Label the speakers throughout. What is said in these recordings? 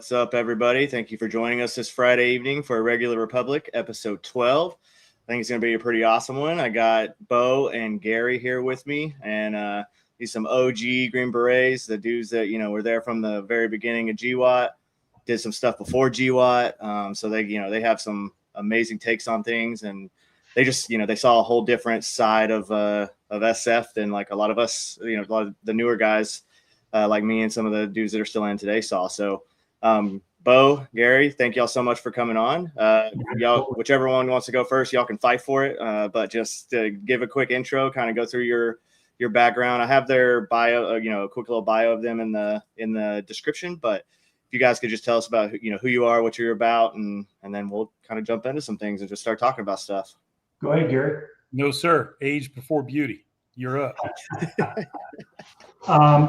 Speaker 1: What's up, everybody? Thank you for joining us this Friday evening for Irregular Republic, episode 12. I think it's going to be a pretty awesome one. I got Bo and Gary here with me, and these some OG Green Berets, the dudes that, were there from the very beginning of GWOT, did some stuff before GWOT. So they have some amazing takes on things, and they just, they saw a whole different side of SF than like a lot of us, a lot of the newer guys like me and some of the dudes that are still in today saw. So Bo, Gary, thank y'all so much for coming on. Y'all, whichever one wants to go first, y'all can fight for it. But just to give a quick intro, kind of go through your background. I have their bio, a quick little bio of them in the description. But if you guys could just tell us about who you are, what you're about, and then we'll kind of jump into some things and just start talking about stuff.
Speaker 2: Go ahead, Gary.
Speaker 3: No, sir. Age before beauty. You're up.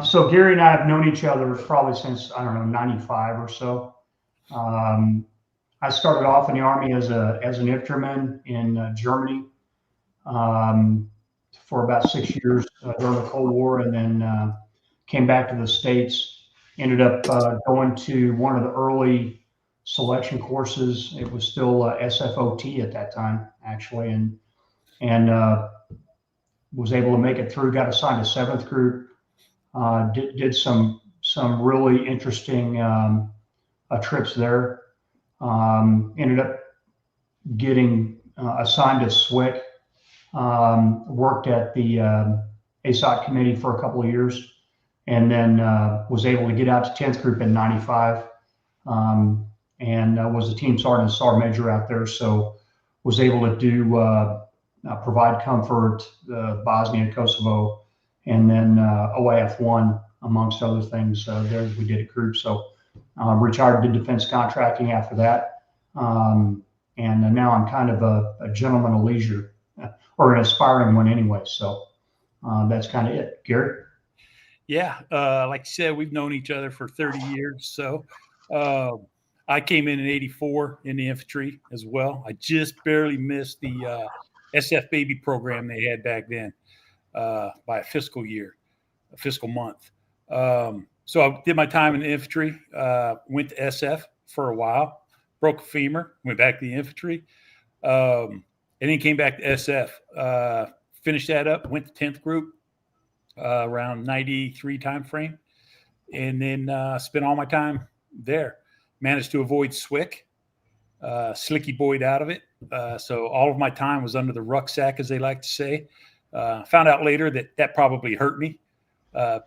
Speaker 2: So Gary and I have known each other probably since, 95 or so. I started off in the Army as an infantryman in Germany for about 6 years during the Cold War, and then came back to the States. Ended up going to one of the early selection courses. It was still SFOT at that time, actually, and was able to make it through. Got assigned to 7th Group. Did some really interesting trips there. Ended up getting assigned to SWIC. Worked at the ASOT committee for a couple of years, and then was able to get out to 10th Group in 95, and was a team sergeant, sergeant major out there. So was able to do provide comfort, Bosnia and Kosovo, and then OIF1, amongst other things. There we did a group. So retired, did defense contracting after that. And now I'm kind of a gentleman of leisure, or an aspiring one anyway. So that's kind of it. Gary?
Speaker 3: Yeah. Like you said, we've known each other for 30 years. So I came in 84 in the infantry as well. I just barely missed the SF baby program they had back then. By a fiscal month. So I did my time in the infantry, went to SF for a while, broke a femur, went back to the infantry, and then came back to SF, finished that up, went to 10th Group around 93 time frame, and then spent all my time there. Managed to avoid SWIC, slicky boyed out of it. So all of my time was under the rucksack, as they like to say. Found out later that probably hurt me.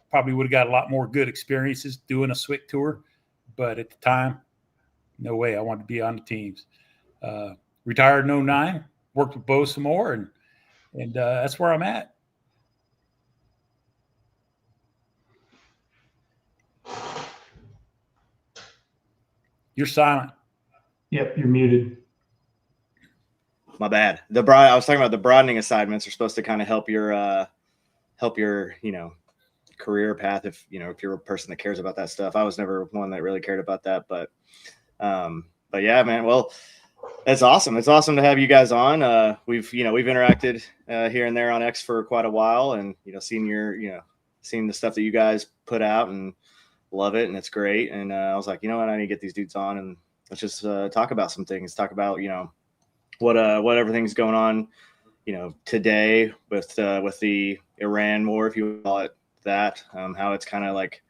Speaker 3: Probably would have got a lot more good experiences doing a SWIC tour, but at the time, no way. I wanted to be on the teams. Retired in 09, worked with Bo some more, and that's where I'm at. You're silent.
Speaker 2: Yep, you're muted.
Speaker 1: My bad. I was talking about the broadening assignments are supposed to kind of help your career path if you're a person that cares about that stuff. I was never one that really cared about that, but yeah, man. Well, that's awesome. It's awesome to have you guys on. We've interacted here and there on X for quite a while, and seen the stuff that you guys put out and love it, and it's great. And I was like, what, I need to get these dudes on and let's just talk about some things. Talk about what everything's going on, today with the Iran war, if you call it that, how it's kind of like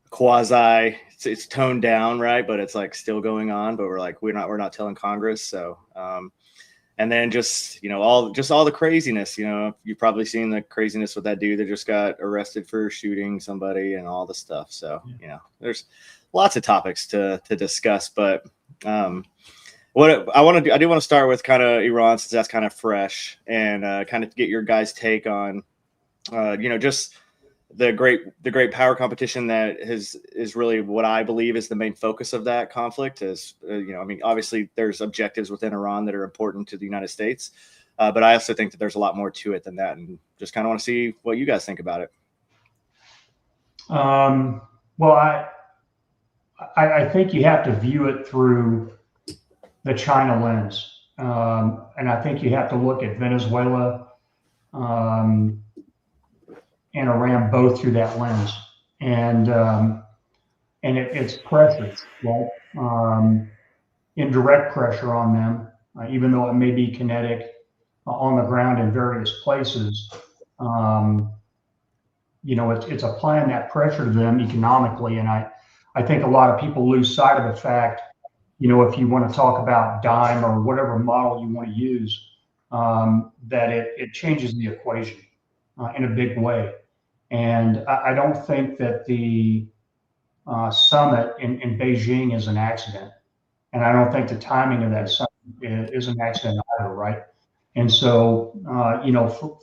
Speaker 1: quasi, it's toned down, right? But it's like still going on, but we're not telling Congress. So, and then just, all the craziness, you've probably seen the craziness with that dude that just got arrested for shooting somebody and all the stuff. So, there's lots of topics to discuss, but, what I want to do, I do want to start with kind of Iran, since that's kind of fresh, and kind of get your guys' take on, just the great power competition that is really what I believe is the main focus of that conflict. Is obviously there's objectives within Iran that are important to the United States, but I also think that there's a lot more to it than that, and just kind of want to see what you guys think about it.
Speaker 2: Well, I think you have to view it through the China lens. And I think you have to look at Venezuela and Iran both through that lens. And it's precious, right? indirect pressure on them, even though it may be kinetic on the ground in various places. It's applying that pressure to them economically. And I think a lot of people lose sight of the fact, if you want to talk about dime or whatever model you want to use, that it changes the equation in a big way. And I don't think that the summit in Beijing is an accident. And I don't think the timing of that summit is an accident either, right? And so,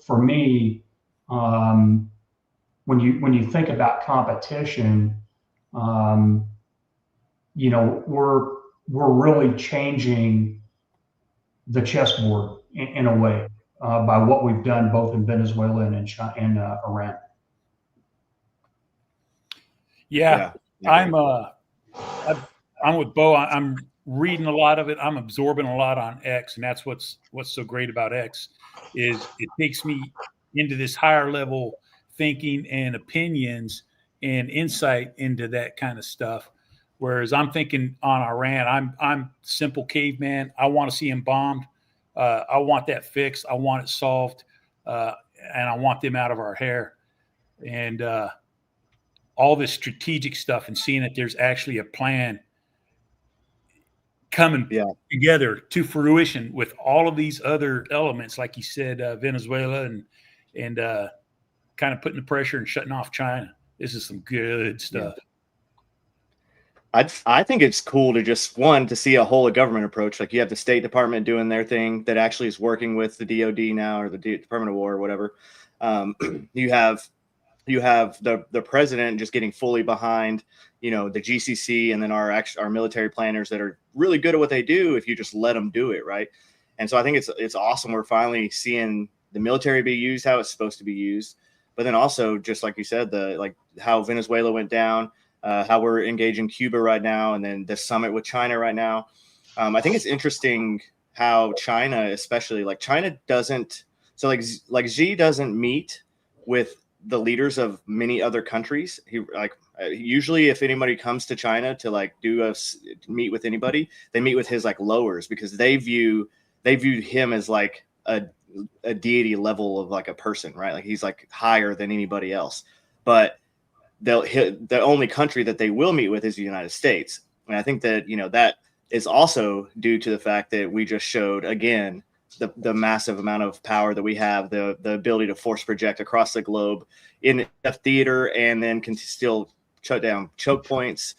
Speaker 2: for me, when you think about competition, we're really changing the chessboard in a way by what we've done both in Venezuela and in China and Iran.
Speaker 3: Yeah. I'm with Bo. I'm reading a lot of it. I'm absorbing a lot on X, and that's what's so great about X is it takes me into this higher level thinking and opinions and insight into that kind of stuff. Whereas I'm thinking on Iran, I'm simple caveman. I want to see him bombed. I want that fixed. I want it solved, and I want them out of our hair. And all this strategic stuff and seeing that there's actually a plan coming together to fruition with all of these other elements, like you said, Venezuela and kind of putting the pressure and shutting off China. This is some good stuff.
Speaker 1: I think it's cool to to see a whole government approach. Like you have the State Department doing their thing that actually is working with the DOD now, or the Department of War or whatever. You have the president just getting fully behind, the GCC, and then our military planners that are really good at what they do if you just let them do it, right? And so I think it's awesome. We're finally seeing the military be used how it's supposed to be used, but then also just like you said, how Venezuela went down, how we're engaging Cuba right now, and then the summit with China right now. I think it's interesting how China, especially China doesn't, so like Xi doesn't meet with the leaders of many other countries. He usually if anybody comes to China to meet with anybody, they meet with his lowers, because they view him as a deity level of a person, right? Like he's higher than anybody else. But the only country that they will meet with is the United States. And I think that, that is also due to the fact that we just showed again the massive amount of power that we have, the ability to force project across the globe in a theater, and then can still shut down choke points,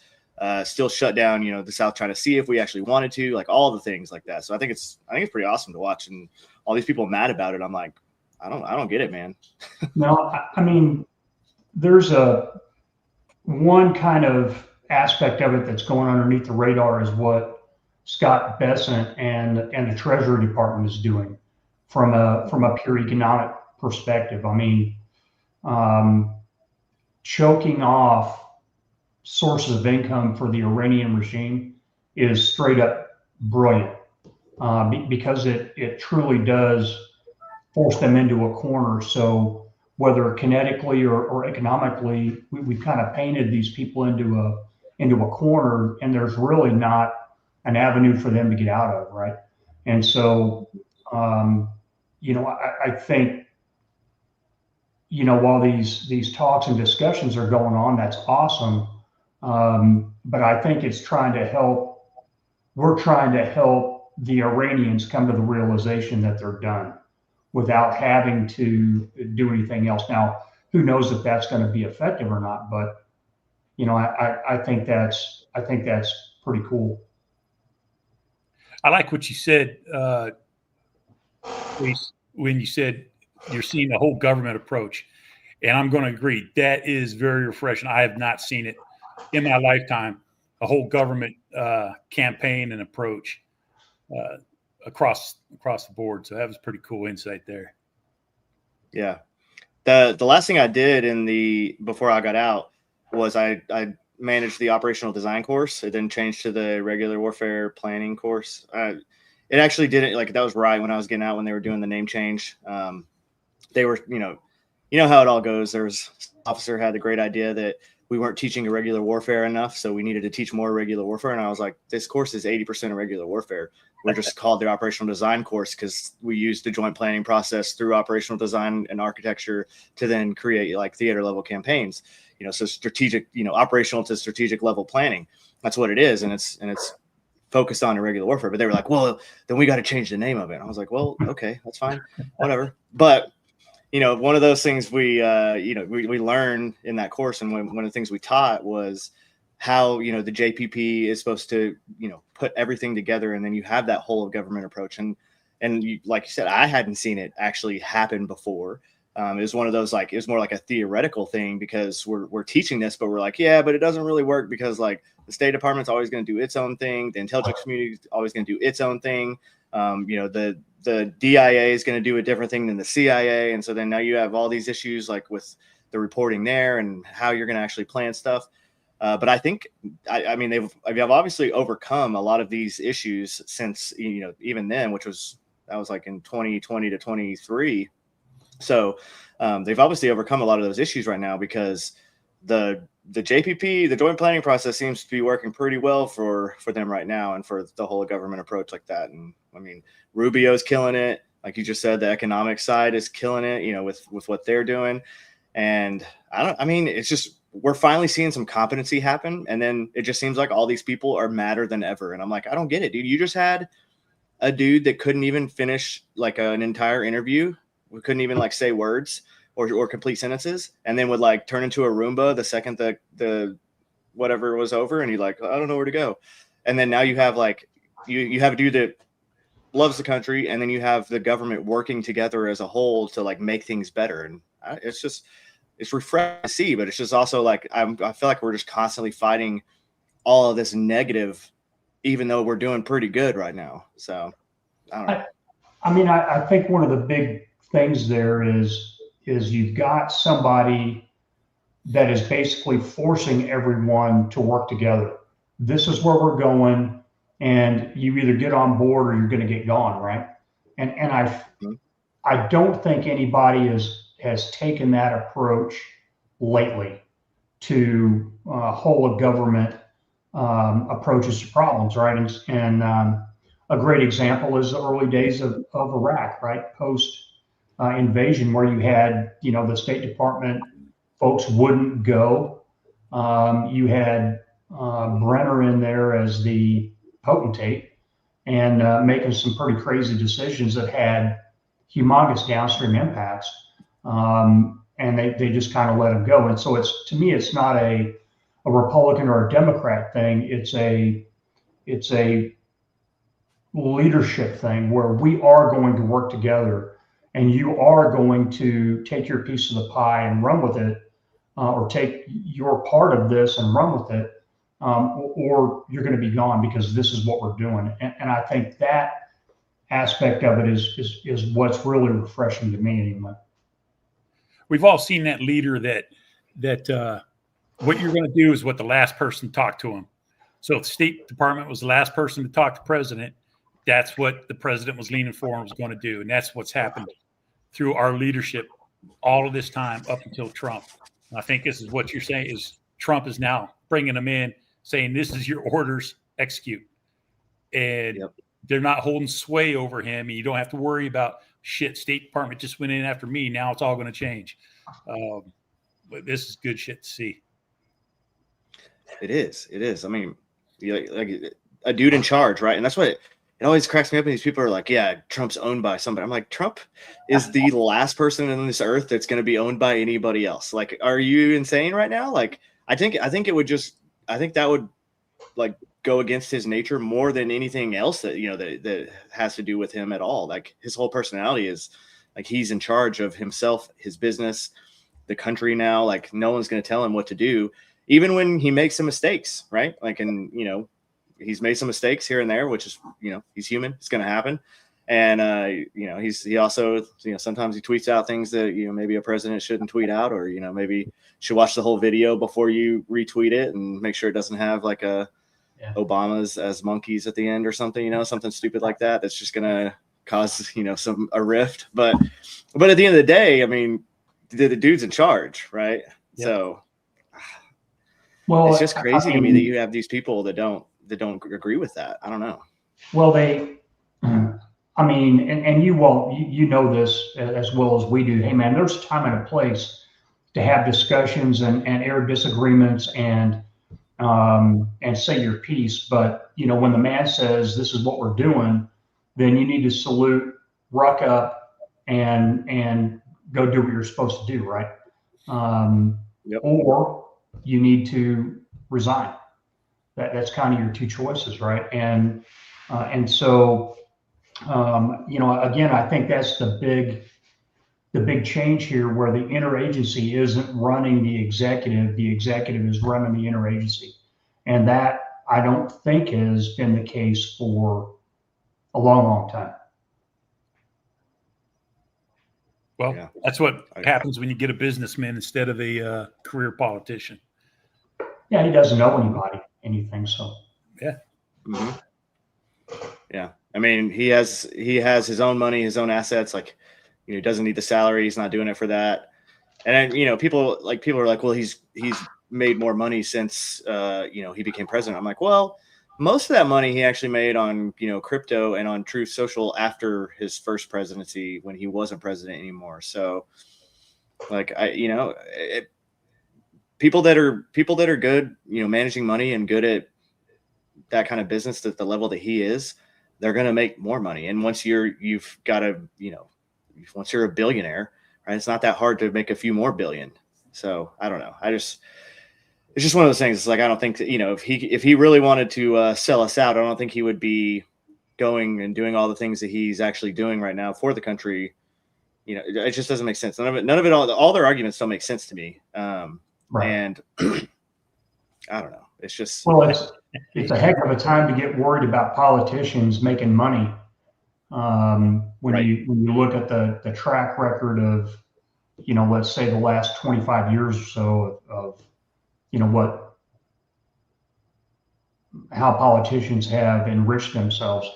Speaker 1: still shut down, the South China Sea if we actually wanted to, all the things like that. So I think it's pretty awesome to watch, and all these people mad about it. I'm like, I don't get it, man.
Speaker 2: No, I mean, there's one kind of aspect of it that's going underneath the radar is what Scott Bessent and the Treasury Department is doing from a pure economic perspective. I mean, choking off sources of income for the Iranian regime is straight up brilliant, because it truly does force them into a corner. So whether kinetically or economically, we've kind of painted these people into a corner, and there's really not an avenue for them to get out of, right? And so, I think, while these talks and discussions are going on, that's awesome. But I think we're trying to help the Iranians come to the realization that they're done without having to do anything else. Now, who knows if that's going to be effective or not, but I think that's pretty cool.
Speaker 3: I like what you said, when you said you're seeing the whole government approach, and I'm going to agree. That is very refreshing. I have not seen it in my lifetime, a whole government campaign and approach across the board. So that was pretty cool insight there.
Speaker 1: Yeah. The last thing I did before I got out was I managed the operational design course. It then changed to the regular warfare planning course. It actually didn't, that was right when I was getting out, when they were doing the name change. They were, you know how it all goes. There was an officer had the great idea that we weren't teaching irregular warfare enough, so we needed to teach more irregular warfare. And I was like, this course is 80% irregular warfare. We're just called the operational design course because we use the joint planning process through operational design and architecture to then create like theater level campaigns. So strategic, operational to strategic level planning. That's what it is, and it's focused on irregular warfare. But they were like, well, then we got to change the name of it. And I was like, well, okay, that's fine, whatever. But one of those things we learned in that course, and one of the things we taught was how, the JPP is supposed to, put everything together, and then you have that whole of government approach. And like you said, I hadn't seen it actually happen before. It was one of those, like, it was more like a theoretical thing because we're teaching this, but we're like, yeah, but it doesn't really work because like the State Department's always going to do its own thing. The intelligence community is always going to do its own thing. The DIA is going to do a different thing than the CIA. And so then now you have all these issues like with the reporting there and how you're going to actually plan stuff. But I think, I mean, they've obviously overcome a lot of these issues since, even then, that was like in 2020 to 23. So they've obviously overcome a lot of those issues right now because the JPP, the joint planning process, seems to be working pretty well for them right now and for the whole government approach like that. And I mean, Rubio's killing it. Like you just said, the economic side is killing it, with what they're doing. And it's just, we're finally seeing some competency happen. And then it just seems like all these people are madder than ever. And I'm like, I don't get it, dude. You just had a dude that couldn't even finish like an entire interview. We couldn't even like say words or complete sentences, and then would like turn into a Roomba the second the whatever was over, and he like, I don't know where to go. And then now you have like you have a dude that loves the country, and then you have the government working together as a whole to like make things better. And it's refreshing to see, but it's just also like I feel like we're just constantly fighting all of this negative, even though we're doing pretty good right now. So I don't know.
Speaker 2: I think one of the big things there is you've got somebody that is basically forcing everyone to work together. This is where we're going, and you either get on board or you're going to get gone, right? And I don't think anybody has taken that approach lately to whole of government approaches to problems, right? And a great example is the early days of Iraq, right? Post invasion, where you had, the State Department folks wouldn't go. You had Brenner in there as the potentate and making some pretty crazy decisions that had humongous downstream impacts. And they just kind of let him go. And so to me, it's not a Republican or a Democrat thing. It's a leadership thing where we are going to work together, and you are going to take your piece of the pie and run with it, or take your part of this and run with it, or you're going to be gone because this is what we're doing. And I think that aspect of it is what's really refreshing to me anyway.
Speaker 3: We've all seen that leader that what you're going to do is what the last person talked to him. So if the State Department was the last person to talk to the president, that's what the president was leaning for and was going to do. And that's what's happened through our leadership all of this time up until Trump. And I think this is what you're saying is Trump is now bringing them in, saying, this is your orders, execute. And they're not holding sway over him. And you don't have to worry about, shit, State Department just went in after me. Now it's all going to change. But this is good shit to see.
Speaker 1: It is. I mean, like a dude in charge, right? And that's what it always cracks me up when these people are like, yeah, Trump's owned by somebody. I'm like, Trump is the last person on this earth that's going to be owned by anybody else. Like, are you insane right now? Like, I think that would like go against his nature more than anything else that, that has to do with him at all. Like his whole personality is like, he's in charge of himself, his business, the country now. Like no one's going to tell him what to do, even when he makes some mistakes, right? Like, and, he's made some mistakes here and there, which is, he's human. It's going to happen. And, he also, sometimes he tweets out things that, maybe a president shouldn't tweet out, or, maybe should watch the whole video before you retweet it and make sure it doesn't have like Obama's as monkeys at the end or something, something stupid like that. That's just going to cause, a rift. But at the end of the day, I mean, the dude's in charge, right? Yep. So
Speaker 2: Well,
Speaker 1: it's just crazy to me
Speaker 2: mean,
Speaker 1: that you have these people that don't agree with that. I don't know.
Speaker 2: Well, I mean, and you know this as well as we do. Hey, man, there's a time and a place to have discussions and air disagreements and say your piece. But when the man says this is what we're doing, then you need to salute, ruck up, and go do what you're supposed to do, right?
Speaker 1: Yep.
Speaker 2: Or you need to resign. That's kind of your two choices, right? And so again, I think that's the big change here, where the interagency isn't running the executive is running the interagency, and that I don't think has been the case for a long time.
Speaker 3: Well, yeah. That's what happens when you get a businessman instead of a career politician.
Speaker 2: Yeah, he doesn't know anything, so.
Speaker 3: Yeah.
Speaker 1: Mm-hmm. Yeah. I mean, he has his own money, his own assets. Like, he doesn't need the salary. He's not doing it for that. And then, people are like, well, he's made more money since, he became president. I'm like, well, most of that money he actually made on, crypto and on Truth Social after his first presidency, when he wasn't president anymore. So, like, people that are good, managing money and good at that kind of business at the level that he is, they're going to make more money. And once you're a billionaire, right, it's not that hard to make a few more billion. So I don't know. It's just one of those things. It's like, I don't think that, if he really wanted to sell us out, I don't think he would be going and doing all the things that he's actually doing right now for the country. It just doesn't make sense. None of it, all their arguments don't make sense to me.
Speaker 2: Right.
Speaker 1: And I don't know. It's just,
Speaker 2: well, it's a heck of a time to get worried about politicians making money. When
Speaker 1: right.
Speaker 2: you look at the track record of, let's say the last 25 years or so of how politicians have enriched themselves,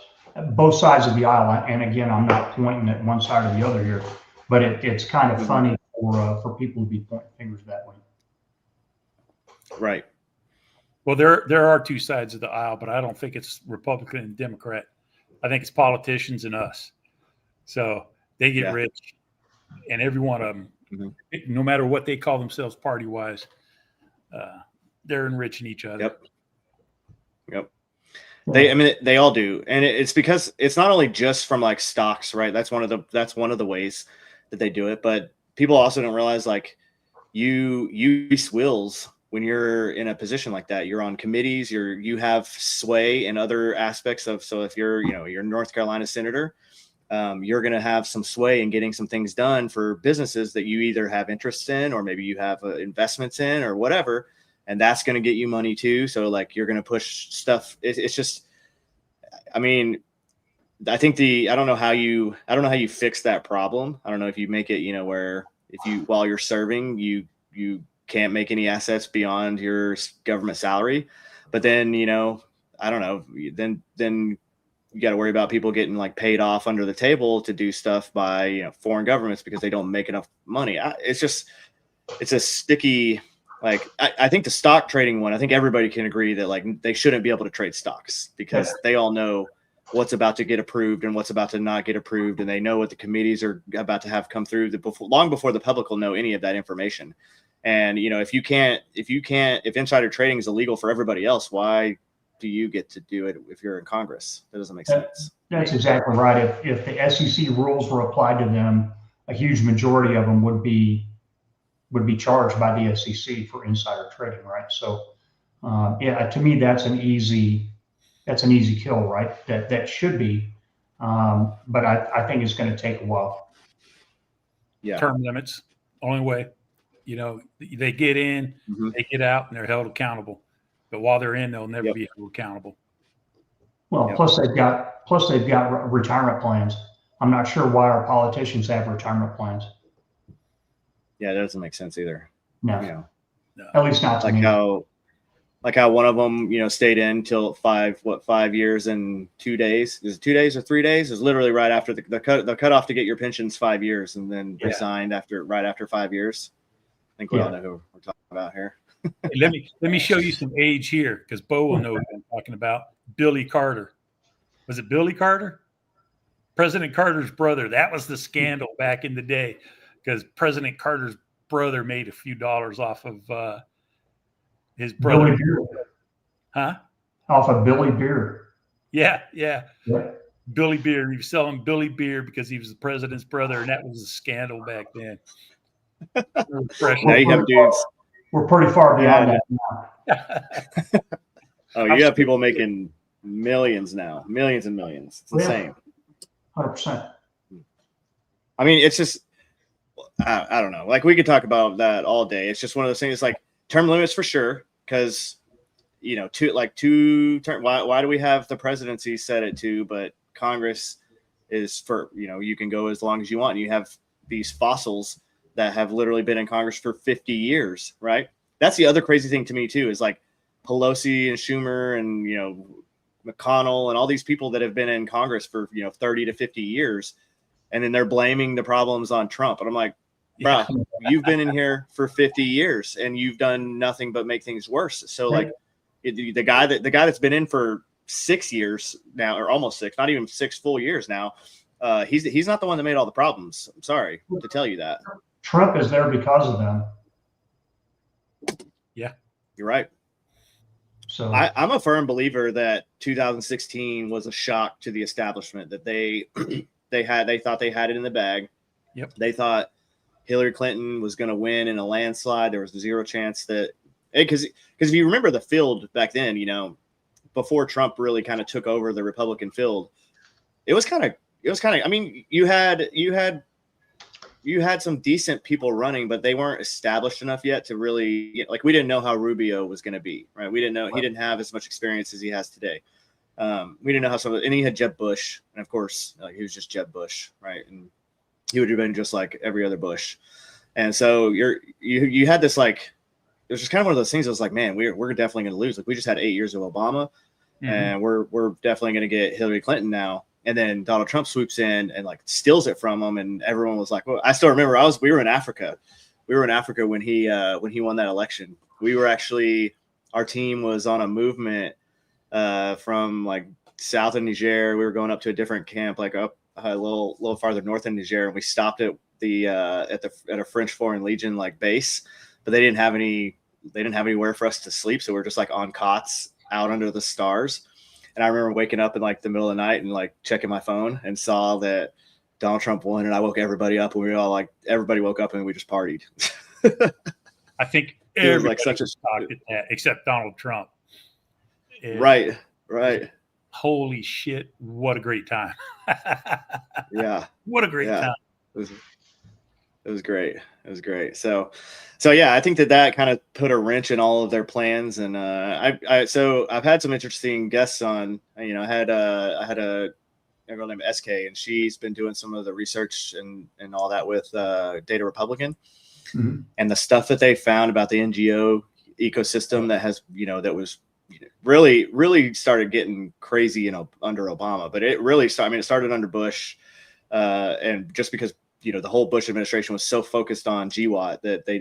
Speaker 2: both sides of the aisle. And again, I'm not pointing at one side or the other here, but it's kind of mm-hmm. funny for people to be pointing fingers that way.
Speaker 1: Right.
Speaker 3: Well, there are two sides of the aisle, but I don't think it's Republican and Democrat. I think it's politicians and us. So they get rich, and every one of them, mm-hmm. no matter what they call themselves party-wise, they're enriching each other.
Speaker 1: Yep. They all do, and it's because it's not only just from like stocks, right? That's one of the ways that they do it. But people also don't realize, like, you use wills. When you're in a position like that, you're on committees, you have sway in other aspects of, so if you're a North Carolina senator, you're going to have some sway in getting some things done for businesses that you either have interests in, or maybe you have investments in, or whatever. And that's going to get you money too. So like, you're going to push stuff. It's just, I mean, I don't know how you fix that problem. I don't know if you make it, where while you're serving, you can't make any assets beyond your government salary, but then, I don't know, then you got to worry about people getting like paid off under the table to do stuff by, foreign governments because they don't make enough money. It's a sticky, like, I think the stock trading one, I think everybody can agree that like they shouldn't be able to trade stocks because they all know what's about to get approved and what's about to not get approved. And they know what the committees are about to have come through long before the public will know any of that information. And, if insider trading is illegal for everybody else, why do you get to do it if you're in Congress? That doesn't make sense.
Speaker 2: That's exactly right. If the SEC rules were applied to them, a huge majority of them would be charged by the SEC for insider trading, right? So, to me, that's an easy kill, right? That should be, but I think it's going to take a while.
Speaker 1: Yeah.
Speaker 3: Term limits, only way. They get in, mm-hmm. they get out, and they're held accountable. But while they're in, they'll never be held accountable.
Speaker 2: Well, plus they've got retirement plans. I'm not sure why our politicians have retirement plans.
Speaker 1: Yeah, that doesn't make sense either.
Speaker 2: No. At least not to
Speaker 1: like
Speaker 2: me.
Speaker 1: How one of them, stayed in till 5 years and 2 days. Is it 2 days or 3 days? It's literally right after the cutoff to get your pension's 5 years, and then resigned right after 5 years. I think we all know who we're talking about here.
Speaker 3: Let me show you some age here, because Bo will know what I'm talking about. Billy Carter. Was it Billy Carter? President Carter's brother. That was the scandal back in the day, because President Carter's brother made a few dollars off of his brother.
Speaker 2: Billy Beer.
Speaker 3: Huh?
Speaker 2: Off of Billy Beer.
Speaker 3: Yeah.
Speaker 2: What?
Speaker 3: Billy Beer. He was selling Billy Beer because he was the president's brother, and that was a scandal back then.
Speaker 1: Now you have dudes.
Speaker 2: We're pretty far beyond that now.
Speaker 1: Oh, you have people making millions now, millions and millions. It's insane.
Speaker 2: 100%.
Speaker 1: I mean, it's just, I don't know. Like, we could talk about that all day. It's just one of those things. Like, term limits for sure, because, you know, two term. Why do we have the presidency set at 2, but Congress is for, you know, you can go as long as you want. And you have these fossils that have literally been in Congress for 50 years, right? That's the other crazy thing to me too, is like Pelosi and Schumer and, you know, McConnell and all these people that have been in Congress for, you know, 30 to 50 years. And then they're blaming the problems on Trump. And I'm like, bro, you've been in here for 50 years and you've done nothing but make things worse. So like the guy that's been in for 6 years now, or almost 6, not even 6 full years now, he's not the one that made all the problems. I'm sorry to tell you that.
Speaker 2: Trump is there because of them.
Speaker 1: Yeah, you're right.
Speaker 2: So
Speaker 1: I'm a firm believer that 2016 was a shock to the establishment, that they thought they had it in the bag.
Speaker 3: Yep.
Speaker 1: They thought Hillary Clinton was going to win in a landslide. There was zero chance that, because if you remember the field back then, you know, before Trump really kind of took over the Republican field, it was kind of, I mean, you had some decent people running, but they weren't established enough yet to really, you know, like, we didn't know how Rubio was going to be, right? We didn't know, he didn't have as much experience as he has today. We didn't know how and he had Jeb Bush, and of course, he was just Jeb Bush, right? And he would have been just like every other Bush. And so you had this, like, it was just kind of one of those things that was like, man, we're definitely going to lose. Like, we just had 8 years of Obama, and we're definitely going to get Hillary Clinton now. And then Donald Trump swoops in and like steals it from him, and everyone was like, well, I still remember we were in Africa. We were in Africa when he won that election. We were actually, our team was on a movement from like south of Niger. We were going up to a different camp, like up a little farther north in Niger, and we stopped at a French Foreign Legion like base, but they didn't have anywhere for us to sleep, so we were just like on cots out under the stars. And I remember waking up in like the middle of the night and like checking my phone and saw that Donald Trump won, and I woke everybody up, and we were all like, everybody woke up and we just partied.
Speaker 3: I think everybody like such a shocked at that, except Donald Trump.
Speaker 1: Right.
Speaker 3: Holy shit! What a great time.
Speaker 1: Yeah.
Speaker 3: What a great time.
Speaker 1: It was great. It was great. So yeah, I think that kind of put a wrench in all of their plans. And so I've had some interesting guests on. You know, I had a girl named SK, and she's been doing some of the research and all that with Data Republican, and the stuff that they found about the NGO ecosystem that has, you know, that was, you know, really started getting crazy, you know, under Obama. But it really started. I mean, it started under Bush, and just because, you know, the whole Bush administration was so focused on GWOT that they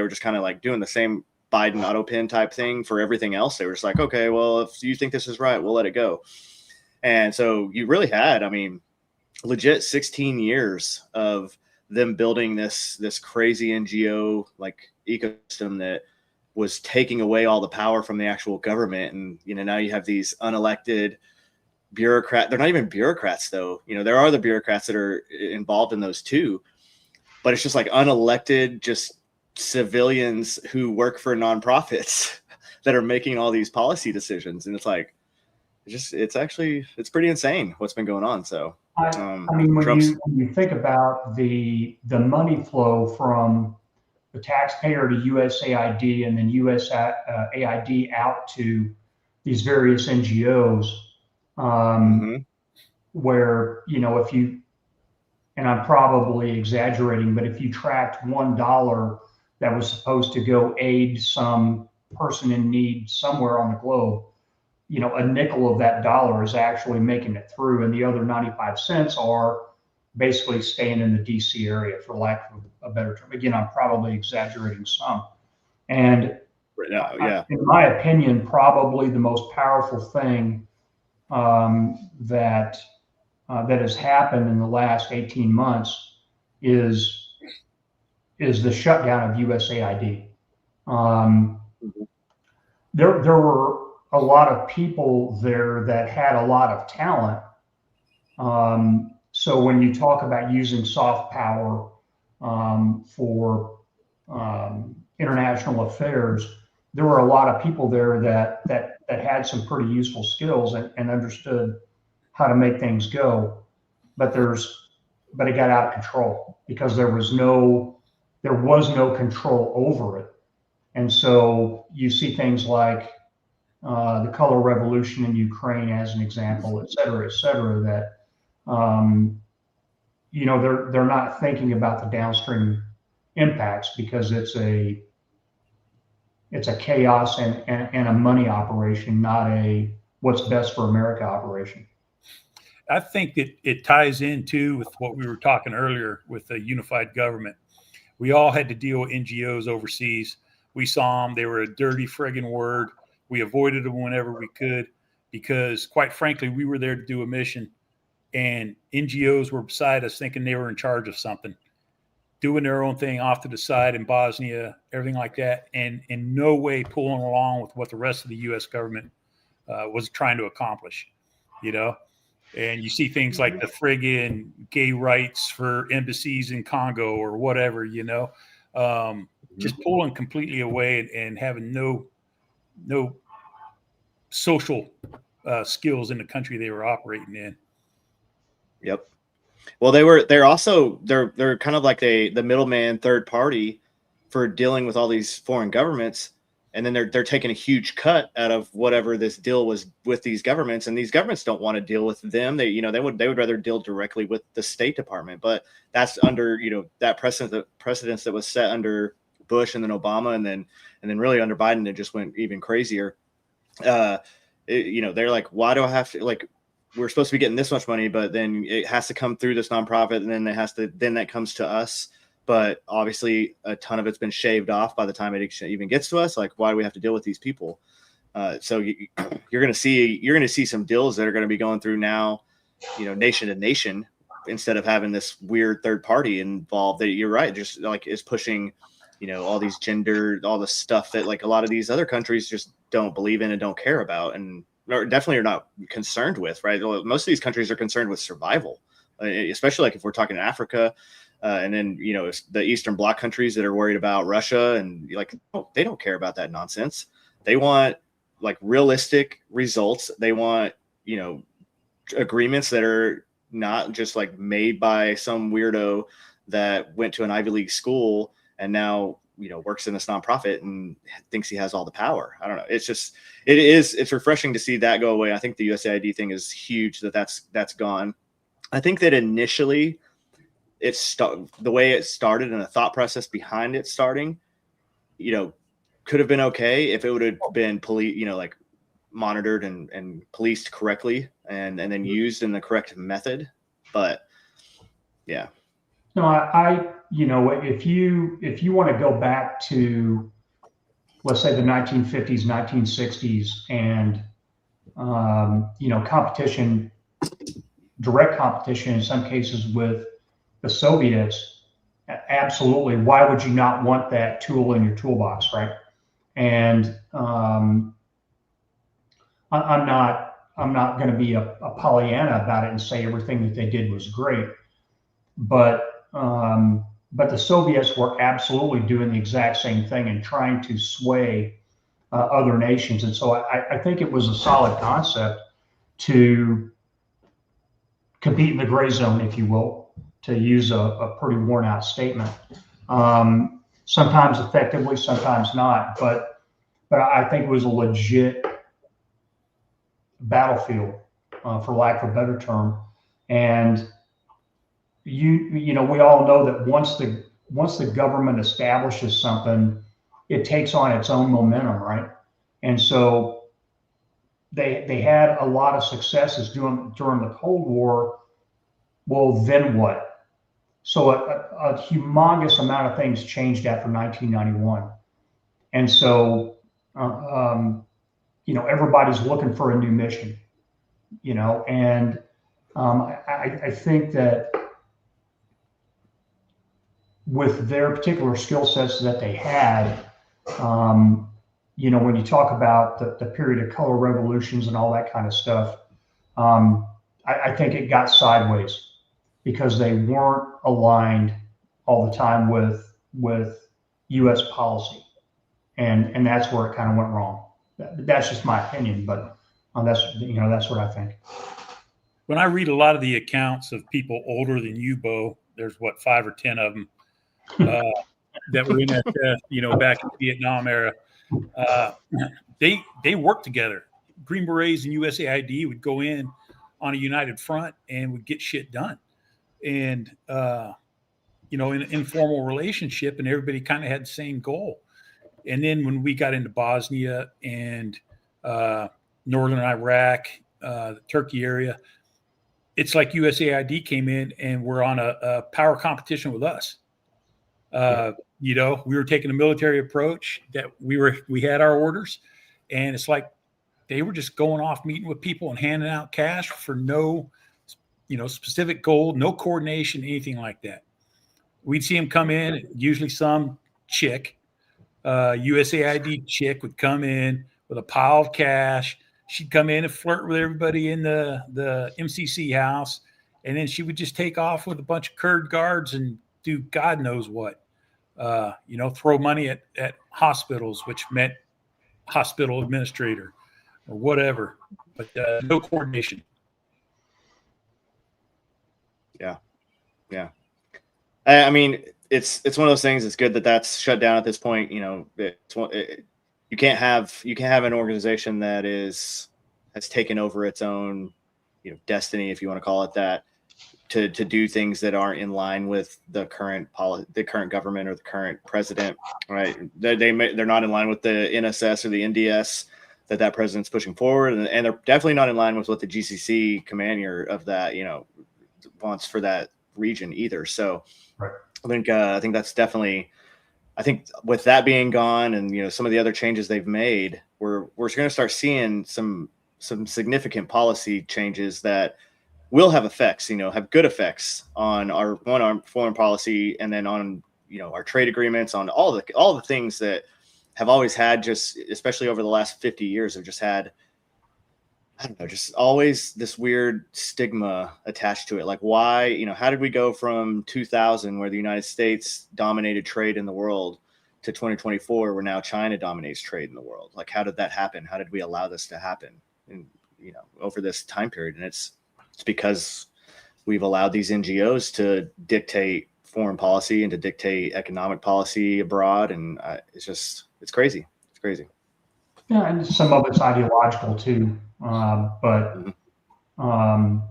Speaker 1: were just kind of like doing the same Biden auto pin type thing for everything else. They were just like, okay, well, if you think this is right, we'll let it go. And so you really had, I mean, legit 16 years of them building this crazy NGO like ecosystem that was taking away all the power from the actual government. And, you know, now you have these unelected bureaucrat. They're not even bureaucrats though. You know, there are the bureaucrats that are involved in those too, but it's just like unelected, just civilians who work for nonprofits that are making all these policy decisions. And it's like, it's pretty insane what's been going on. So,
Speaker 2: I mean, when you think about the money flow from the taxpayer to USAID and then USAID out to these various NGOs, where, you know, if you, and I'm probably exaggerating, but if you tracked $1 that was supposed to go aid some person in need somewhere on the globe, you know, a nickel of that dollar is actually making it through, and the other 95 cents are basically staying in the DC area, for lack of a better term. Again, I'm probably exaggerating some, And
Speaker 1: yeah,
Speaker 2: in my opinion, probably the most powerful thing that has happened in the last 18 months is the shutdown of USAID. There were a lot of people there that had a lot of talent. So when you talk about using soft power for international affairs, there were a lot of people there that had some pretty useful skills and understood how to make things go. But it got out of control because there was no control over it. And so you see things like the color revolution in Ukraine as an example, et cetera, that they're not thinking about the downstream impacts because it's a chaos and a money operation, not a what's best for America operation.
Speaker 3: I think that it ties into with what we were talking earlier with the unified government. We all had to deal with NGOs overseas. We saw them. They were a dirty friggin' word. We avoided them whenever we could because, quite frankly, we were there to do a mission. And NGOs were beside us thinking they were in charge of something, doing their own thing off to the side in Bosnia, everything like that, and in no way pulling along with what the rest of the U.S. government was trying to accomplish, And you see things like the friggin' gay rights for embassies in Congo or whatever, just pulling completely away and having no social skills in the country they were operating in.
Speaker 1: Yep. Well, they're kind of like the middleman third party for dealing with all these foreign governments. And then they're taking a huge cut out of whatever this deal was with these governments, and these governments don't want to deal with them. They would rather deal directly with the State Department. But that's under that precedence that was set under Bush and then Obama, and then really under Biden, it just went even crazier. They're like, why do I have to we're supposed to be getting this much money, but then it has to come through this nonprofit, and then that comes to us. But obviously a ton of it's been shaved off by the time it even gets to us. Like, why do we have to deal with these people? So you're going to see some deals that are going to be going through now, nation to nation, instead of having this weird third party involved that you're right. Just like is pushing, all these gender, all the stuff that like a lot of these other countries just don't believe in and don't care about. And or definitely are not concerned with, right? Most of these countries are concerned with survival, especially like if we're talking Africa. And then, the Eastern Bloc countries that are worried about Russia, and they don't care about that nonsense. They want like realistic results. They want, agreements that are not just like made by some weirdo that went to an Ivy League school and now, works in this nonprofit and thinks he has all the power. I don't know. It's refreshing to see that go away. I think the USAID thing is huge that's gone. I think that initially the way it started and the thought process behind it starting, could have been okay if it would have been monitored and policed correctly and then used in the correct method. But yeah.
Speaker 2: No, if you want to go back to, let's say, the 1950s, 1960s, and competition, direct competition in some cases with the Soviets, absolutely. Why would you not want that tool in your toolbox, right? And I'm not going to be a Pollyanna about it and say everything that they did was great, but the Soviets were absolutely doing the exact same thing and trying to sway other nations. And so I think it was a solid concept to compete in the gray zone, if you will, to use a pretty worn out statement. Sometimes effectively, sometimes not, but I think it was a legit battlefield, for lack of a better term. And we all know that once the government establishes something, it takes on its own momentum, right? And so they had a lot of successes during the Cold War. Well, then what? So a humongous amount of things changed after 1991. And so, everybody's looking for a new mission, and I think that with their particular skill sets that they had, when you talk about the period of color revolutions and all that kind of stuff, I think it got sideways because they weren't aligned all the time with U.S. policy, and that's where it kind of went wrong. That's just my opinion, but that's what I think.
Speaker 3: When I read a lot of the accounts of people older than you, Bo, there's 5 or 10 of them that were in that, back in the Vietnam era. They worked together. Green Berets and USAID would go in on a united front and would get shit done. And, in an informal relationship, and everybody kind of had the same goal. And then when we got into Bosnia and northern Iraq, the Turkey area, it's like USAID came in and were on a power competition with us. We were taking a military approach that we had our orders, and it's like they were just going off meeting with people and handing out cash for no, specific goal, no coordination, anything like that. We'd see them come in, usually some chick, USAID chick would come in with a pile of cash. She'd come in and flirt with everybody in the MCC house, and then she would just take off with a bunch of Kurd guards and do God knows what. Throw money at hospitals, which meant hospital administrator or whatever, but no coordination.
Speaker 1: Yeah. I mean, it's one of those things. It's good that that's shut down at this point. You can't have an organization that has taken over its own, destiny, if you want to call it that, to do things that aren't in line with the current government or the current president, right? They're not in line with the NSS or the NDS that president's pushing forward, and they're definitely not in line with what the GCC commander of that, wants for that region either. So
Speaker 2: right.
Speaker 1: I think that's definitely. I think with that being gone and some of the other changes they've made, we're going to start seeing some significant policy changes that will have effects, have good effects on our foreign policy, and then on our trade agreements, on all the things that have always had, just especially over the last 50 years, have just had, I don't know, just always this weird stigma attached to it. Like, why, how did we go from 2000, where the United States dominated trade in the world, to 2024, where now China dominates trade in the world? Like, how did that happen? How did we allow this to happen? And, over this time period? And it's because we've allowed these NGOs to dictate foreign policy and to dictate economic policy abroad. And it's crazy. It's crazy.
Speaker 2: Yeah. And some of it's ideological too. But I'm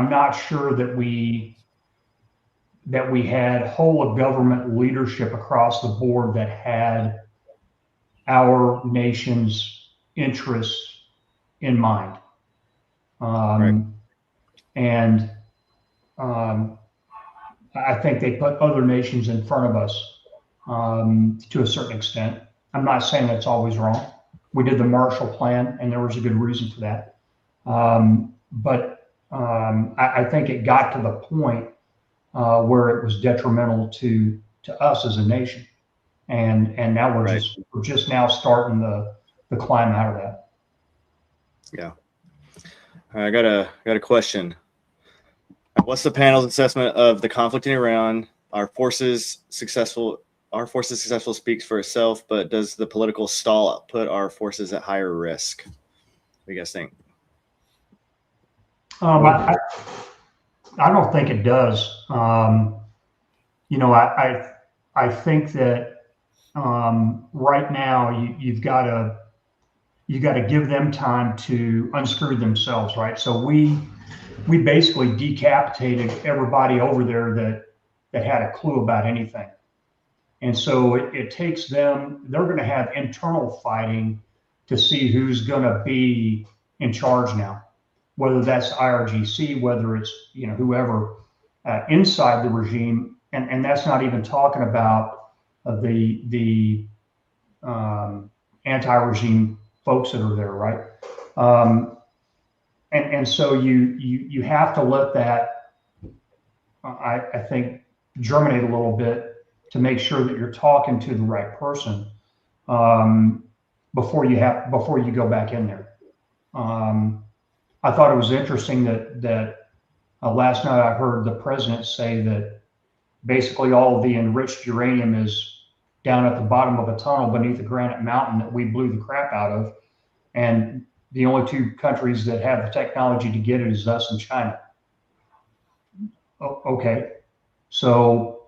Speaker 2: not sure that we had whole of government leadership across the board that had our nation's interests in mind.
Speaker 1: Right.
Speaker 2: And I think they put other nations in front of us to a certain extent. I'm not saying that's always wrong. We did the Marshall Plan, and there was a good reason for that. But I think it got to the point where it was detrimental to us as a nation, and now we're just now starting the climb out of that.
Speaker 1: Yeah. I got a question. What's the panel's assessment of the conflict in Iran? Our forces successful speaks for itself, but does the political stall put our forces at higher risk? What do you guys think?
Speaker 2: I don't think it does. I think that right now you've got to give them time to unscrew themselves, right? So we basically decapitated everybody over there that had a clue about anything. And so it takes them, they're going to have internal fighting to see who's going to be in charge now, whether that's IRGC, whether it's, whoever inside the regime. And that's not even talking about the anti-regime folks that are there, right? And so you have to let that, I think, germinate a little bit to make sure that you're talking to the right person before you go back in there. I thought it was interesting that last night I heard the president say that basically all of the enriched uranium is down at the bottom of a tunnel beneath a granite mountain that we blew the crap out of, and the only two countries that have the technology to get it is us and China. Okay, so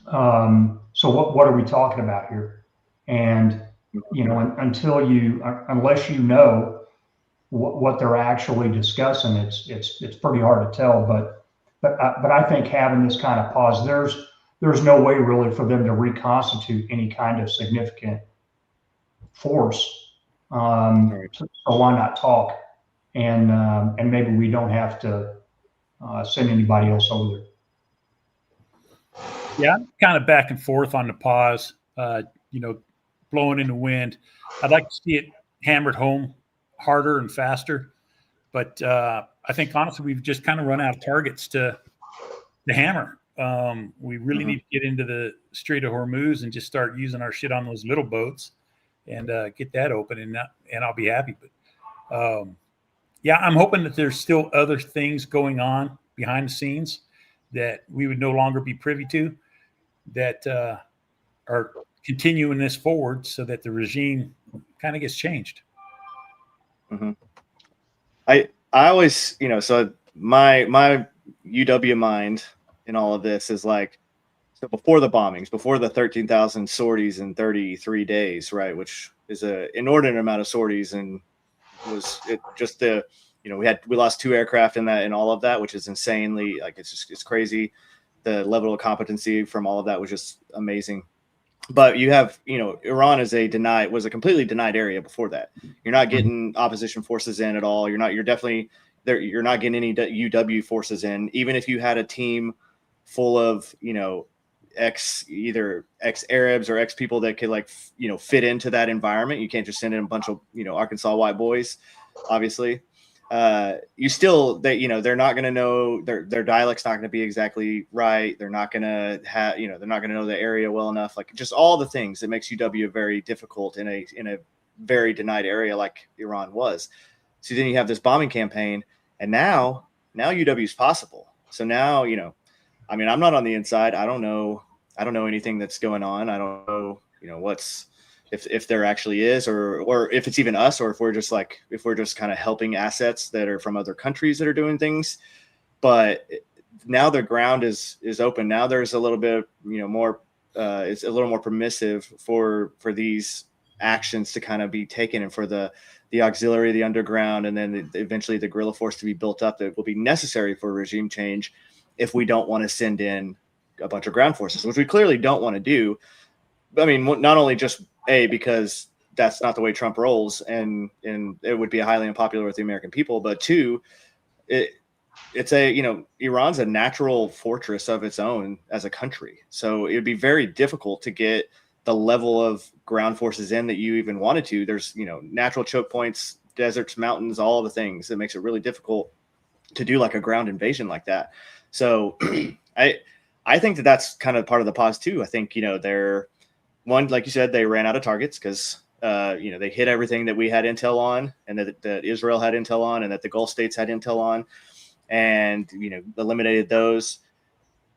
Speaker 2: what are we talking about here? And unless you know what they're actually discussing, it's pretty hard to tell. But I think having this kind of pause, there's no way really for them to reconstitute any kind of significant force. So why not talk? And maybe we don't have to send anybody else over there.
Speaker 3: Yeah, I'm kind of back and forth on the pause, blowing in the wind. I'd like to see it hammered home harder and faster. But I think, honestly, we've just kind of run out of targets to hammer. We really need to get into the Strait of Hormuz and just start using our shit on those little boats and get that open, and I'll be happy. But I'm hoping that there's still other things going on behind the scenes that we would no longer be privy to, that are continuing this forward so that the regime kind of gets changed.
Speaker 1: Mm-hmm. I always, so my UW mind in all of this is like, so before the bombings, before the 13,000 sorties in 33 days, right, which is an inordinate amount of sorties, and was it just the, we lost 2 aircraft in that, and all of that, which is insanely, like, it's crazy. The level of competency from all of that was just amazing. But you have, Iran was a completely denied area before that. You're not getting opposition forces in at all. You're definitely there. You're not getting any UW forces in, even if you had a team full of, either ex-Arabs or ex-people that could fit into that environment. You can't just send in a bunch of, Arkansas white boys, obviously. You still, they're not going to know, their dialect's not going to be exactly right. They're not going to have, they're not going to know the area well enough. Like, just all the things that makes UW very difficult in a very denied area like Iran was. So then you have this bombing campaign, and now UW is possible. So now, I'm not on the inside. I don't know anything that's going on. I don't know, what's, if there actually is, or if it's even us, or if we're just kind of helping assets that are from other countries that are doing things. But now the ground is open. Now there's a little bit, more, it's a little more permissive for these actions to kind of be taken, and for the auxiliary, the underground, and then eventually the guerrilla force to be built up that will be necessary for regime change if we don't want to send in a bunch of ground forces, which we clearly don't want to do. I mean, not only just because that's not the way Trump rolls, and it would be highly unpopular with the American people, but 2, it's Iran's a natural fortress of its own as a country. So it would be very difficult to get the level of ground forces in that you even wanted to. There's, natural choke points, deserts, mountains, all the things that makes it really difficult to do like a ground invasion like that. So I think that's kind of part of the pause too. I think, they're, one, like you said, they ran out of targets because, they hit everything that we had intel on, and that Israel had intel on, and that the Gulf states had intel on, and, eliminated those.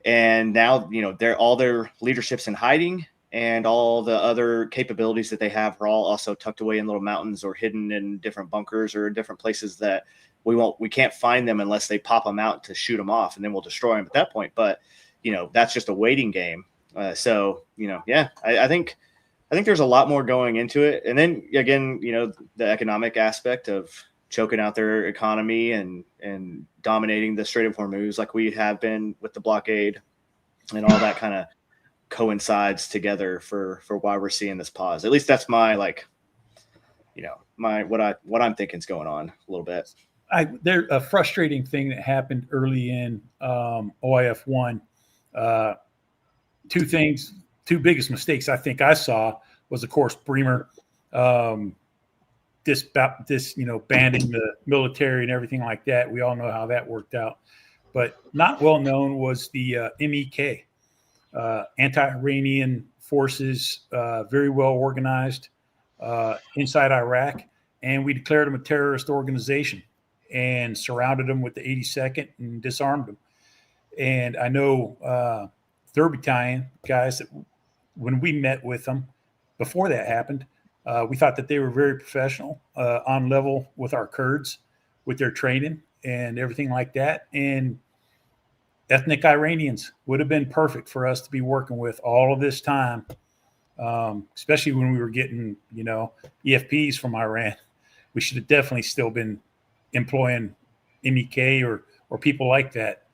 Speaker 1: And now, all their leadership's in hiding, and all the other capabilities that they have are all also tucked away in little mountains or hidden in different bunkers or different places that we can't find them unless they pop them out to shoot them off, and then we'll destroy them at that point. But, that's just a waiting game. I think there's a lot more going into it. And then again, the economic aspect of choking out their economy and dominating the Strait of Hormuz, like we have been with the blockade, and all that kind of coincides together for why we're seeing this pause. At least that's my, what I'm thinking is going on a little bit.
Speaker 3: There's a frustrating thing that happened early in OIF 1. 2 things. two biggest mistakes I think I saw was, of course, Bremer, banning the military and everything like that. We all know how that worked out. But not well known was the MEK, anti-Iranian forces, very well organized inside Iraq. And we declared them a terrorist organization and surrounded them with the 82nd and disarmed them. And I know 3rd Battalion guys that when we met with them before that happened, we thought that they were very professional, on level with our Kurds, with their training and everything like that. And ethnic Iranians would have been perfect for us to be working with all of this time, especially when we were getting, EFPs from Iran. We should have definitely still been employing MEK or people like that.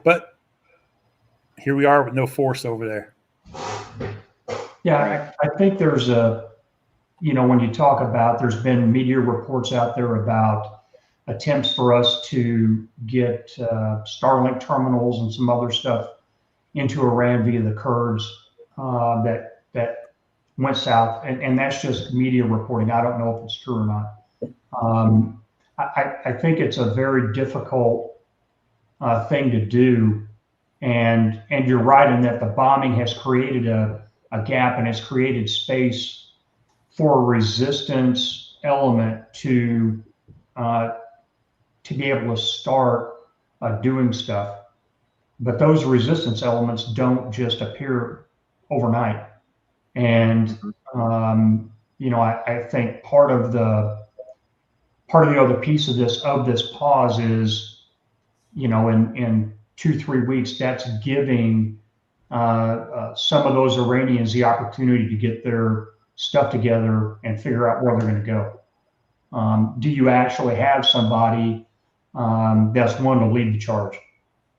Speaker 3: But here we are with no force over there.
Speaker 2: Yeah, I think there's when you talk about, there's been media reports out there about attempts for us to get Starlink terminals and some other stuff into Iran via the Kurds that went south, and that's just media reporting. I don't know if it's true or not. I think it's a very difficult thing to do, and you're right in that the bombing has created a gap, and has created space for a resistance element to be able to start doing stuff. But those resistance elements don't just appear overnight. And I think part of the other piece of this pause is, in 2-3 weeks, that's giving some of those Iranians the opportunity to get their stuff together and figure out where they're going to go. Do you actually have somebody that's willing to lead the charge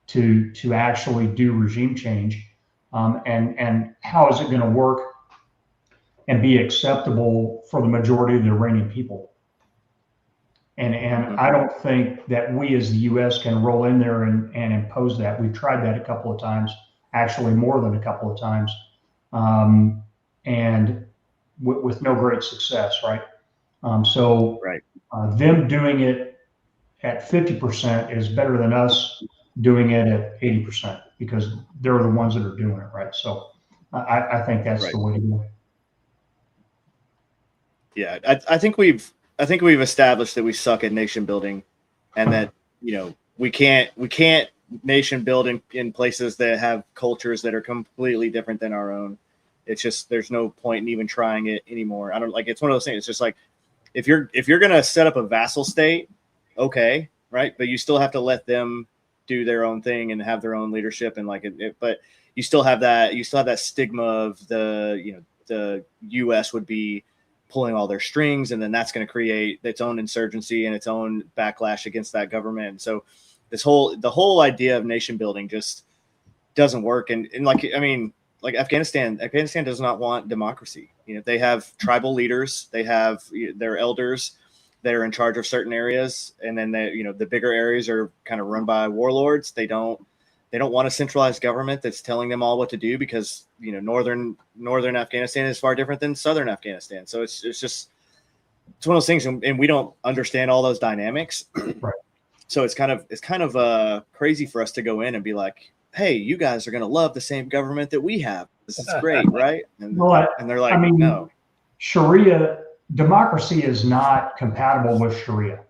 Speaker 2: to actually do regime change? And how is it going to work and be acceptable for the majority of the Iranian people? And I don't think that we as the U.S. can roll in there and impose that. We've tried that a couple of times, actually more than a couple of times, and with no great success, right? Them doing it at 50% is better than us doing it at 80%, because they're the ones that are doing it, right? So I think that's the way to go.
Speaker 1: Yeah, I think we've established that we suck at nation building, and that we can't nation build in places that have cultures that are completely different than our own. It's just, there's no point in even trying it anymore. I don't like, it's one of those things. It's just like, if you're gonna set up a vassal state, okay, right, but you still have to let them do their own thing and have their own leadership, and but you still have that stigma of the U.S. would be pulling all their strings, and then that's going to create its own insurgency and its own backlash against that government. And so the whole idea of nation building just doesn't work. And like Afghanistan does not want democracy. They have tribal leaders, they have their elders that are in charge of certain areas, and then the bigger areas are kind of run by warlords. They don't want a centralized government that's telling them all what to do, because northern Afghanistan is far different than southern Afghanistan. So it's one of those things, and we don't understand all those dynamics.
Speaker 2: Right. So
Speaker 1: it's kind of crazy for us to go in and be like, hey, you guys are going to love the same government that we have. This is great, right? And they're like, no.
Speaker 2: Sharia democracy is not compatible with Sharia.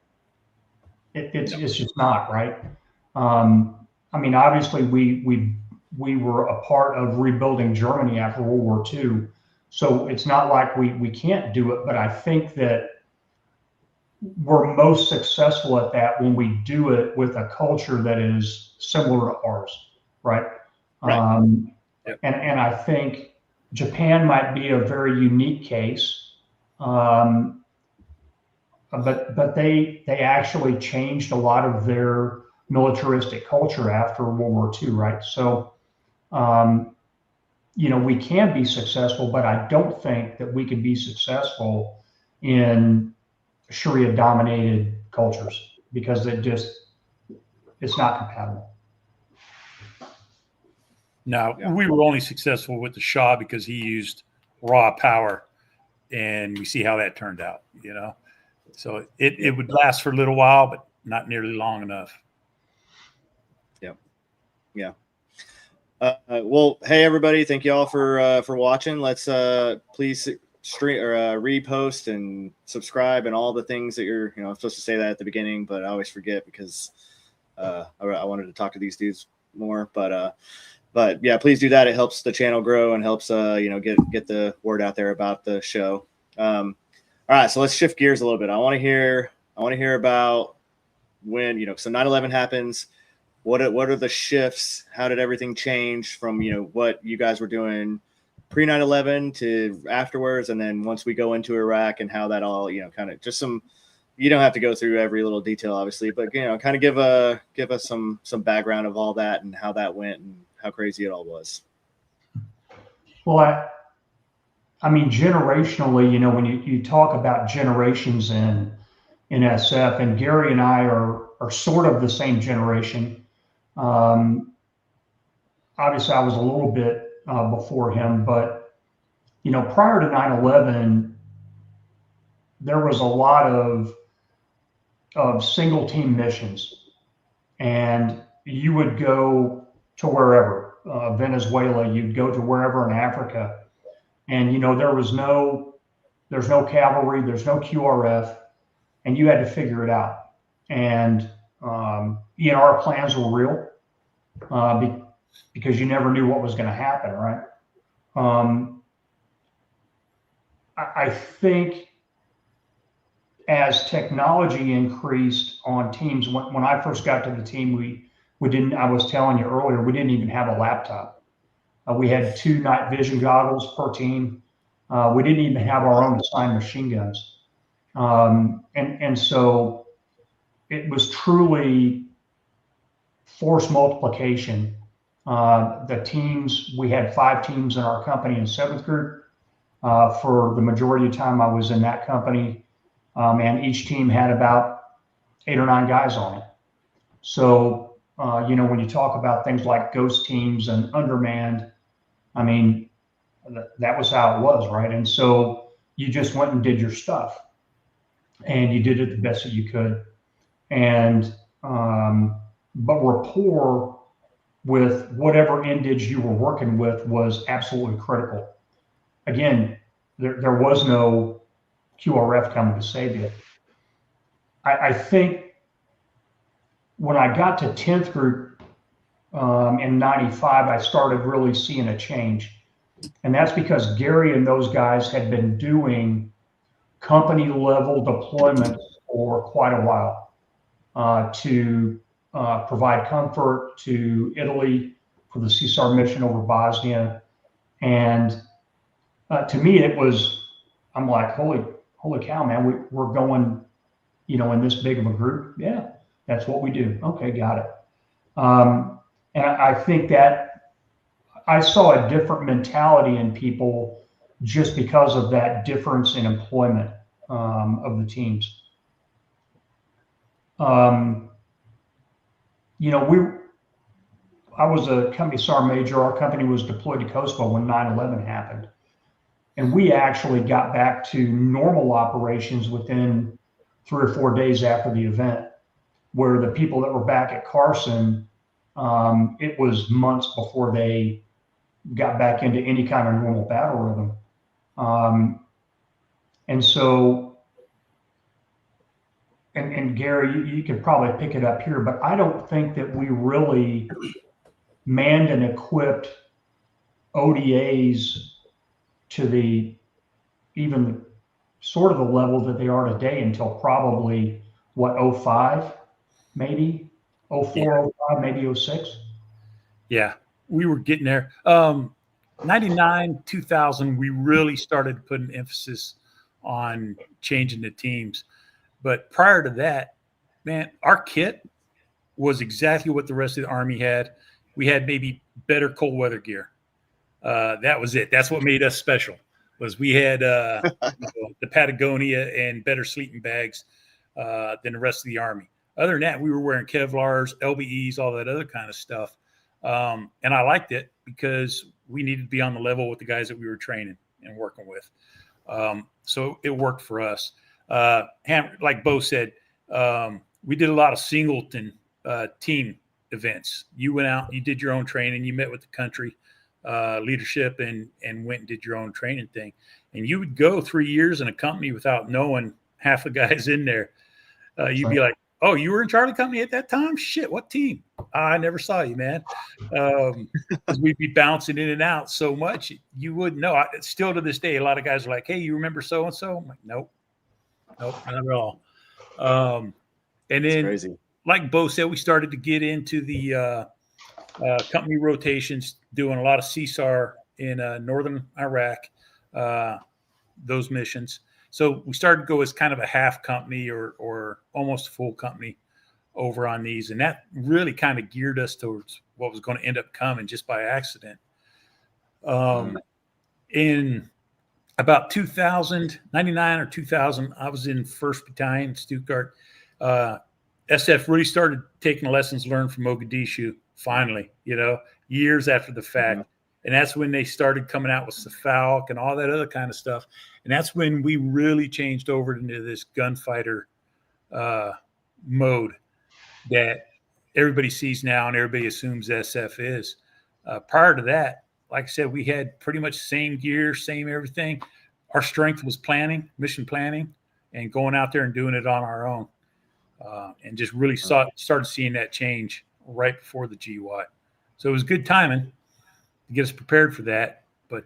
Speaker 2: It's just not, right? Obviously we were a part of rebuilding Germany after World War II, so it's not like we can't do it. But I think that we're most successful at that when we do it with a culture that is similar to ours, right?
Speaker 3: Yep.
Speaker 2: And I think Japan might be a very unique case, but they actually changed a lot of their militaristic culture after World War II, right? So, we can be successful, but I don't think that we can be successful in Sharia-dominated cultures, because it's not compatible.
Speaker 3: Now,
Speaker 1: Yeah.
Speaker 3: we were only successful with the Shaw because he used raw power, and we see how that turned out, So it would last for a little while, but not nearly long enough.
Speaker 1: Yeah. Well, hey everybody, thank you all for watching. Let's please stream or repost and subscribe and all the things that you're, I'm supposed to say that at the beginning, but I always forget because I wanted to talk to these dudes more. But yeah, please do that. It helps the channel grow and helps get the word out there about the show. All right, so let's shift gears a little bit. I want to hear about when so 9/11 happens. What are the shifts? How did everything change from what you guys were doing pre 9/11 to afterwards, and then once we go into Iraq and how that all kind of just some. You don't have to go through every little detail, obviously, but kind of give us some background of all that and how that went and how crazy it all was.
Speaker 2: Well, I mean, generationally, when you talk about generations in SF, and Gary and I are sort of the same generation. Obviously, I was a little bit before him, but prior to 9/11, there was a lot of single team missions, and you would go to wherever, Venezuela, you'd go to wherever in Africa, and there's no cavalry, there's no QRF, and you had to figure it out. And our plans were real because you never knew what was going to happen, right? I think as technology increased on teams, when I first got to the team, we didn't. I was telling you earlier, we didn't even have a laptop. We had 2 night vision goggles per team. We didn't even have our own assigned machine guns. And so it was truly force multiplication. The teams, we had 5 teams in our company in 7th Group. For the majority of the time I was in that company, and each team had about 8 or 9 guys on it. So, when you talk about things like ghost teams and undermanned, I mean, that was how it was, right? And so you just went and did your stuff, and you did it the best that you could. And but rapport with whatever indige you were working with was absolutely critical. Again, there was no QRF coming to save you. I think when I got to 10th Group in 95, I started really seeing a change. And that's because Gary and those guys had been doing company level deployments for quite a while to provide comfort to Italy for the CSAR mission over Bosnia. And to me, it was, I'm like, holy cow, man, we're going, in this big of a group. Yeah, that's what we do. Okay, got it. And I think that I saw a different mentality in people just because of that difference in employment of the teams. I was a company SAR major. Our company was deployed to Kosovo when 9/11 happened. And we actually got back to normal operations within 3 or 4 days after the event, where the people that were back at Carson, it was months before they got back into any kind of normal battle rhythm. And so, and Gary, you could probably pick it up here, but I don't think that we really manned and equipped ODAs to even sort of the level that they are today until probably 05, maybe 04, 05, maybe 06.
Speaker 3: Yeah, we were getting there. 99, 2000, we really started putting emphasis on changing the teams. But prior to that, man, our kit was exactly what the rest of the Army had. We had maybe better cold weather gear. That was it. That's what made us special. Was we had the Patagonia and better sleeping bags than the rest of the Army. Other than that, we were wearing Kevlars, LBEs, all that other kind of stuff. And I liked it because we needed to be on the level with the guys that we were training and working with. So it worked for us. Like Bo said, we did a lot of singleton team events. You went out, you did your own training, you met with the country leadership and went and did your own training thing. And you would go 3 years in a company without knowing half the guys in there. You'd be like, oh, you were in Charlie Company at that time? Shit, what team? I never saw you, man. Because we'd be bouncing in and out so much, you wouldn't know. Still to this day, a lot of guys are like, hey, you remember so-and-so? I'm like, nope, not at all. And then,
Speaker 1: crazy. Like
Speaker 3: Bo said, we started to get into the company rotations, doing a lot of CSAR in northern Iraq, those missions. So we started to go as kind of a half company or almost a full company over on these. And that really kind of geared us towards what was going to end up coming just by accident. In about 99 or 2000, I was in 1st Battalion, Stuttgart. SF really started taking lessons learned from Mogadishu, finally, years after the fact. Mm-hmm. And that's when they started coming out with Falk and all that other kind of stuff. And that's when we really changed over into this gunfighter mode that everybody sees now and everybody assumes SF is. Prior to that, like I said, we had pretty much same gear, same everything. Our strength was planning, mission planning, and going out there and doing it on our own. And just really started seeing that change right before the GWOT. So it was good timing to get us prepared for that. But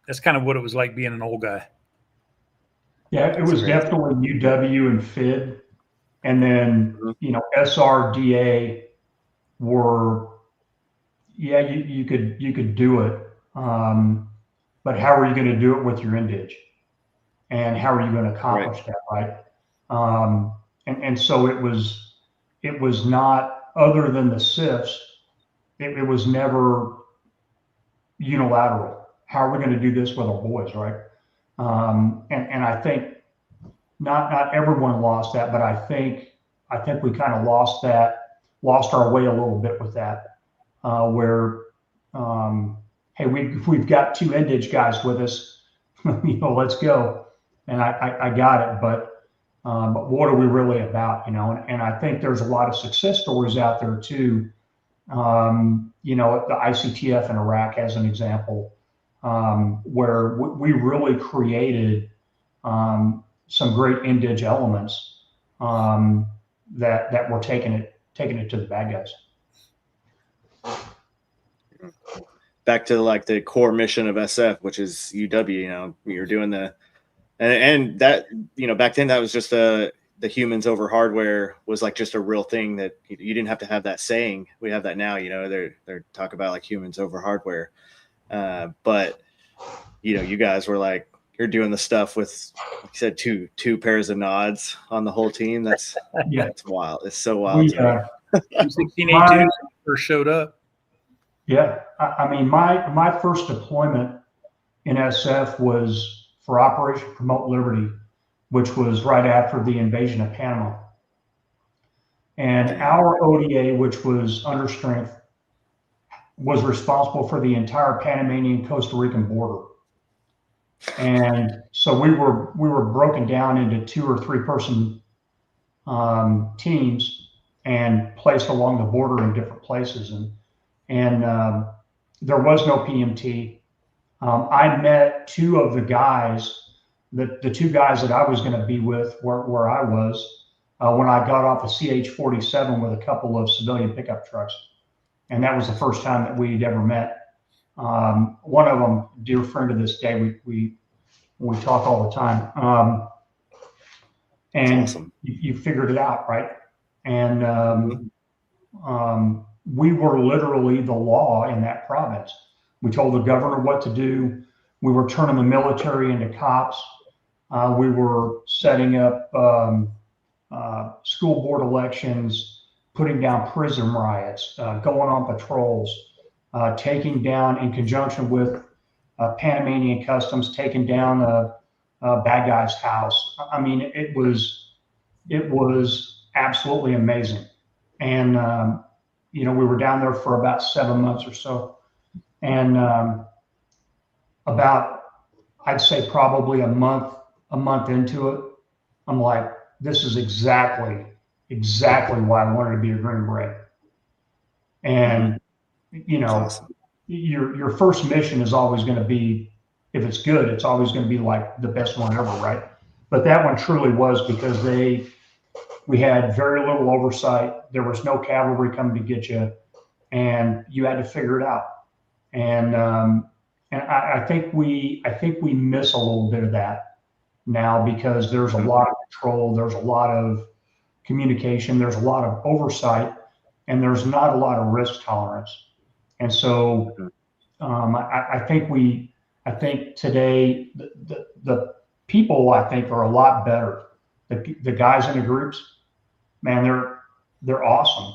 Speaker 3: that's kind of what it was like being an old guy.
Speaker 2: Yeah, it was definitely UW and FID. And then, SRDA were, you could do it. But how are you going to do it with your indige? And how are you going to accomplish that, right? And so it was not, other than the SIFs, it was never unilateral. How are we going to do this with our boys, right? And I think not everyone lost that, but I think we kind of lost our way a little bit with that, where hey, we've got 2 indige guys with us, let's go. And I got it, but what are we really about, And I think there's a lot of success stories out there too. The ICTF in Iraq as an example, where we really created some great indige elements that were taking it to the bad guys.
Speaker 1: Back to like the core mission of SF, which is UW. You're doing the and that back then that was just the humans over hardware was like just a real thing that you didn't have to have that saying. We have that now. They're talk about like humans over hardware, but you guys were like, you're doing the stuff with, like you said, two pairs of nods on the whole team. That's that's wild. It's so wild.
Speaker 3: 1682 first showed up.
Speaker 2: Yeah, I mean, my first deployment in SF was for Operation Promote Liberty, which was right after the invasion of Panama. And our ODA, which was under strength, was responsible for the entire Panamanian Costa Rican border. And so we were broken down into 2 or 3 person teams and placed along the border in different places. And there was no PMT. I met 2 of the guys, the 2 guys that I was going to be with where I was when I got off the CH-47 with a couple of civilian pickup trucks. And that was the first time that we'd ever met. One of them, dear friend to this day, we talk all the time. And awesome. You figured it out, right? And we were literally the law in that province. We told the governor what to do. We were turning the military into cops. We were setting up school board elections, putting down prison riots, going on patrols, taking down, in conjunction with Panamanian Customs, taking down a bad guy's house. I mean, it was absolutely amazing. And you know, we were down there for about 7 months or so. And about, I'd say probably a month into it, I'm like, this is exactly why I wanted to be a Green Beret. And, you know,
Speaker 1: awesome.
Speaker 2: your first mission is always going to be, if it's good, it's always going to be like the best one ever, right? But that one truly was, because we had very little oversight. There was no cavalry coming to get you, and you had to figure it out. And I think we miss a little bit of that now, because there's a lot of control, there's a lot of communication, there's a lot of oversight, and there's not a lot of risk tolerance. And so I think today the people, I think, are a lot better. The guys in the groups, man, they're awesome.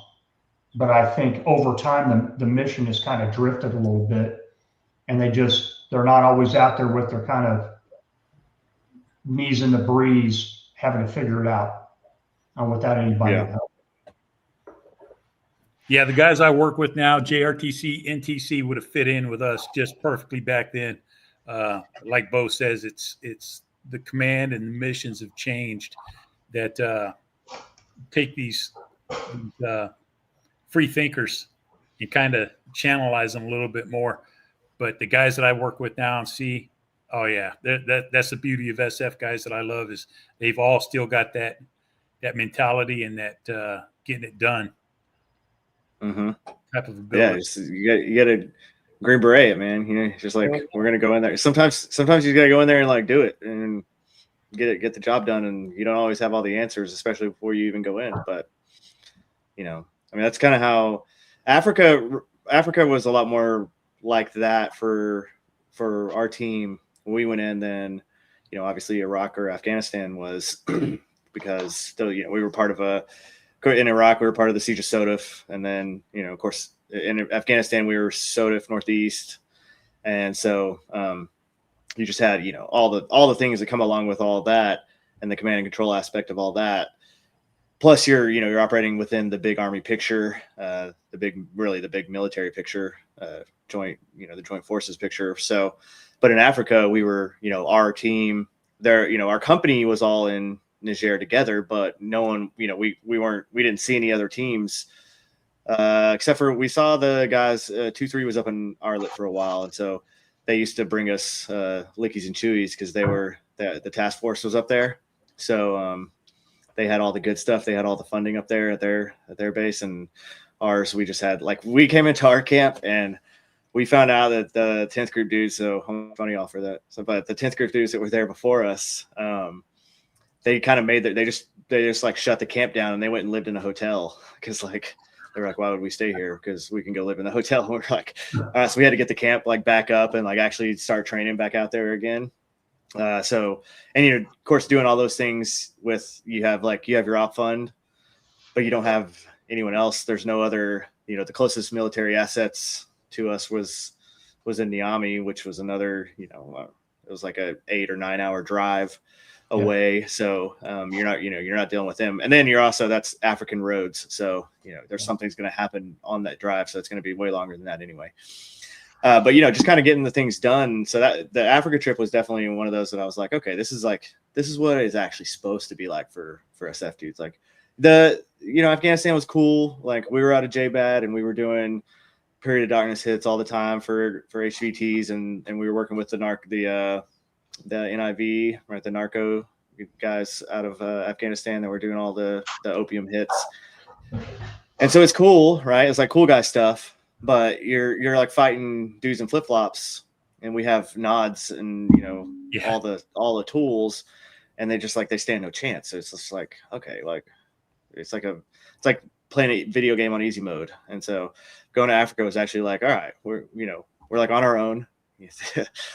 Speaker 2: But I think over time the mission has kind of drifted a little bit, and they're not always out there with their kind of knees in the breeze, having to figure it out without anybody to help.
Speaker 3: Yeah, the guys I work with now, JRTC, NTC, would have fit in with us just perfectly back then. Like Bo says, it's the command and the missions have changed that take these free thinkers and kind of channelize them a little bit more. But the guys that I work with now and see, oh yeah, that's the beauty of SF guys that I love, is they've all still got that mentality and that getting it done. Type of ability.
Speaker 1: Yeah, you got to Green Beret, man. You know, just like, we're gonna go in there. Sometimes you gotta go in there and like do it and get the job done. And you don't always have all the answers, especially before you even go in. But you know, I mean, that's kind of how Africa was a lot more like that for our team when we went in than, you know, obviously Iraq or Afghanistan was, because still, you know, we were part of in Iraq, we were part of the Siege of SOF. And then, you know, of course, in Afghanistan, we were SOF Northeast. And so you just had, you know, all the things that come along with all that, and the command and control aspect of all that. Plus you're operating within the big Army picture, the big military picture, the joint forces picture. So, but in Africa, we were, you know, our team there, you know, our company was all in Niger together, but no one, you know, we didn't see any other teams, except for, we saw the guys, 2-3 was up in Arlet for a while. And so they used to bring us lickies and chewies, because they were, the task force was up there. So they had all the good stuff. They had all the funding up there at their base, and ours, we just had, like, we came into our camp and we found out that the 10th group dudes, so I'm funny all for that. So, but the 10th group dudes that were there before us, they kind of they just like shut the camp down, and they went and lived in a hotel, because like they were like, why would we stay here? Because we can go live in the hotel. And we're like, all right, so we had to get the camp like back up and like actually start training back out there again. So, and you know, of course, doing all those things with, you have your op fund, but you don't have anyone else. There's no other, you know, the closest military assets to us was in Niamey, which was another, you know, it was like a 8 or 9 hour drive away. So you're not dealing with them. And then that's African roads. So, you know, there's something's going to happen on that drive. So it's going to be way longer than that anyway. But, you know, just kind of getting the things done. So that the Africa trip was definitely one of those that I was like, okay, this is what it's actually supposed to be like for SF dudes. Like Afghanistan was cool. Like, we were out of JBAD and we were doing period of darkness hits all the time for HVTs. And we were working with the NIV, right? The narco guys out of Afghanistan that were doing all the opium hits. And so it's cool, right? It's like cool guy stuff. But you're like fighting dudes in flip flops, and we have nods and, you know, all the tools, and they stand no chance. So it's just like, okay, like it's like playing a video game on easy mode. And so going to Africa was actually like, all right, we're like on our own.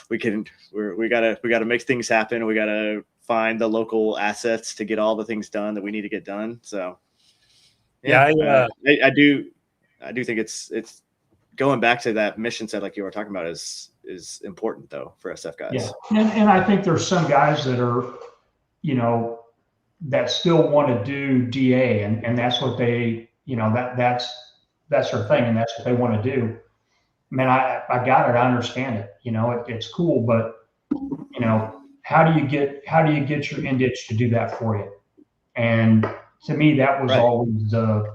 Speaker 1: we gotta make things happen. We gotta find the local assets to get all the things done that we need to get done. So I do think it's going back to that mission set, like you were talking about, is important though for SF guys.
Speaker 2: Yeah, and I think there's some guys that are, you know, that still want to do DA, and that's what they, you know, that's their thing and that's what they want to do. Man, I got it. I understand it. You know, it's cool, but you know, how do you get your Inditch to do that for you? And to me, that was always the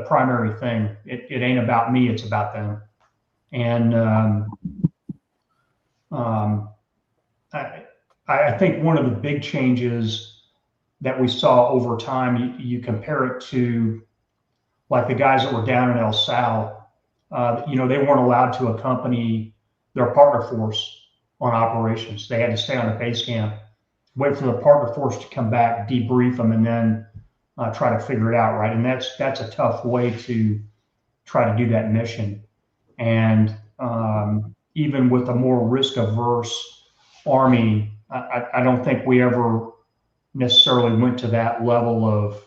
Speaker 2: primary thing. It ain't about me, it's about them. And I think one of the big changes that we saw over time, you compare it to like the guys that were down in El Sal, you know, they weren't allowed to accompany their partner force on operations. They had to stay on the base camp, wait for the partner force to come back, debrief them, and then try to figure it out, right? And that's a tough way to try to do that mission. And even with a more risk-averse Army, I don't think we ever necessarily went to that level of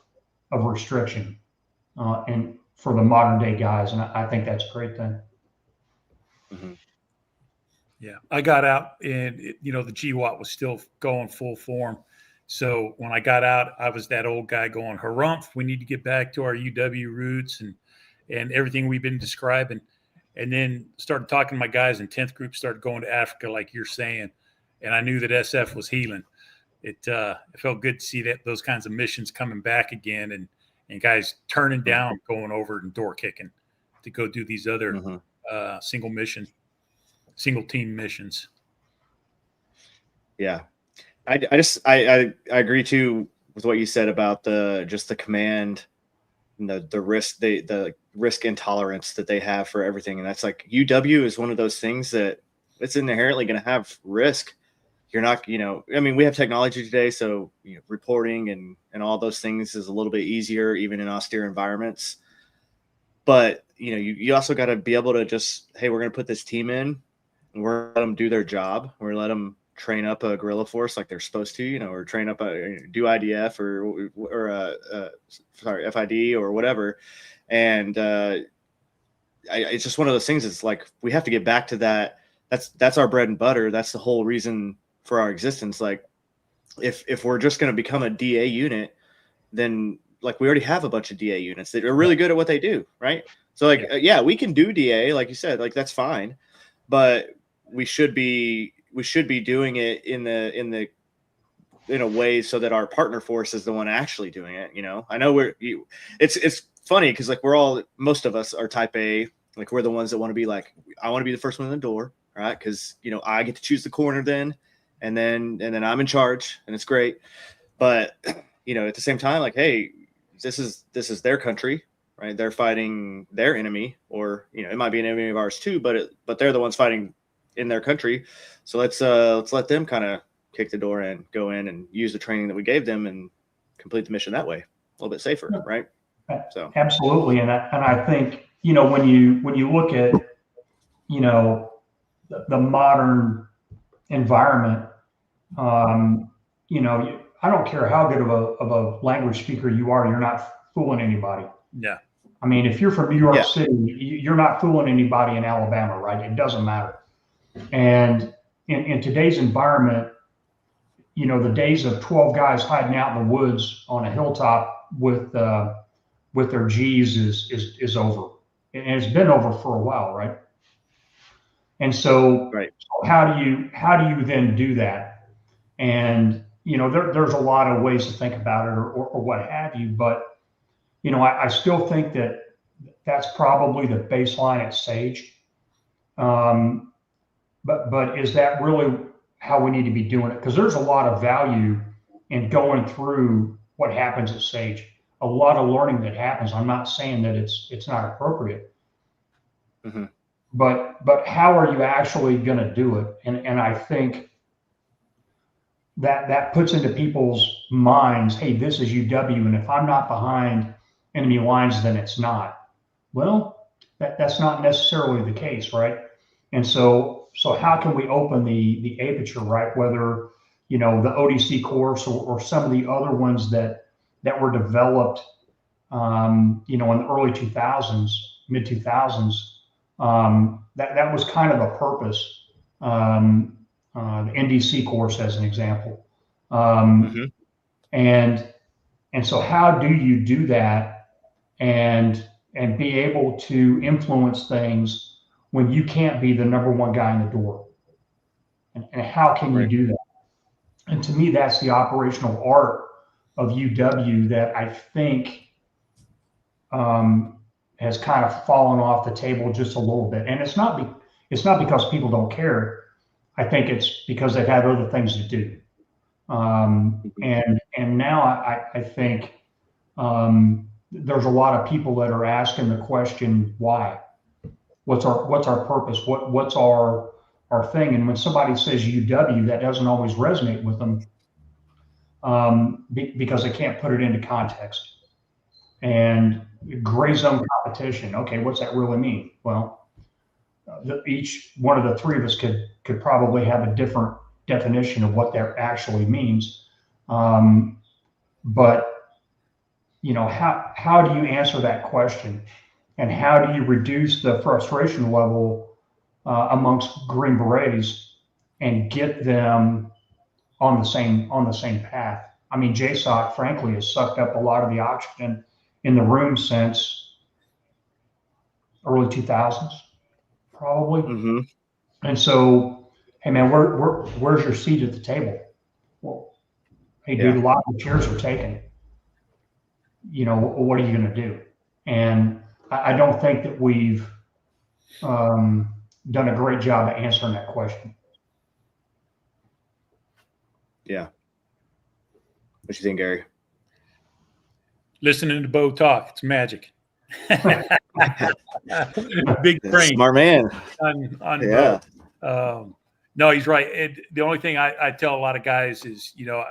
Speaker 2: restriction, and for the modern day guys, and I think that's a great thing.
Speaker 1: Mm-hmm.
Speaker 3: Yeah, I got out, and you know the GWOT was still going full form. So when I got out, I was that old guy going, "Harumph, we need to get back to our UW roots and everything we've been describing." And then started talking to my guys in 10th group, started going to Africa, like you're saying, and I knew that SF was healing. It felt good to see that those kinds of missions coming back again, and guys turning down going over and door kicking to go do these other single team missions.
Speaker 1: Yeah, I agree too with what you said about the command, the risk, the risk intolerance that they have for everything. And that's like UW is one of those things that it's inherently going to have risk. You're not, you know, I mean, we have technology today, so you know, reporting and all those things is a little bit easier, even in austere environments. But you know, you also got to be able to just, hey, we're going to put this team in, and we're going to let them do their job. We're going to let them train up a guerrilla force like they're supposed to, you know, or train up do IDF or FID or whatever. And it's just one of those things. It's like we have to get back to that. That's our bread and butter. That's the whole reason for our existence. Like if we're just going to become a DA unit, then like we already have a bunch of DA units that are really good at what they do, right? So like yeah, we can do DA, like you said, like that's fine, but we should be doing it in a way so that our partner force is the one actually doing it. You know, I know it's funny because like most of us are type A, like we're the ones that want to be like, I want to be the first one in the door, right? Because you know I get to choose the corner then, and then I'm in charge, and it's great. But you know, at the same time, like, hey, this is their country, right? They're fighting their enemy, or you know, it might be an enemy of ours too, but they're the ones fighting in their country. So let's let them kind of kick the door and go in and use the training that we gave them and complete the mission that way, a little bit safer, right? So
Speaker 2: absolutely, and I think, you know, when you look at, you know, the modern environment, you know, I don't care how good of a language speaker you are, you're not fooling anybody.
Speaker 3: Yeah.
Speaker 2: I mean, if you're from New York City, you're not fooling anybody in Alabama, right? It doesn't matter. And in today's environment, you know, the days of 12 guys hiding out in the woods on a hilltop with their G's is over, and it's been over for a while, right? And so, how do you then do that? And you know, there's a lot of ways to think about it, or what have you. But you know, I still think that's probably the baseline at Sage. But is that really how we need to be doing it? Because there's a lot of value in going through what happens at Sage. A lot of learning that happens. I'm not saying that it's not appropriate, but how are you actually going to do it? And I think that puts into people's minds, hey, this is UW, and if I'm not behind enemy lines, then it's not. Well, that's not necessarily the case, right? And so how can we open the aperture, right? Whether, you know, the ODC course or some of the other ones that were developed, you know, in the early 2000s, mid 2000s, that was kind of a purpose. The NDC course, as an example, and so how do you do that and and be able to influence things when you can't be the number one guy in the door. And how can you do that? And to me, that's the operational art of UW that I think has kind of fallen off the table just a little bit. And it's not because people don't care. I think it's because they've had other things to do. And now I think there's a lot of people that are asking the question, why? What's our purpose? What's our thing? And when somebody says UW, that doesn't always resonate with them because they can't put it into context. And gray zone competition. Okay, what's that really mean? Well, each one of the three of us could probably have a different definition of what that actually means. But you know, how do you answer that question, and how do you reduce the frustration level amongst Green Berets and get them on the same path? I mean, JSOC, frankly, has sucked up a lot of the oxygen in the room since early 2000s, probably. Mm-hmm. And so, hey man, where's your seat at the table? Well, hey dude, a lot of the chairs are taken. You know, what are you going to do? And I don't think that we've done a great job at answering that question.
Speaker 1: Yeah. What you think, Gary?
Speaker 3: Listening to Bo talk, it's magic. Big brain.
Speaker 1: Smart man.
Speaker 3: On Bo. No, he's right. The only thing I tell a lot of guys is, you know,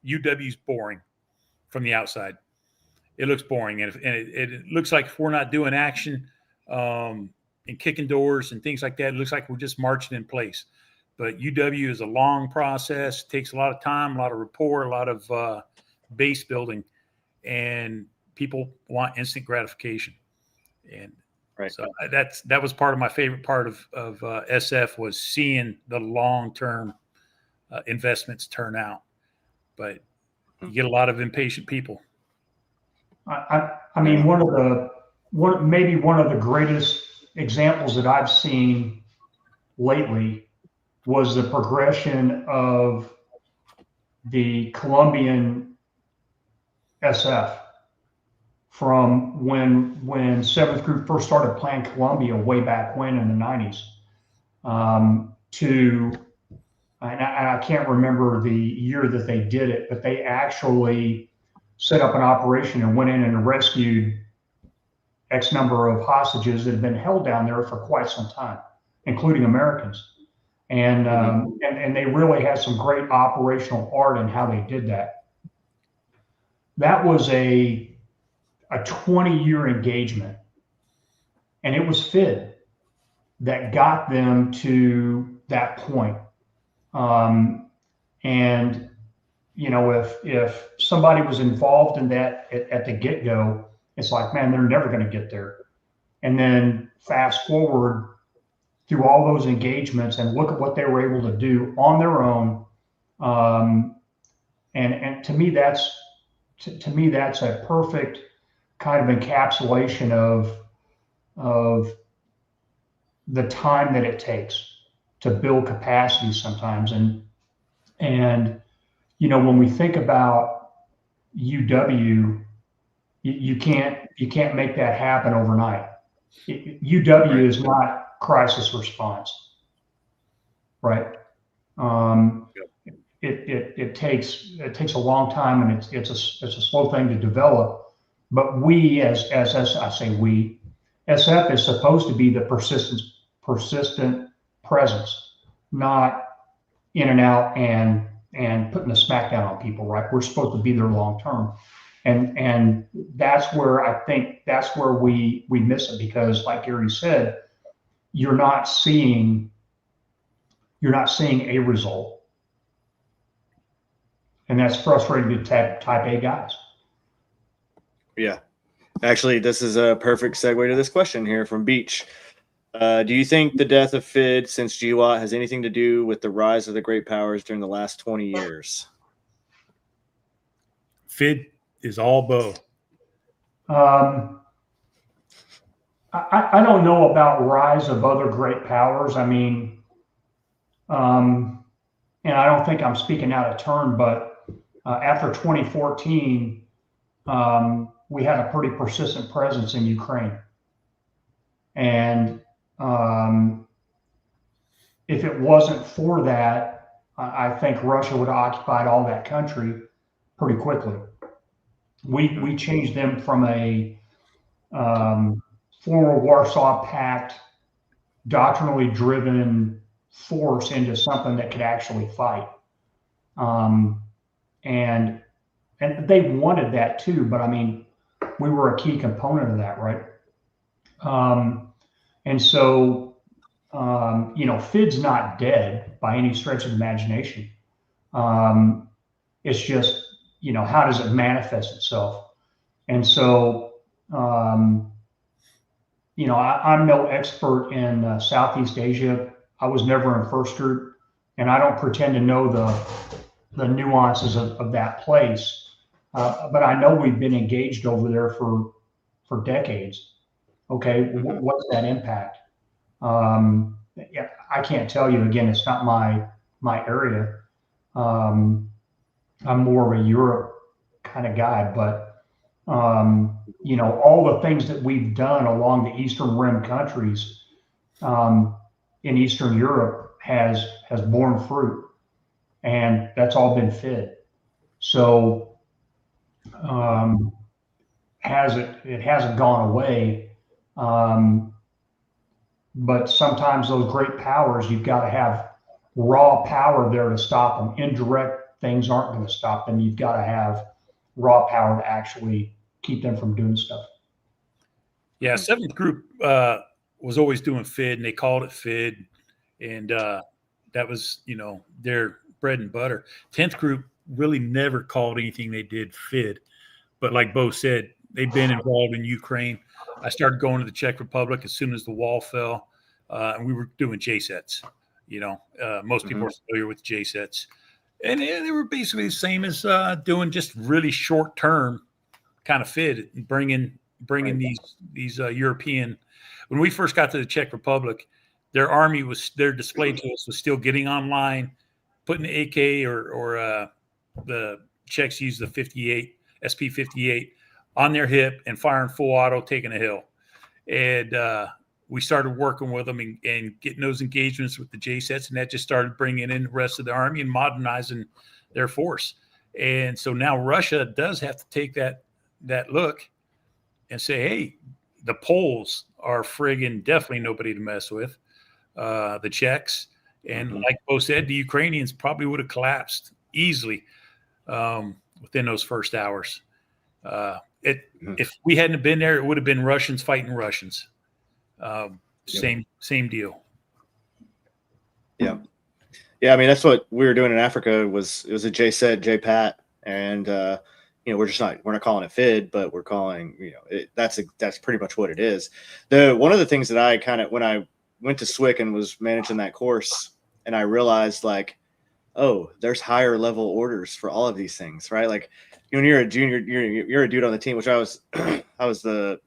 Speaker 3: UW's boring from the outside. It looks boring. And it looks like if we're not doing action and kicking doors and things like that, it looks like we're just marching in place. But UW is a long process, takes a lot of time, a lot of rapport, a lot of base building. And people want instant gratification. And so that was part of my favorite part of SF was seeing the long-term investments turn out. But you get a lot of impatient people.
Speaker 2: I mean, maybe one of the greatest examples that I've seen lately was the progression of the Colombian SF from when 7th Group first started playing Colombia way back when in the 90s to, and I can't remember the year that they did it, but they actually set up an operation and went in and rescued X number of hostages that had been held down there for quite some time, including Americans. And and they really had some great operational art in how they did that. That was a 20-year engagement, and it was FID that got them to that point. And you know, if somebody was involved in that at the get-go, it's like, man, they're never going to get there. And then fast forward through all those engagements and look at what they were able to do on their own. And to me, that's a perfect kind of encapsulation of the time that it takes to build capacity sometimes. And you know, when we think about UW, you can't make that happen overnight. UW is not crisis response, right? It takes a long time, and it's a slow thing to develop. But we, as I say we, SF is supposed to be the persistent presence, not in and out and putting the smackdown on people, right? We're supposed to be there long term. And that's where I think that's where we miss it, because like Gary said, you're not seeing a result. And that's frustrating to type A guys.
Speaker 1: Yeah. Actually, this is a perfect segue to this question here from Beach. Do you think the death of FID since GWOT has anything to do with the rise of the great powers during the last 20 years?
Speaker 3: FID is all Bo.
Speaker 2: I don't know about rise of other great powers. I mean, and I don't think I'm speaking out of turn, but after 2014, we had a pretty persistent presence in Ukraine. And if it wasn't for that, I think Russia would have occupied all that country pretty quickly. We changed them from a former Warsaw Pact, doctrinally driven force into something that could actually fight. And they wanted that too, but I mean, we were a key component of that, right? And so, FID's not dead by any stretch of the imagination. It's just, how does it manifest itself? And so, I'm no expert in Southeast Asia. I was never in first group, and I don't pretend to know the nuances of that place. But I know we've been engaged over there for decades. Okay, what's that impact? Yeah, I can't tell you. Again, it's not my area. I'm more of a Europe kind of guy, but all the things that we've done along the Eastern Rim countries in Eastern Europe has borne fruit, and that's all been fed. So it hasn't gone away. But sometimes those great powers, you've got to have raw power there to stop them. Indirect things aren't going to stop them. You've got to have raw power to actually keep them from doing stuff.
Speaker 3: Yeah, 7th group was always doing FID, and they called it FID, and that was, their bread and butter. 10th group really never called anything they did FID, but like Bo said, they've been involved in Ukraine. I started going to the Czech Republic as soon as the wall fell, and we were doing JSETs. Most people are familiar with JSETs, and they were basically the same as doing just really short-term kind of FID, bringing these European. When we first got to the Czech Republic, their army their display to us was still getting online, putting the AK or the Czechs use the 58 SP-58 on their hip and firing full auto, taking a hill. And we started working with them and getting those engagements with the JSETs, and that just started bringing in the rest of the army and modernizing their force. And so now Russia does have to take that look and say, hey, the Poles are friggin' definitely nobody to mess with. The Czechs. And like Bo said, the Ukrainians probably would have collapsed easily within those first hours. If we hadn't been there, it would have been Russians fighting Russians. Same deal.
Speaker 1: Yeah. I mean, that's what we were doing in Africa. It was a JSET, JPAT, and we're not calling it FID, but we're calling that's pretty much what it is. One of the things that I when I went to SWIC and was managing that course, and I realized there's higher level orders for all of these things, right? Like when you're a junior, you're a dude on the team, which I was always the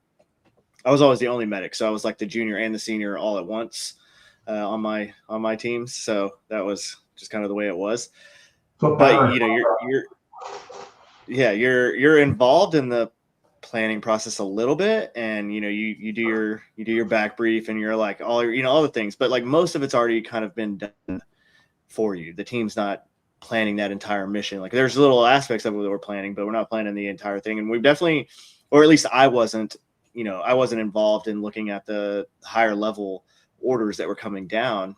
Speaker 1: only medic. So I was like the junior and the senior all at once on my teams. So that was just kind of the way it was. But you're involved in the planning process a little bit, and you do your back brief, and you're like all the things, but like most of it's already kind of been done for you. The team's not planning that entire mission. Like there's little aspects of it that we're planning, but we're not planning the entire thing. And we've definitely, or at least I wasn't involved in looking at the higher level orders that were coming down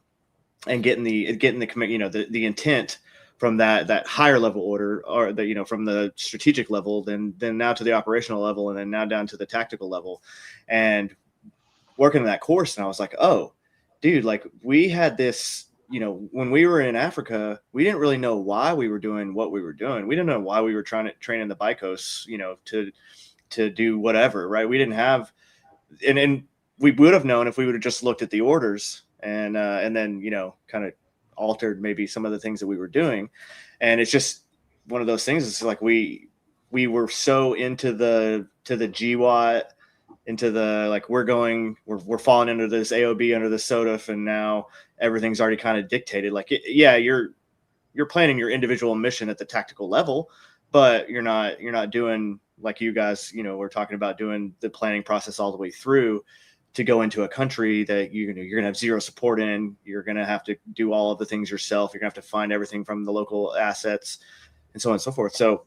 Speaker 1: and getting the the intent from that higher level order, or from the strategic level, then now to the operational level, and then now down to the tactical level, and working in that course. And I was like, oh dude, like we had this, when we were in Africa, we didn't really know why we were doing what we were doing. We didn't know why we were trying to train in the Bicos, to do whatever, right? We didn't have, and we would have known if we would have just looked at the orders and then, kind of altered maybe some of the things that we were doing. And it's just one of those things. It's like we were so into the GWOT into the, like, we're falling into this AOB under the SOTF, and now everything's already kind of dictated. Like, yeah, you're planning your individual mission at the tactical level, but you're not doing, like you guys, we're talking about doing the planning process all the way through to go into a country that you're going to have zero support in. You're going to have to do all of the things yourself. You're going to have to find everything from the local assets and so on and so forth. So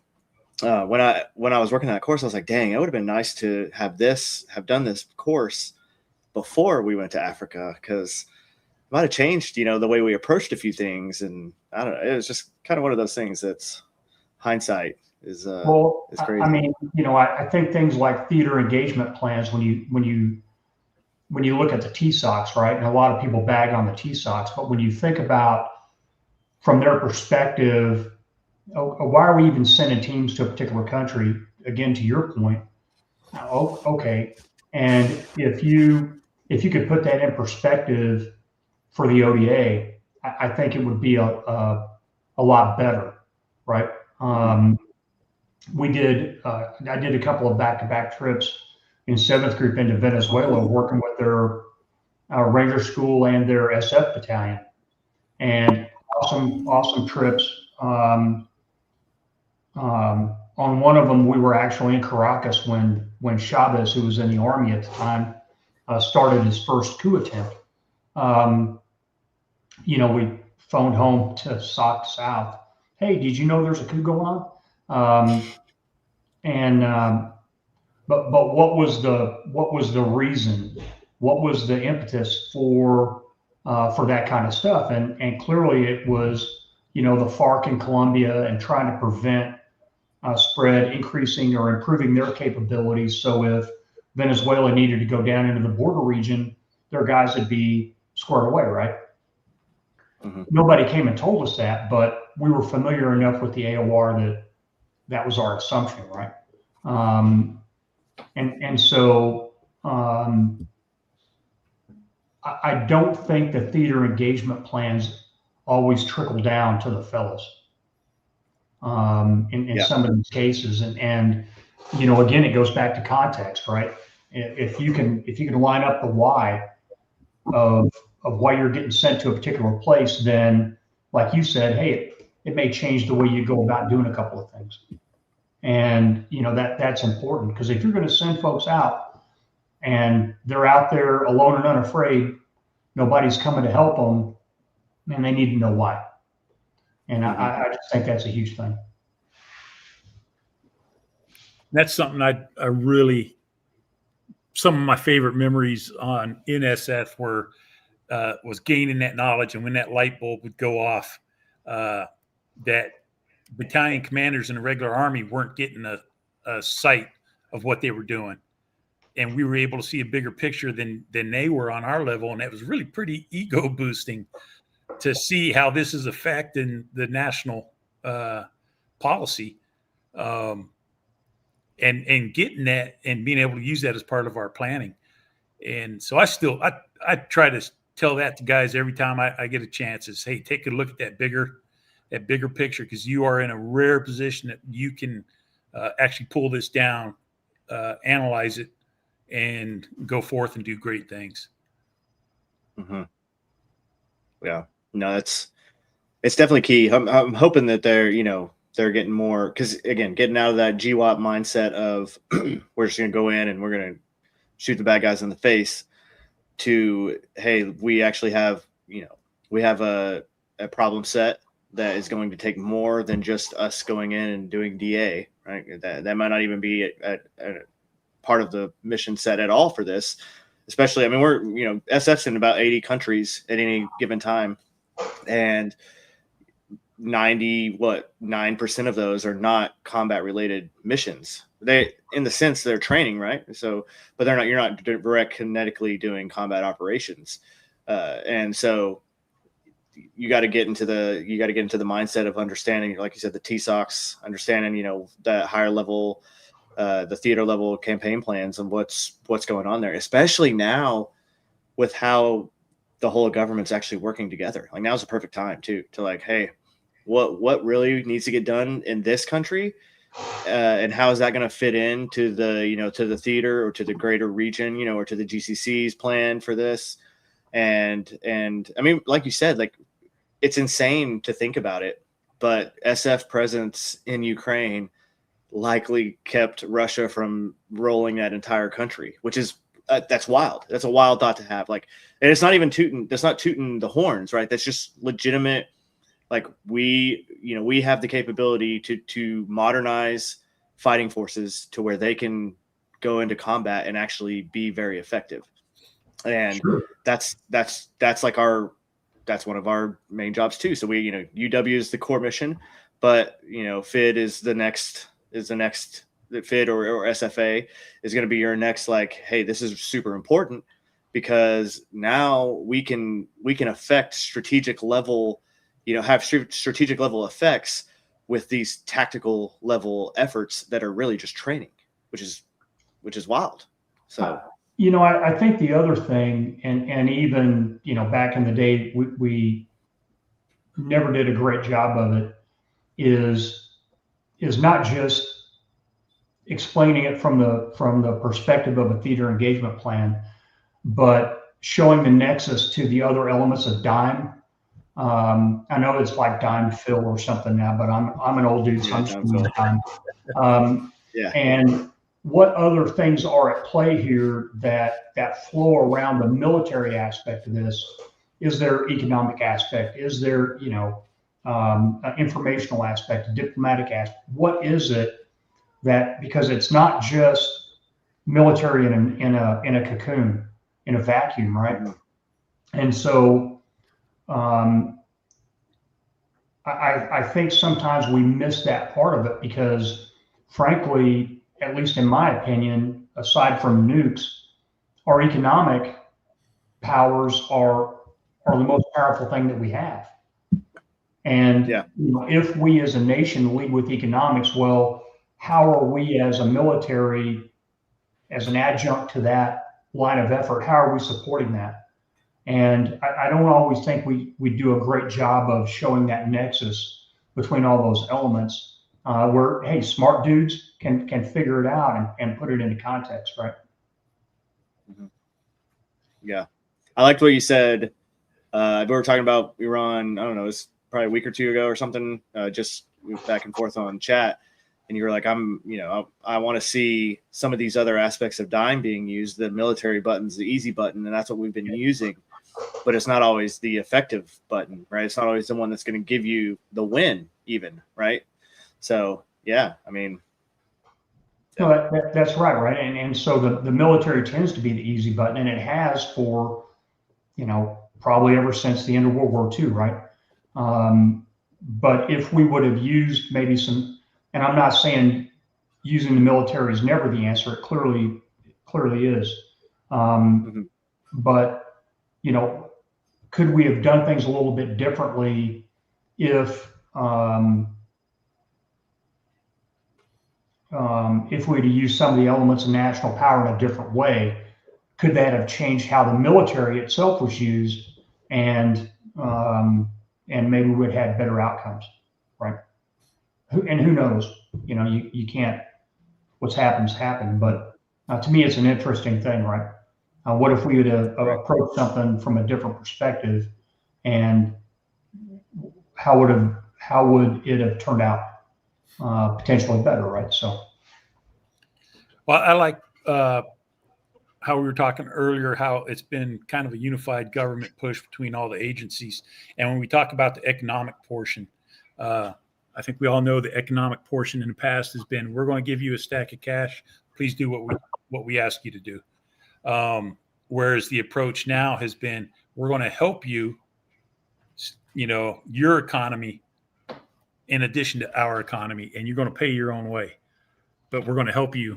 Speaker 1: when I was working on that course, I was like, dang, it would have been nice to have done this course before we went to Africa, because it might have changed, the way we approached a few things. And I don't know, it was just kind of one of those things that's hindsight is crazy.
Speaker 2: I mean, I think things like theater engagement plans, when you look at the TSOCs, right? And a lot of people bag on the TSOCs, but when you think about from their perspective, why are we even sending teams to a particular country? Again, to your point, okay. And if you could put that in perspective for the ODA, I think it would be a lot better, right? I did a couple of back-to-back trips in 7th Group into Venezuela, working with their Ranger School and their SF battalion, and awesome trips. On one of them, we were actually in Caracas when Chavez, who was in the army at the time, started his first coup attempt. We phoned home to SOC South. Hey, did you know there's a coup going on? But what was the reason? What was the impetus for that kind of stuff? And clearly it was, the FARC in Colombia and trying to prevent spread, increasing or improving their capabilities. So if Venezuela needed to go down into the border region, their guys would be squared away, right? Mm-hmm. Nobody came and told us that, but we were familiar enough with the AOR that was our assumption, right? So I don't think the theater engagement plans always trickle down to the fellows in some of these cases. And again, it goes back to context, right? If you can line up the why of why you're getting sent to a particular place, then, like you said, hey, it may change the way you go about doing a couple of things. And that's important, because if you're going to send folks out and they're out there alone and unafraid, nobody's coming to help them, and they need to know why. And I just think that's a huge thing.
Speaker 3: That's something I really, some of my favorite memories on NSF was gaining that knowledge, and when that light bulb would go off, that battalion commanders in the regular army weren't getting a sight of what they were doing, and we were able to see a bigger picture than they were on our level, and that was really pretty ego boosting to see how this is affecting the national policy, and getting that and being able to use that as part of our planning. And so I try to tell that to guys every time I get a chance, is, hey, take a look at that bigger picture, because you are in a rare position that you can actually pull this down, analyze it, and go forth and do great things.
Speaker 1: Mm-hmm. Yeah, no, it's definitely key. I'm hoping that they're getting more, because again, getting out of that GWOT mindset of we're just going to go in and we're going to shoot the bad guys in the face, to, hey, we actually have, we have a problem set that is going to take more than just us going in and doing DA, right? That might not even be a part of the mission set at all for this. Especially, I mean, we're, SF's in about 80 countries at any given time, and 9% of those are not combat related missions. They, in the sense, they're training, right? So, but you're not direct kinetically doing combat operations. And so you got to get into the mindset of understanding, like you said, the TSOCs, understanding, that higher level, the theater level campaign plans and what's going on there, especially now with how the whole government's actually working together. Like, now's the perfect time to like, hey, what really needs to get done in this country and how is that going to fit into the, to the theater or to the greater region, or to the GCC's plan for this. And I mean, like you said, like, it's insane to think about it, but SF presence in Ukraine likely kept Russia from rolling that entire country, which is, that's wild. That's a wild thought to have. Like, and it's not even that's not tooting the horns, right? That's just legitimate. Like, we have the capability to modernize fighting forces to where they can go into combat and actually be very effective. And
Speaker 2: Sure.
Speaker 1: that's like that's one of our main jobs too. So we, UW is the core mission, but FID is the next the FID or SFA is going to be your next, like, hey, this is super important because now we can affect strategic level, have strategic level effects with these tactical level efforts that are really just training, which is wild. So,
Speaker 2: I think the other thing, and even, back in the day, we never did a great job of it, is not just explaining it from the perspective of a theater engagement plan, but showing the nexus to the other elements of DIME. I know it's like DIME Phil or something now, but I'm an old dude, so I'm just using DIME.
Speaker 1: Yeah.
Speaker 2: And what other things are at play here that flow around the military aspect of this? Is there economic aspect? Is there, informational aspect, diplomatic aspect? What is it that, because it's not just military in a cocoon, in a vacuum, right? Mm-hmm. And so I think sometimes we miss that part of it because, frankly, at least in my opinion, aside from nukes, our economic powers are the most powerful thing that we have. And if we as a nation lead with economics, well, how are we as a military, as an adjunct to that line of effort, how are we supporting that? And I don't always think we do a great job of showing that nexus between all those elements, where, hey, smart dudes can figure it out and put it into context, right?
Speaker 1: Mm-hmm. Yeah. I liked what you said. We were talking about Iran, I don't know, it was probably a week or two ago or something, just back and forth on chat. And you were like, I want to see some of these other aspects of DIME being used, the military buttons, the easy button, and that's what we've been using. But it's not always the effective button, right? It's not always the one that's going to give you the win, even, right? So, yeah, I mean.
Speaker 2: No, that's right? And so the military tends to be the easy button, and it has for, probably ever since the end of World War II, right? But if we would have used maybe some, and I'm not saying using the military is never the answer. It clearly is. But, could we have done things a little bit differently if we'd have used some of the elements of national power in a different way? Could that have changed how the military itself was used, and maybe we would have had better outcomes, right? And who knows? You can't. What's happened's happened. But to me, it's an interesting thing, right? What if we would have approached something from a different perspective, and how would it have turned out potentially better, right? So,
Speaker 3: well, I like how we were talking earlier, how it's been kind of a unified government push between all the agencies. And when we talk about the economic portion, I think we all know the economic portion in the past has been, we're going to give you a stack of cash. Please do what we ask you to do. Whereas the approach now has been, we're going to help you, your economy in addition to our economy, and you're going to pay your own way, but we're going to help you,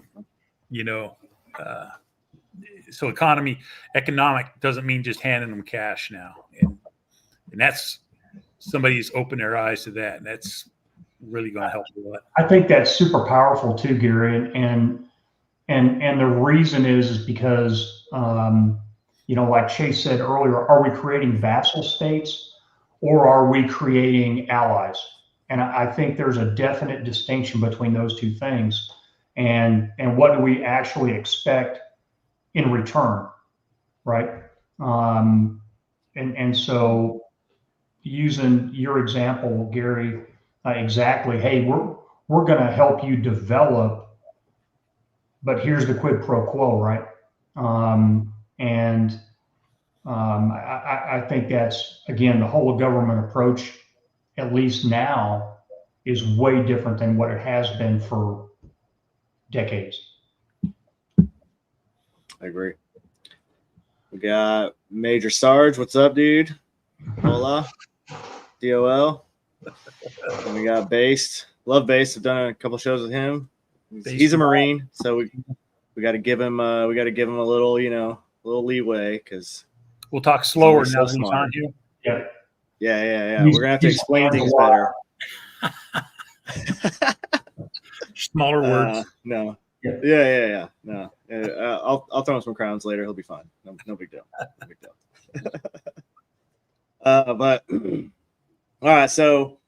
Speaker 3: so economic doesn't mean just handing them cash now. And that's, somebody's opened their eyes to that. And that's really going to help a lot.
Speaker 2: I think that's super powerful too, Gary. And the reason is because, like Chase said earlier, are we creating vassal states or are we creating allies? And I think there's a definite distinction between those two things, and what do we actually expect in return, right? And so using your example, Gary, exactly. Hey, we're going to help you develop, but here's the quid pro quo, right? I think that's, again, the whole government approach, at least now, is way different than what it has been for decades.
Speaker 1: I agree. We got Major Sarge. What's up, dude? Hola. DOL. And we got Based. Love Based. I've done a couple shows with him. He's a Marine, so we got to give him a little, little leeway, because
Speaker 3: we'll talk slower now that he's on here.
Speaker 1: Yeah. We're gonna have to explain things better.
Speaker 3: Smaller words.
Speaker 1: No. Yeah. No. I'll throw him some crowns later. He'll be fine. No big deal. No big deal. But all right. So,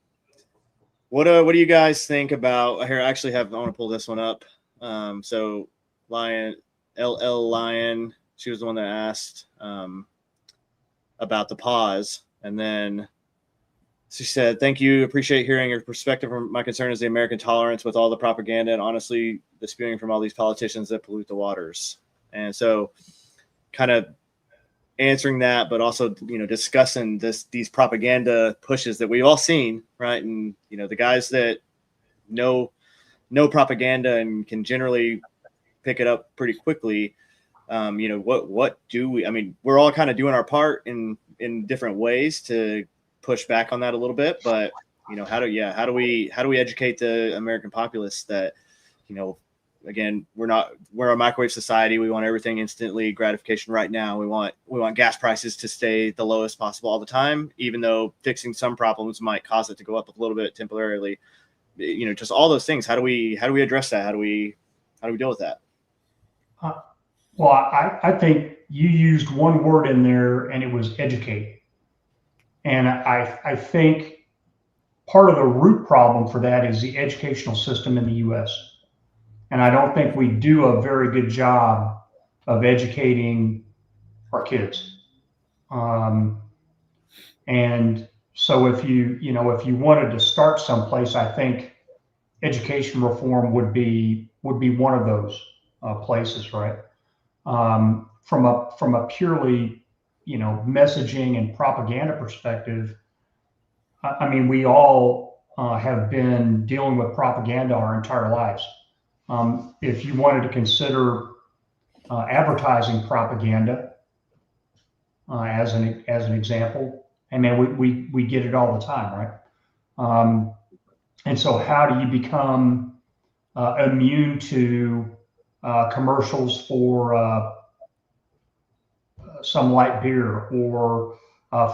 Speaker 1: what do you guys think about here? I want to pull this one up. So LL Lion, she was the one that asked about the pause, and then she said, "Thank you. Appreciate hearing your perspective. My concern is the American tolerance with all the propaganda and honestly the spewing from all these politicians that pollute the waters." And so, kind of answering that, but also discussing these propaganda pushes that we've all seen, right? And the guys that know propaganda and can generally pick it up pretty quickly. What do we? I mean, we're all kind of doing our part in different ways to push back on that a little bit, but how do we educate the American populace that again, we're a microwave society. We want everything instantly gratification right now. We want gas prices to stay the lowest possible all the time, even though fixing some problems might cause it to go up a little bit temporarily. Just all those things. How do we address that? How do we deal with that?
Speaker 2: Well, I think you used one word in there, and it was educate. And I think part of the root problem for that is the educational system in the U.S. And I don't think we do a very good job of educating our kids. And so if you wanted to start someplace, I think education reform would be one of those places, right? From a purely messaging and propaganda perspective, I mean, we all have been dealing with propaganda our entire lives. If you wanted to consider advertising propaganda as an example, I mean, we get it all the time, right? And so, how do you become immune to commercials for some light beer or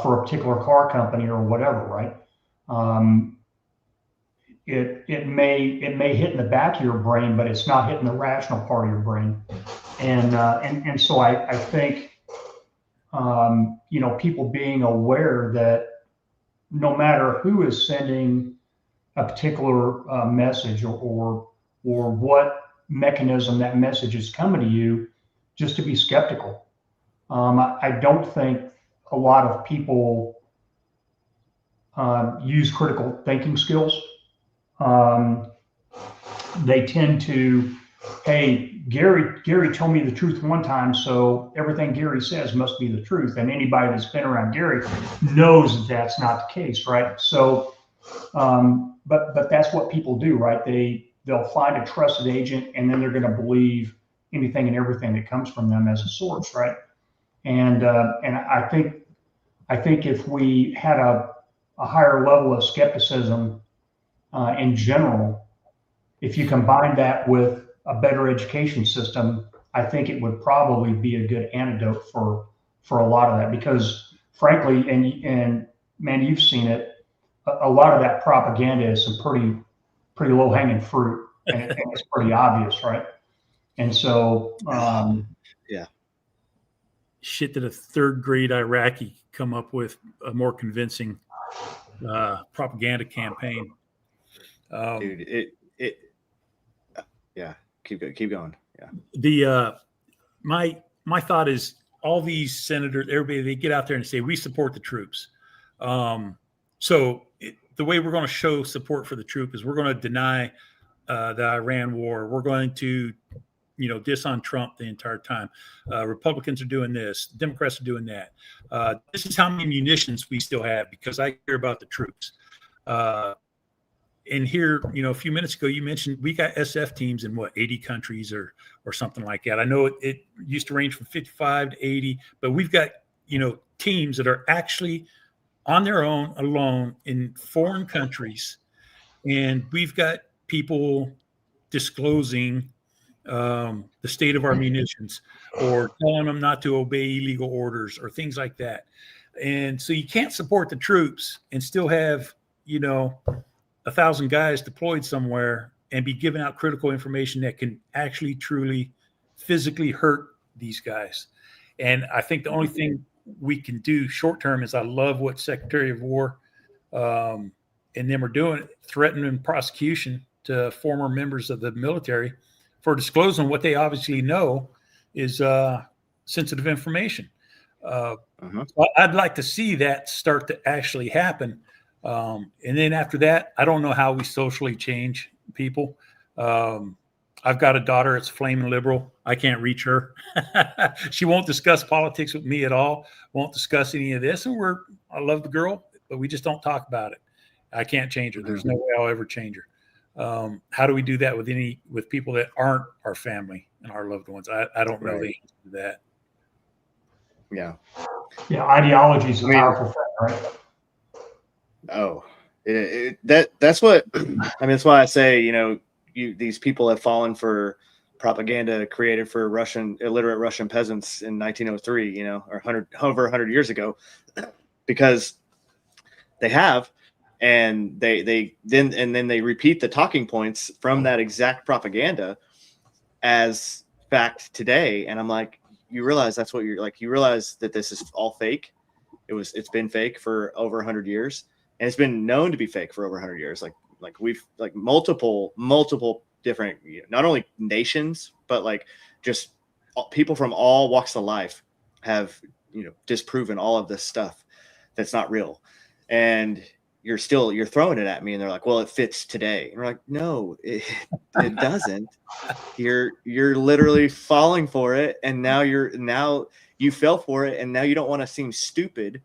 Speaker 2: for a particular car company or whatever, right? It may hit in the back of your brain, but it's not hitting the rational part of your brain. And so I think people being aware that no matter who is sending a particular message or what mechanism that message is coming to you, just to be skeptical. I don't think a lot of people use critical thinking skills. They tend to, hey, Gary told me the truth one time, so everything Gary says must be the truth. And anybody that's been around Gary knows that that's not the case, right? So, but that's what people do, right? They'll find a trusted agent, and then they're going to believe anything and everything that comes from them as a source, right? And I think if we had a higher level of skepticism in general, if you combine that with a better education system, I think it would probably be a good antidote for a lot of that. Because frankly, and man, you've seen it, a lot of that propaganda is some pretty low hanging fruit, and it's pretty obvious, right? And so,
Speaker 1: yeah.
Speaker 3: Shit that a third grade Iraqi come up with a more convincing propaganda campaign.
Speaker 1: Dude, yeah, keep going. Yeah.
Speaker 3: My thought is all these senators, everybody, they get out there and say, we support the troops. The way we're going to show support for the troop is we're going to deny the Iran war. We're going to, diss on Trump the entire time. Republicans are doing this. Democrats are doing that. This is how many munitions we still have because I care about the troops. And here, a few minutes ago, you mentioned we got SF teams in 80 countries or something like that. I know it used to range from 55 to 80, but we've got, teams that are actually on their own, alone in foreign countries. And we've got people disclosing the state of our munitions or telling them not to obey illegal orders or things like that. And so you can't support the troops and still have, 1,000 guys deployed somewhere and be giving out critical information that can actually truly physically hurt these guys. And I think the only thing we can do short term is I love what Secretary of War and them are doing, threatening prosecution to former members of the military for disclosing what they obviously know is sensitive information. I'd like to see that start to actually happen. And then after that, I don't know how we socially change people. I've got a daughter that's flaming liberal. I can't reach her. She won't discuss politics with me at all. Won't discuss any of this. And I love the girl, but we just don't talk about it. I can't change her. There's no way I'll ever change her. How do we do that with people that aren't our family and our loved ones? I don't know the answer to that.
Speaker 1: Yeah.
Speaker 2: Yeah. Ideology is a powerful thing, right?
Speaker 1: Oh, that's what that's why I say, these people have fallen for propaganda created for illiterate Russian peasants in 1903, or over 100 years ago, because they have, and then they repeat the talking points from that exact propaganda as fact today. And I'm like, you realize that's what you realize that this is all fake. It's been fake for over 100 years. And it's been known to be fake for over 100 years. Like we've multiple different, not only nations, but just people from all walks of life have, disproven all of this stuff that's not real. And you're throwing it at me, and they're like, well, it fits today. And we're like, no, it doesn't. You're literally falling for it. And now you fell for it. And now you don't want to seem stupid.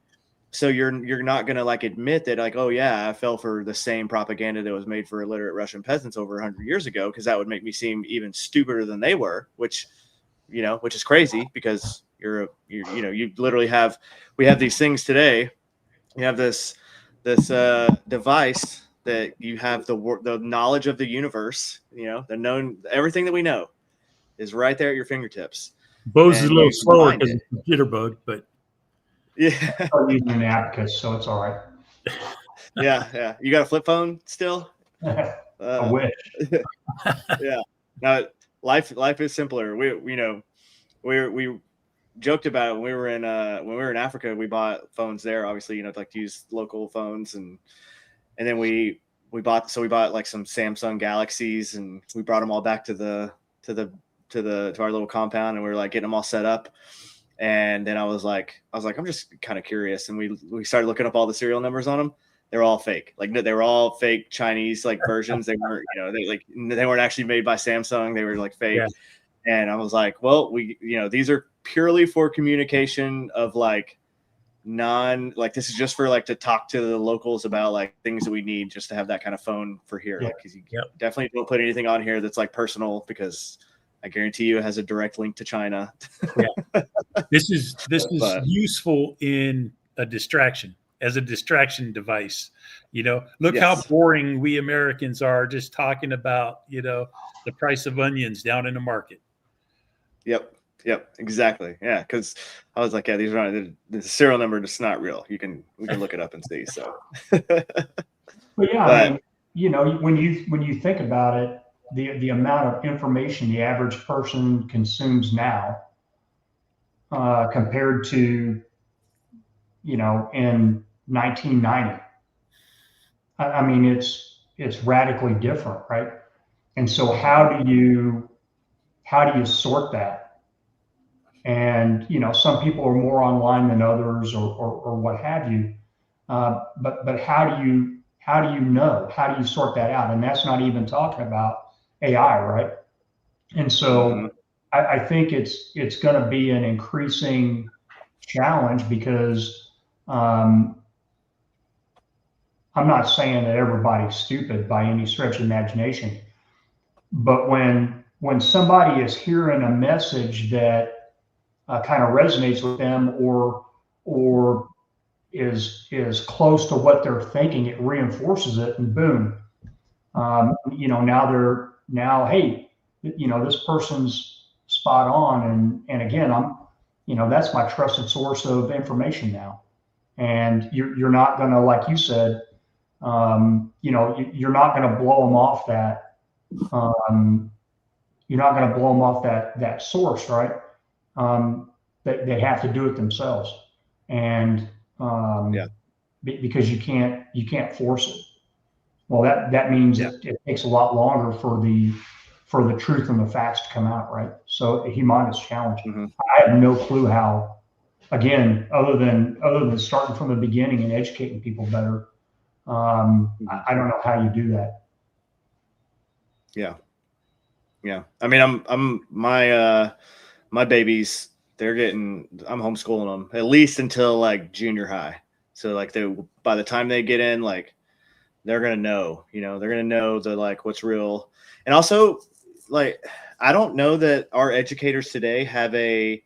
Speaker 1: So you're not going to admit that oh yeah, I fell for the same propaganda that was made for illiterate Russian peasants over 100 years ago, because that would make me seem even stupider than they were, which is crazy, because you literally we have these things today. You have this device that you have the knowledge of the universe, everything that we know is right there at your fingertips.
Speaker 3: Bo's is a little slower because it's a jitterbug, but
Speaker 1: yeah.
Speaker 2: I'm using an abacus, so it's all right.
Speaker 1: Yeah. You got a flip phone still?
Speaker 2: I wish.
Speaker 1: Yeah. No, life is simpler. We joked about it when we were in Africa. We bought phones there. Obviously, to use local phones, and then we bought some Samsung Galaxies, and we brought them all back to our little compound, and we were getting them all set up. And then I was like, I'm just kind of curious. And we started looking up all the serial numbers on them. They're all fake. They were all fake Chinese versions. They weren't, they weren't actually made by Samsung. They were fake. Yeah. And I was like, well, these are purely for communication of this is just for to talk to the locals about things that we need just to have that kind of phone for here.
Speaker 2: Yeah.
Speaker 1: Because you definitely don't put anything on here that's personal, because I guarantee you it has a direct link to China.
Speaker 3: Yeah. This is useful in a distraction, as a distraction device. Look how boring we Americans are just talking about, the price of onions down in the market.
Speaker 1: Yep, exactly. Yeah, because I was like, yeah, these are not, the serial number is not real. We can look it up and see. So,
Speaker 2: but yeah, when you think about it, the amount of information the average person consumes now, compared to, in 1990, I mean, it's it's radically different, right? And so how do you sort that? And some people are more online than others, or what have you. But how do you know? How do you sort that out? And that's not even talking about AI, right? And so I think it's going to be an increasing challenge, because I'm not saying that everybody's stupid by any stretch of imagination, but when somebody is hearing a message that kind of resonates with them, or is close to what they're thinking, it reinforces it, and boom, now hey, this person's spot on, and again, that's my trusted source of information now. And you're not gonna, like you said, you're not gonna blow them off that. You're not gonna blow them off that source, right? They have to do it themselves, and because you can't force it. Well, that means it takes a lot longer for the truth and the facts to come out, right? So a humongous challenge. I have no clue how, again, other than starting from the beginning and educating people better. I don't know how you do that.
Speaker 1: Yeah. I mean, I'm my babies, I'm homeschooling them at least until like junior high. So like by the time they get in, like they're going to know, they're going to know like what's real. And also, like, I don't know that our educators today have a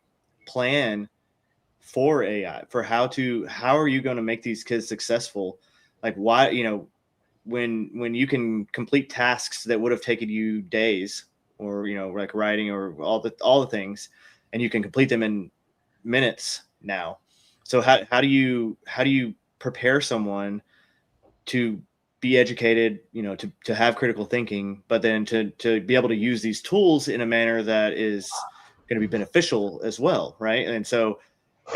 Speaker 1: plan for AI, for how are you going to make these kids successful? Like, why, when you can complete tasks that would have taken you days, or, like writing, or all the things, and you can complete them in minutes now. So how do you prepare someone to be educated, to have critical thinking, but then to be able to use these tools in a manner that is going to be beneficial as well, right? And so,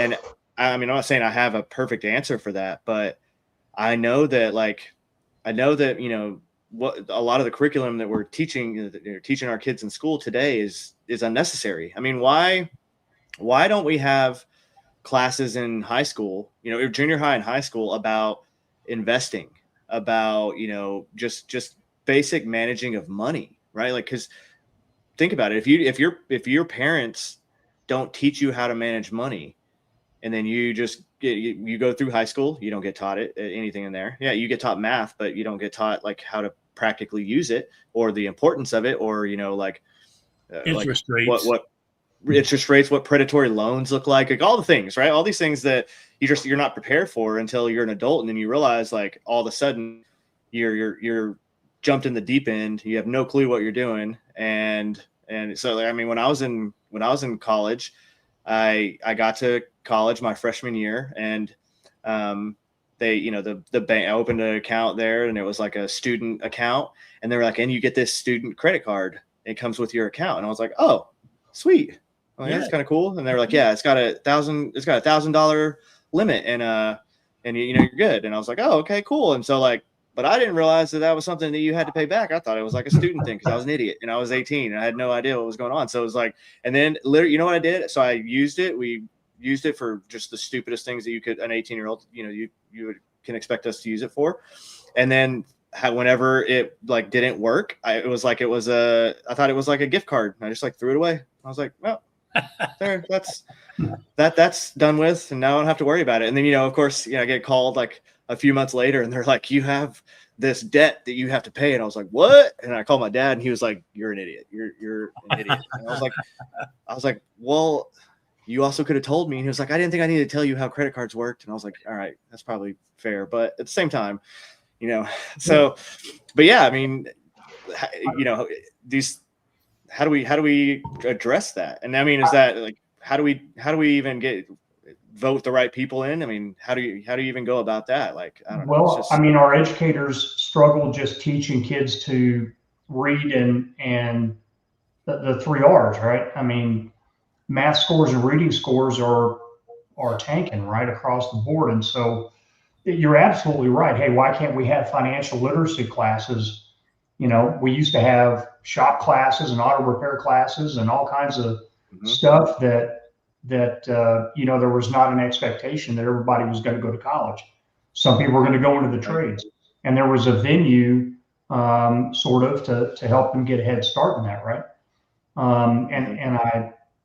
Speaker 1: and I mean, I'm not saying I have a perfect answer for that, but I know that what a lot of the curriculum that we're teaching our kids in school today is unnecessary. I mean, why don't we have classes in high school, junior high and high school, about investing, about, just basic managing of money, right? Like, because think about it. If your parents don't teach you how to manage money, and then you go through high school, you don't get taught anything in there. Yeah, you get taught math, but you don't get taught like how to practically use it, or the importance of it, or
Speaker 3: interest rates,
Speaker 1: what interest rates, what predatory loans look like all the things, right? All these things that you're not prepared for until you're an adult, and then you realize, like, all of a sudden you're jumped in the deep end. You have no clue what you're doing, and so, like, I mean, when I was in college, I got to college my freshman year, and they, the bank, I opened an account there, and it was like a student account, and they were like, and you get this student credit card, it comes with your account. And I was like, oh, sweet. Well, yeah, that's kind of cool. And they were like, yeah, it's got $1,000 limit, and you're good. And I was like, oh, okay, cool. And so, like, but I didn't realize that was something that you had to pay back. I thought it was like a student thing, because I was an idiot and I was 18 and I had no idea what was going on. So it was like, and then literally, you know what I did? So I used it. We used it for just the stupidest things that an 18-year-old, you can expect us to use it for. And then whenever it like didn't work, I thought it was like a gift card, and I just like threw it away. I was like, well, there, that's done with, and now I don't have to worry about it. And then, of course, I get called like a few months later, and they're like, you have this debt that you have to pay. And I was like, what? And I called my dad, and he was like, you're an idiot. You're an idiot. And I was like, well, you also could have told me. And he was like, I didn't think I needed to tell you how credit cards worked. And I was like, all right, that's probably fair. But at the same time, so, but yeah, I mean, how do we address that? And I mean, is that like, how do we even vote the right people in? I mean, how do you even go about that? Like, I don't know.
Speaker 2: Well, I mean, our educators struggle just teaching kids to read and the 3 R's, right? I mean, math scores and reading scores are tanking right across the board. And so you're absolutely right. Hey, why can't we have financial literacy classes? You know, we used to have shop classes and auto repair classes and all kinds of stuff that you know, there was not an expectation that everybody was going to go to college. Some people were going to go into the trades, and there was a venue sort of to help them get a head start in that, right? And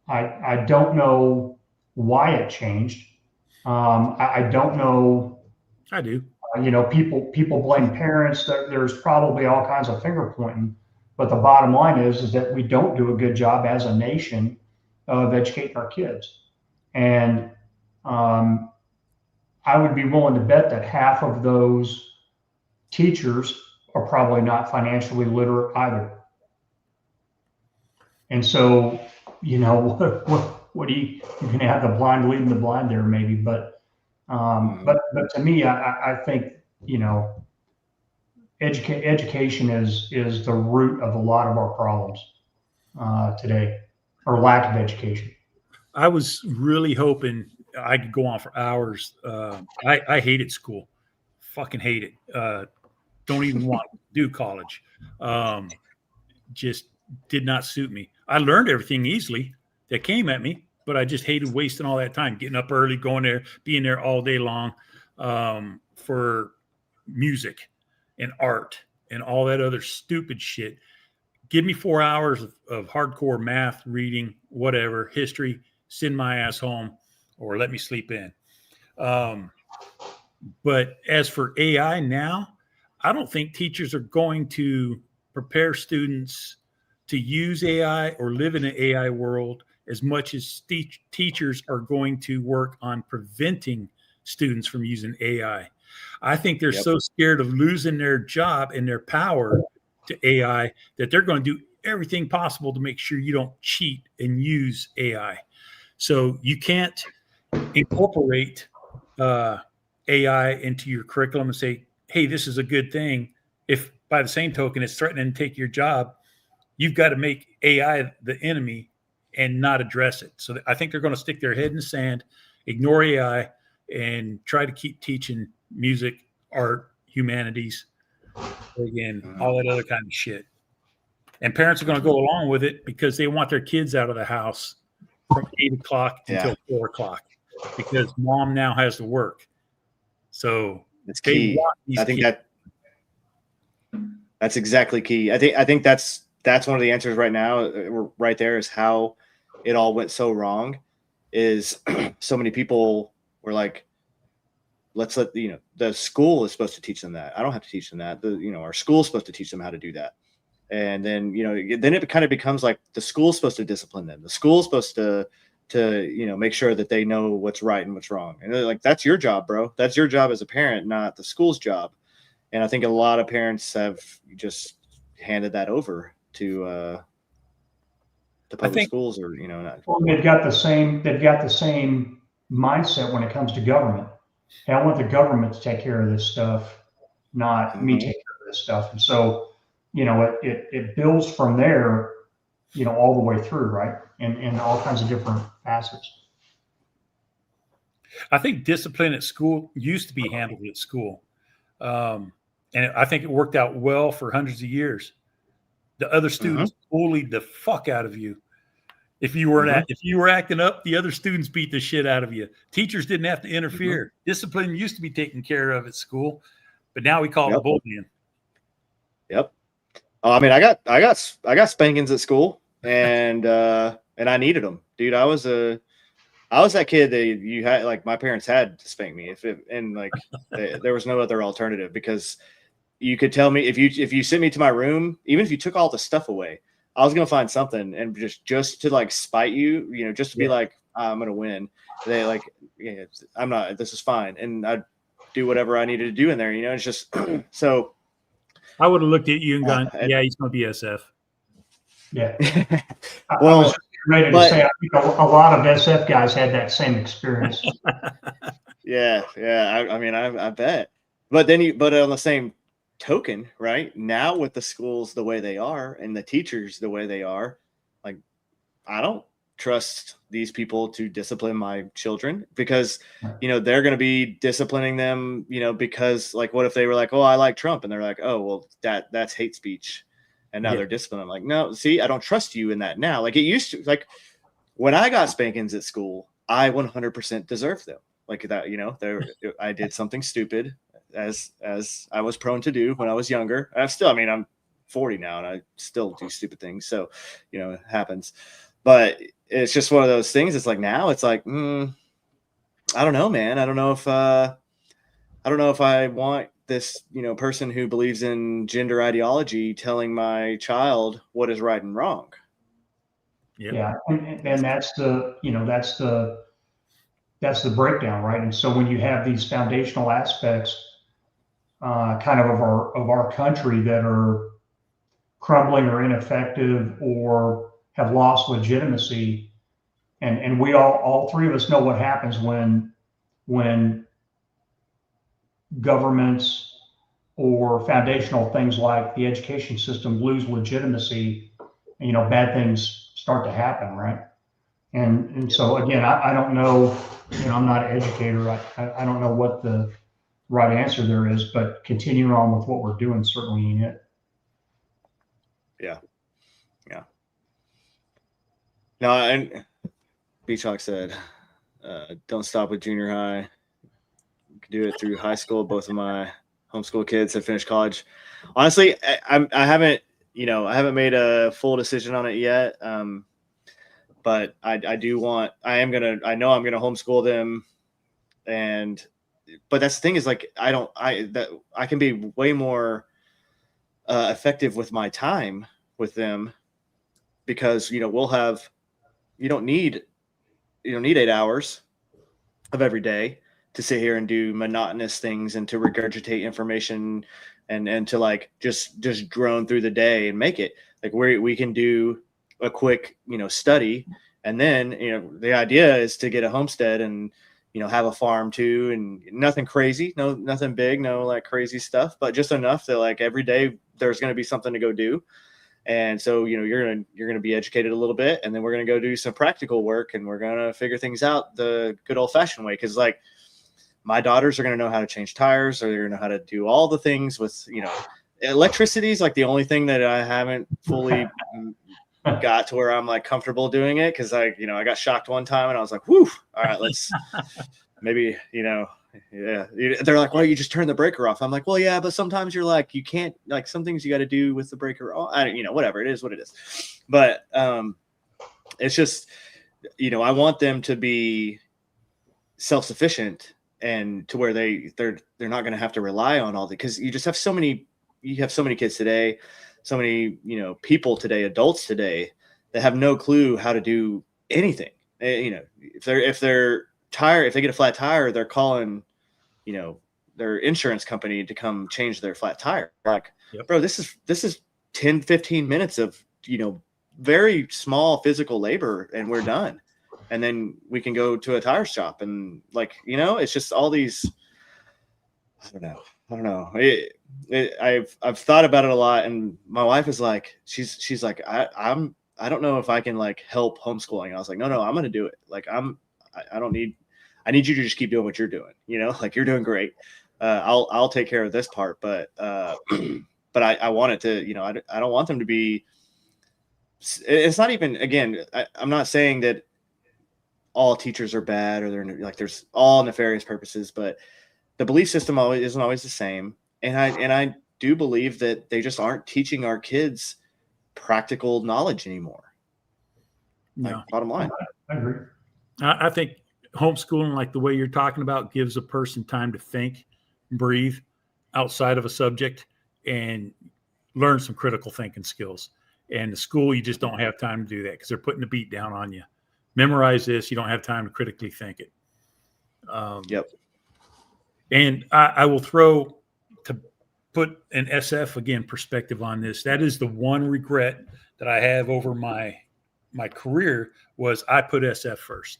Speaker 2: I don't know why it changed. I don't know.
Speaker 3: I do.
Speaker 2: You know, people blame parents. There's probably all kinds of finger pointing, but the bottom line is that we don't do a good job as a nation of educating our kids. And I would be willing to bet that half of those teachers are probably not financially literate either. And so, you know, what do you can have the blind leading the blind there maybe, but to me, I think, you know, education is the root of a lot of our problems today, or lack of education.
Speaker 3: I was really hoping I could go on for hours. I hated school, fucking hate it. Don't even want to do college. Just did not suit me. I learned everything easily that came at me, but I just hated wasting all that time, getting up early, going there, being there all day long for music and art and all that other stupid shit. Give me 4 hours of hardcore math, reading, whatever, history, send my ass home or let me sleep in. But as for AI now, I don't think teachers are going to prepare students to use AI or live in an AI world as much as teachers are going to work on preventing students from using AI. I think they're so scared of losing their job and their power to AI that they're going to do everything possible to make sure you don't cheat and use AI. So you can't incorporate AI into your curriculum and say, hey, this is a good thing. If by the same token, it's threatening to take your job, you've got to make AI the enemy and not address it. So I think they're going to stick their head in the sand, ignore AI, and try to keep teaching music, art, humanities, again, all that other kind of shit. And parents are going to go along with it because they want their kids out of the house from 8 o'clock until 4 o'clock because mom now has to work. So
Speaker 1: it's key. I think that's exactly key. I think that's one of the answers right now. Right there is how it all went so wrong. Is so many people were like, let's let the school is supposed to teach them that. I don't have to teach them that. Our school is supposed to teach them how to do that. And then then it kind of becomes like the school's supposed to discipline them. The school's supposed to make sure that they know what's right and what's wrong. And they're like, that's your job, bro. That's your job as a parent, not the school's job. And I think a lot of parents have just handed that over to public schools, or not.
Speaker 2: Well, they've got the same mindset when it comes to government. Hey, I want the government to take care of this stuff, not me take care of this stuff. And so, it builds from there, all the way through, right? And all kinds of different facets.
Speaker 3: I think discipline at school used to be handled at school. And I think it worked out well for hundreds of years. The other students bullied the fuck out of you. If you were acting up, the other students beat the shit out of you. Teachers didn't have to interfere. Discipline used to be taken care of at school, but now we call it bullying.
Speaker 1: Yep. I mean, I got spankings at school, and I needed them, dude. I was that kid that you had, like, my parents had to spank me there was no other alternative, because you could tell me if you sent me to my room, even if you took all the stuff away, I was gonna find something, and just to like spite you, just to be like, I'm gonna win. They like, I'm not. This is fine, and I'd do whatever I needed to do in there. It's just so.
Speaker 3: I would have looked at you and gone, yeah, he's gonna be SF.
Speaker 2: Yeah. Well, I was ready to say, I think a lot of SF guys had that same experience.
Speaker 1: Yeah. I mean, I bet. But on the same token, right now, with the schools the way they are and the teachers the way they are, like, I don't trust these people to discipline my children because, they're going to be disciplining them, because like, what if they were like, oh, I like Trump. And they're like, oh, well, that's hate speech. And now they're disciplining. I'm like, no, see, I don't trust you in that now. Like it used to, like when I got spankings at school, I 100% deserved them. Like that, I did something stupid as I was prone to do when I was younger. I'm 40 now and I still do stupid things. So, it happens, but it's just one of those things. It's like, now it's like, I don't know, man. I don't know if I want this, person who believes in gender ideology telling my child what is right and wrong.
Speaker 2: Yeah. And that's that's the breakdown, right? And so when you have these foundational aspects, kind of our country that are crumbling or ineffective or have lost legitimacy, and we all three of us know what happens when governments or foundational things like the education system lose legitimacy, bad things start to happen, right? And so again, I don't know, I'm not an educator. I don't know what the right answer there is, but continuing on with what we're doing certainly ain't it.
Speaker 1: Yeah. No, and Beach Hawk said, don't stop with junior high. You can do it through high school. Both of my homeschool kids have finished college. Honestly, I haven't made a full decision on it yet. But I know I'm going to homeschool them. But that's the thing is like, I can be way more effective with my time with them because, you don't need 8 hours of every day to sit here and do monotonous things and to regurgitate information and to like just drone through the day and make it like we can do a quick, study. And then, the idea is to get a homestead and, have a farm too, and nothing crazy, nothing big, no like crazy stuff, but just enough that like every day there's going to be something to go do. And so, you're going to be educated a little bit, and then we're going to go do some practical work, and we're going to figure things out the good old fashioned way. Cause like my daughters are going to know how to change tires, or they're going to know how to do all the things with, electricity is like the only thing that I haven't fully got to where I'm like comfortable doing it. Cause I got shocked one time and I was like, whew, all right, let's maybe, yeah. They're like, why don't you just turn the breaker off? I'm like, well, yeah, but sometimes you're like, you can't, like some things you got to do with the breaker. Whatever, it is what it is. But it's just, I want them to be self-sufficient and to where they're not going to have to rely on all the, because you just have so many kids today, so many, people today, adults today that have no clue how to do anything. If they're tire, if they get a flat tire, they're calling, their insurance company to come change their flat tire. Like, bro, this is 10, 15 minutes of, very small physical labor and we're done. And then we can go to a tire shop and like, it's just all these, I don't know. I've thought about it a lot, and my wife is like, she's like, I don't know if I can like help homeschooling. I was like, no, I'm going to do it. Like I need you to just keep doing what you're doing. Like you're doing great. I'll take care of this part, but I want it to, I don't want them to be, it's not even, again, I'm not saying that all teachers are bad or they're like, there's all nefarious purposes, but the belief system isn't always the same. And I do believe that they just aren't teaching our kids practical knowledge anymore.
Speaker 3: No.
Speaker 1: Like, bottom line.
Speaker 2: I agree.
Speaker 3: I think homeschooling, like the way you're talking about, gives a person time to think, breathe outside of a subject and learn some critical thinking skills. And the school, you just don't have time to do that because they're putting the beat down on you. Memorize this. You don't have time to critically think it.
Speaker 1: Yep.
Speaker 3: And I will throw, to put an SF again perspective on this, that is the one regret that I have over my career was I put SF first.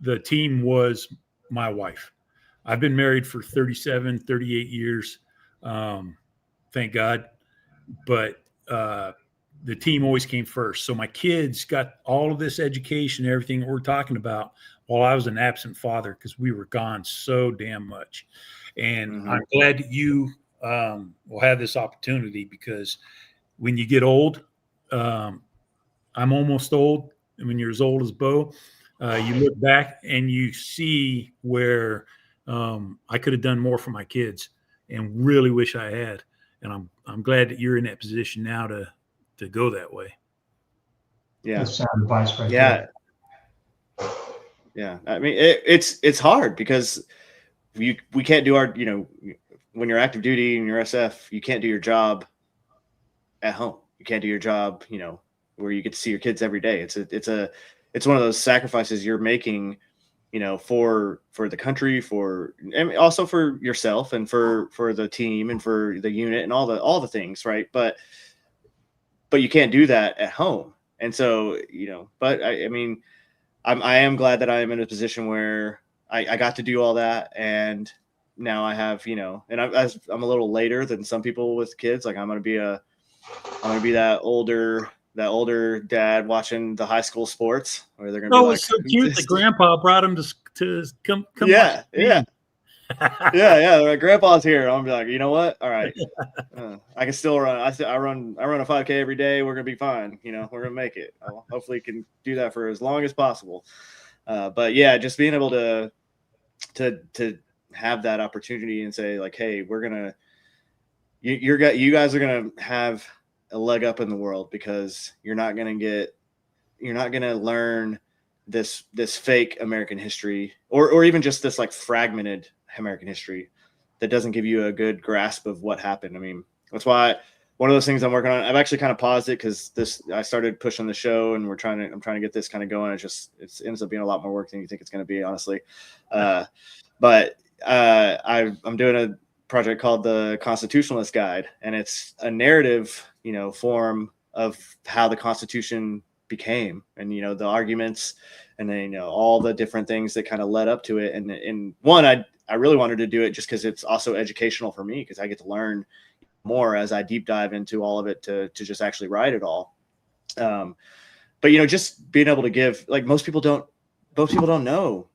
Speaker 3: The team was my wife. I've been married for 37, 38 years. Thank God. But the team always came first. So my kids got all of this education, everything we're talking about, while I was an absent father, because we were gone so damn much. And I'm glad that you will have this opportunity, because when you get old, I'm almost old. And when you're as old as Bo, you look back and you see where I could have done more for my kids, and really wish I had. And I'm glad that you're in that position now to go that way.
Speaker 1: Yeah.
Speaker 2: That's sound advice right
Speaker 1: Yeah.
Speaker 2: there.
Speaker 1: Yeah. I mean, it's hard because we can't do our, when you're active duty and you're SF, you can't do your job at home. You can't do your job, where you get to see your kids every day. It's one of those sacrifices you're making, for the country, and also for yourself and for the team and for the unit and all the things. Right. But you can't do that at home. And so, but I mean, I am glad that I am in a position where I got to do all that. And now I have, and I'm a little later than some people with kids. Like I'm going to be that older dad watching the high school sports, where they're going to be like,
Speaker 3: it's so cute that Grandpa brought him to come.
Speaker 1: Yeah. Yeah. Yeah. My grandpa's here. I'm gonna be like, you know what? All right. I can still run. I run a 5K every day. We're going to be fine. We're going to make it. I'll hopefully can do that for as long as possible. But yeah, just being able to have that opportunity and say like, hey, you guys are going to have a leg up in the world, because you're not going to learn this fake American history, or even just this like fragmented American history that doesn't give you a good grasp of what happened. I mean, that's why one of those things I'm working on, I've actually kind of paused it, because I started pushing the show and I'm trying to get this kind of going. It ends up being a lot more work than you think it's going to be, honestly. But I'm doing a project called the Constitutionalist Guide, and it's a narrative, form of how the Constitution became, and the arguments, and then all the different things that kind of led up to it. And one, I really wanted to do it just because it's also educational for me, because I get to learn more as I deep dive into all of it to just actually write it all. But just being able to give, like, most people don't know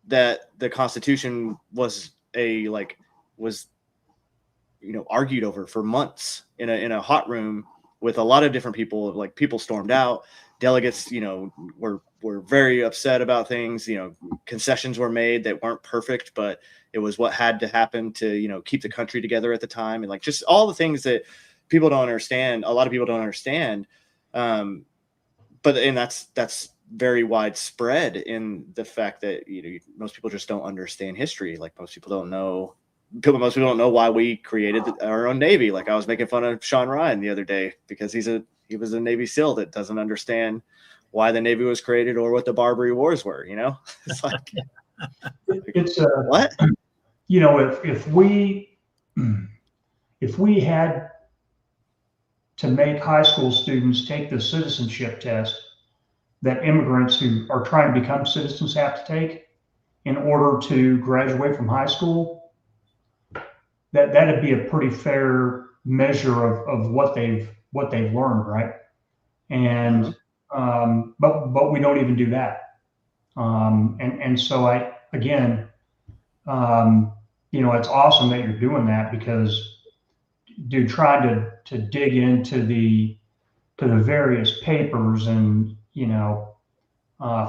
Speaker 1: that the Constitution was argued over for months in a hot room with a lot of different people. Like, people stormed out, delegates, were very upset about things. Concessions were made that weren't perfect, but it was what had to happen to, keep the country together at the time. And like, just all the things that people don't understand. A lot of people don't understand. And that's very widespread in the fact that, most people just don't understand history. Like, most people don't know why we created our own Navy. Like, I was making fun of Sean Ryan the other day because he was a Navy SEAL that doesn't understand why the Navy was created or what the Barbary Wars were. It's like,
Speaker 2: it's
Speaker 1: what?
Speaker 2: If we had to make high school students take the citizenship test that immigrants who are trying to become citizens have to take in order to graduate from high school, that'd be a pretty fair measure of what they've learned, right? And but we don't even do that. And so it's awesome that you're doing that, because, dude, trying to dig into the various papers and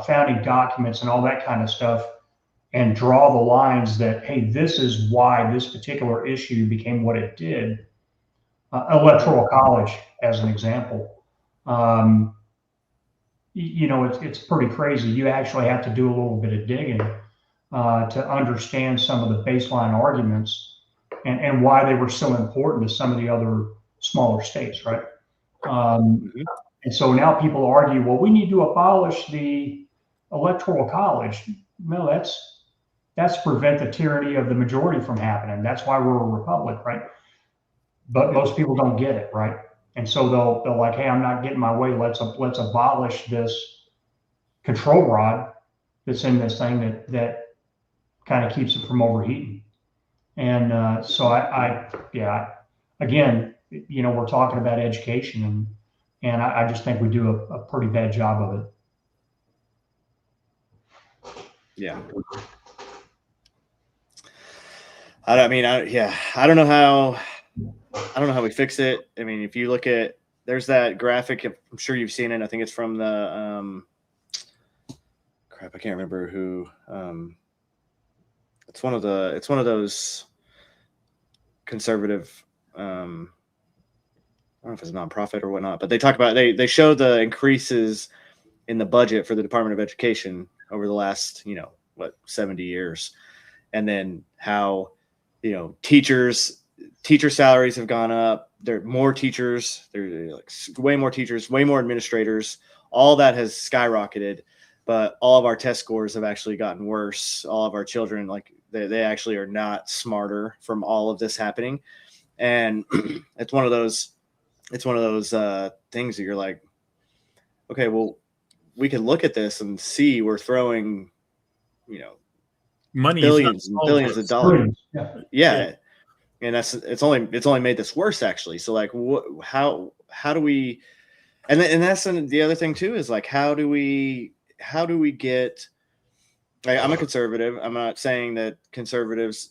Speaker 2: founding documents and all that kind of stuff, and draw the lines that, hey, this is why this particular issue became what it did. Electoral college, as an example. It's pretty crazy. You actually have to do a little bit of digging to understand some of the baseline arguments and why they were so important to some of the other smaller states, right? And so now people argue, well, we need to abolish the electoral college. No, that's prevent the tyranny of the majority from happening. That's why we're a republic, right? But most people don't get it, right? And so they'll like, hey, I'm not getting my way. Let's abolish this control rod that's in this thing that kind of keeps it from overheating. And so again, we're talking about education, And I just think we do a pretty bad job of it.
Speaker 1: Yeah. I don't know how we fix it. I mean, if you look at, there's that graphic, I'm sure you've seen it. I think it's from the, I can't remember who, it's one of those conservative, I don't know if it's a nonprofit or whatnot, but they talk about, they show the increases in the budget for the Department of Education over the last, 70 years. And then how, teacher salaries have gone up. There are more teachers. There's like way more teachers, way more administrators. All that has skyrocketed, but all of our test scores have actually gotten worse. All of our children, like they actually are not smarter from all of this happening. And it's one of those things that you're like, okay, well, we can look at this and see we're throwing,
Speaker 3: money,
Speaker 1: billions and billions of dollars. Yeah. And it's only made this worse, actually. So like, how do we, and that's the other thing too, is like, how do we get, like, I'm a conservative. I'm not saying that conservatives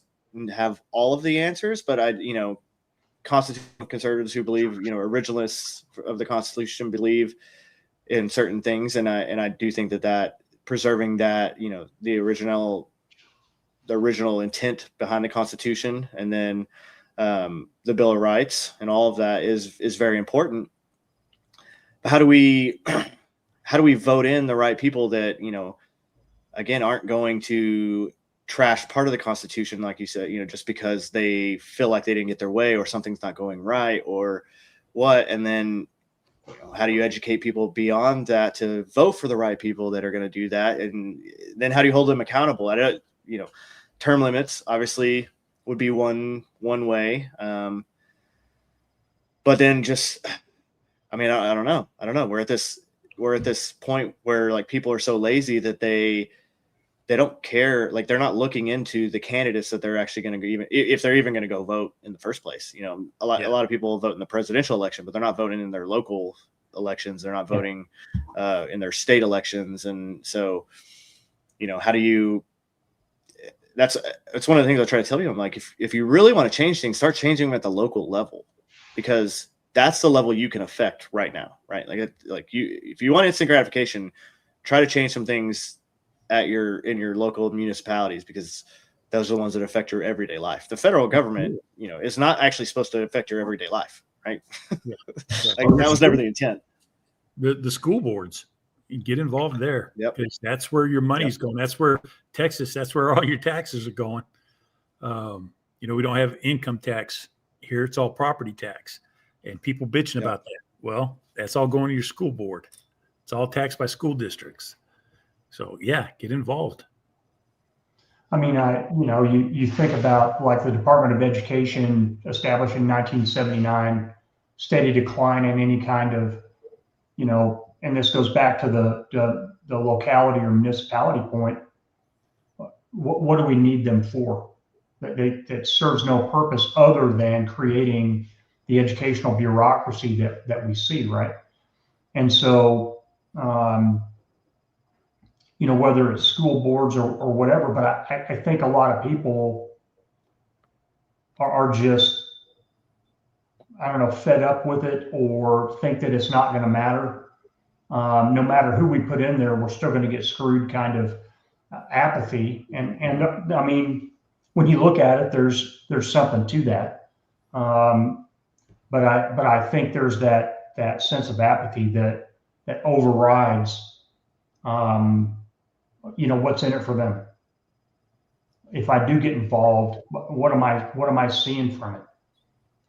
Speaker 1: have all of the answers, but constitutional conservatives who believe, originalists of the Constitution believe in certain things. And I do think that preserving that, the original intent behind the Constitution, and then the Bill of Rights and all of that is very important. But how do we vote in the right people that, again, aren't going to trash part of the Constitution, like you said, just because they feel like they didn't get their way or something's not going right or what? And then, how do you educate people beyond that to vote for the right people that are going to do that? And then how do you hold them accountable? I don't, term limits obviously would be one way. But then just, I don't know. We're at this point where like people are so lazy that they don't care. Like they're not looking into the candidates that they're actually going to even, if they're even going to go vote in the first place. A lot of people vote in the presidential election, but they're not voting in their local elections. They're not voting in their state elections. And so, how do you, it's one of the things I try to tell you. I'm like, if you really want to change things, start changing them at the local level, because that's the level you can affect right now, right? If you want instant gratification, try to change some things in your local municipalities, because those are the ones that affect your everyday life. The federal government, is not actually supposed to affect your everyday life, right?
Speaker 3: Yeah.
Speaker 1: That was never the intent.
Speaker 3: The school boards, you get involved there.
Speaker 1: Yep.
Speaker 3: Because that's where your money's going. That's where Texas, that's where all your taxes are going. We don't have income tax here. It's all property tax. And people bitching about that. Well, that's all going to your school board. It's all taxed by school districts. So yeah, get involved.
Speaker 2: I mean, you think about like the Department of Education established in 1979, steady decline in any kind of, and this goes back to the locality or municipality point. What do we need them for? That serves no purpose other than creating the educational bureaucracy that we see, right? And so, whether it's school boards or whatever, but I think a lot of people are just, I don't know, fed up with it, or think that it's not going to matter. No matter who we put in there, we're still going to get screwed kind of apathy. And I mean, when you look at it, there's something to that. But I think there's that sense of apathy that overrides, what's in it for them. If I do get involved, what am I seeing from it?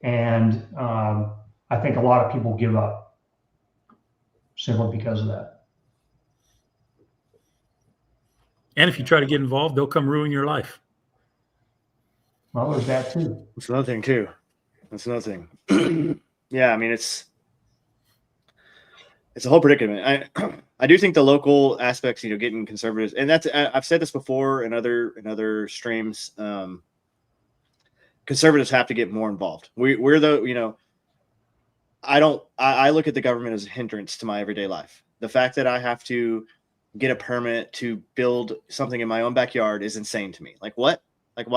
Speaker 2: And I think a lot of people give up simply because of that.
Speaker 3: And if you try to get involved, they'll come ruin your life.
Speaker 2: Well, there's that too.
Speaker 1: That's another thing too. Yeah, I mean, it's a whole predicament. I do think the local aspects, getting conservatives, and I've said this before in other streams. Conservatives have to get more involved. We're I look at the government as a hindrance to my everyday life. The fact that I have to get a permit to build something in my own backyard is insane to me. Like what? Like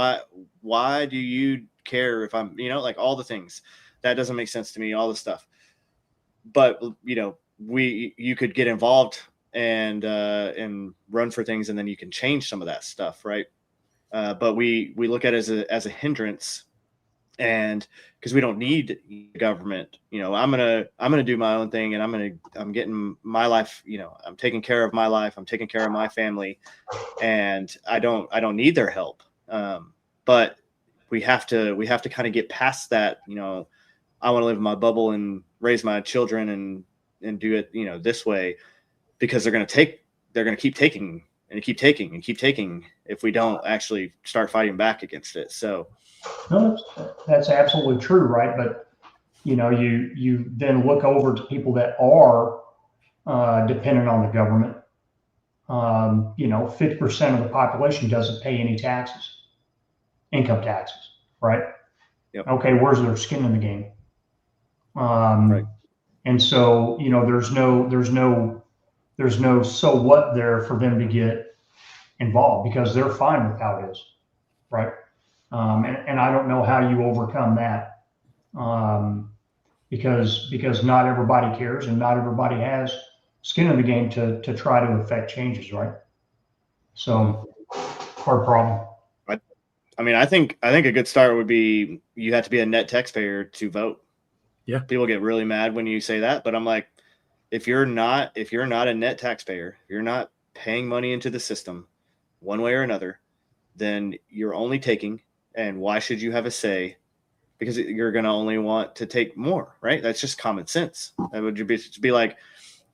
Speaker 1: why do you care if I'm, like all the things that doesn't make sense to me, all the stuff. But, you could get involved and run for things, and then you can change some of that stuff. Right. But we look at it as a hindrance, and because we don't need government. I'm gonna do my own thing, and I'm getting my life. I'm taking care of my life. I'm taking care of my family, and I don't need their help. But we have to kind of get past that. I want to live in my bubble and raise my children and do it this way, because they're going to keep taking and keep taking and keep taking if we don't actually start fighting back against it. So
Speaker 2: no, that's absolutely true, right? But you then look over to people that are dependent on the government. 50% of the population doesn't pay any taxes, income taxes, right?
Speaker 1: Yep.
Speaker 2: Okay, where's their skin in the game?
Speaker 1: Right.
Speaker 2: And so there's no so what there for them to get involved, because they're fine with how it is, right? And I don't know how you overcome that, because not everybody cares, and not everybody has skin in the game to try to affect changes, right? So, hard problem.
Speaker 1: I mean, I think a good start would be you have to be a net taxpayer to vote.
Speaker 3: Yeah.
Speaker 1: People get really mad when you say that, but I'm like, if you're not a net taxpayer, you're not paying money into the system one way or another, then you're only taking. And why should you have a say? Because you're going to only want to take more, right? That's just common sense. That would be like,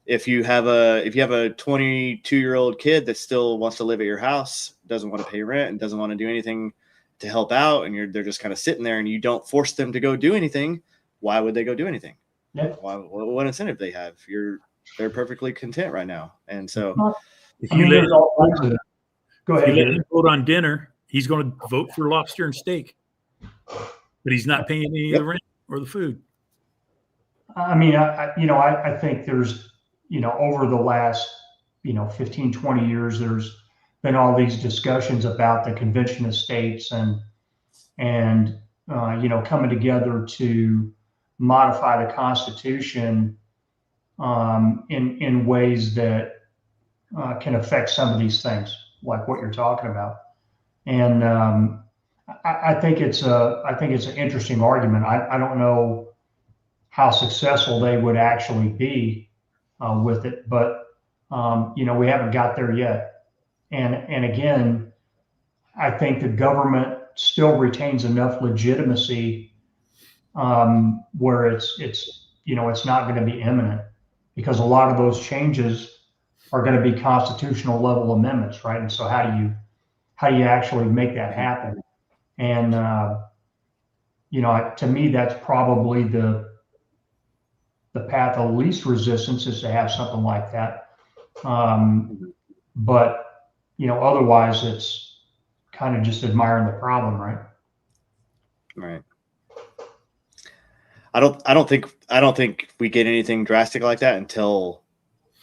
Speaker 1: if you have a 22-year-old kid that still wants to live at your house, doesn't want to pay rent, and doesn't want to do anything to help out, and they're just kind of sitting there, and you don't force them to go do anything, why would they go do anything?
Speaker 2: Yeah.
Speaker 1: What incentive they have? They're perfectly content right now. And so
Speaker 3: if you let
Speaker 2: go ahead.
Speaker 3: If you let him vote on dinner, he's going to vote for lobster and steak, but he's not paying any of the rent or the food.
Speaker 2: I mean, I think there's, over the last, 15, 20 years, there's been all these discussions about the Convention of States and coming together to modify the Constitution in ways that can affect some of these things, like what you're talking about. And I think it's an interesting argument. I don't know how successful they would actually be with it, but we haven't got there yet. And again, I think the government still retains enough legitimacy where it's not going to be imminent, because a lot of those changes are going to be constitutional level amendments, right? And so how do you actually make that happen? And to me, that's probably the path of least resistance, is to have something like that. But otherwise, it's kind of just admiring the problem, right?
Speaker 1: Right. I don't think we get anything drastic like that until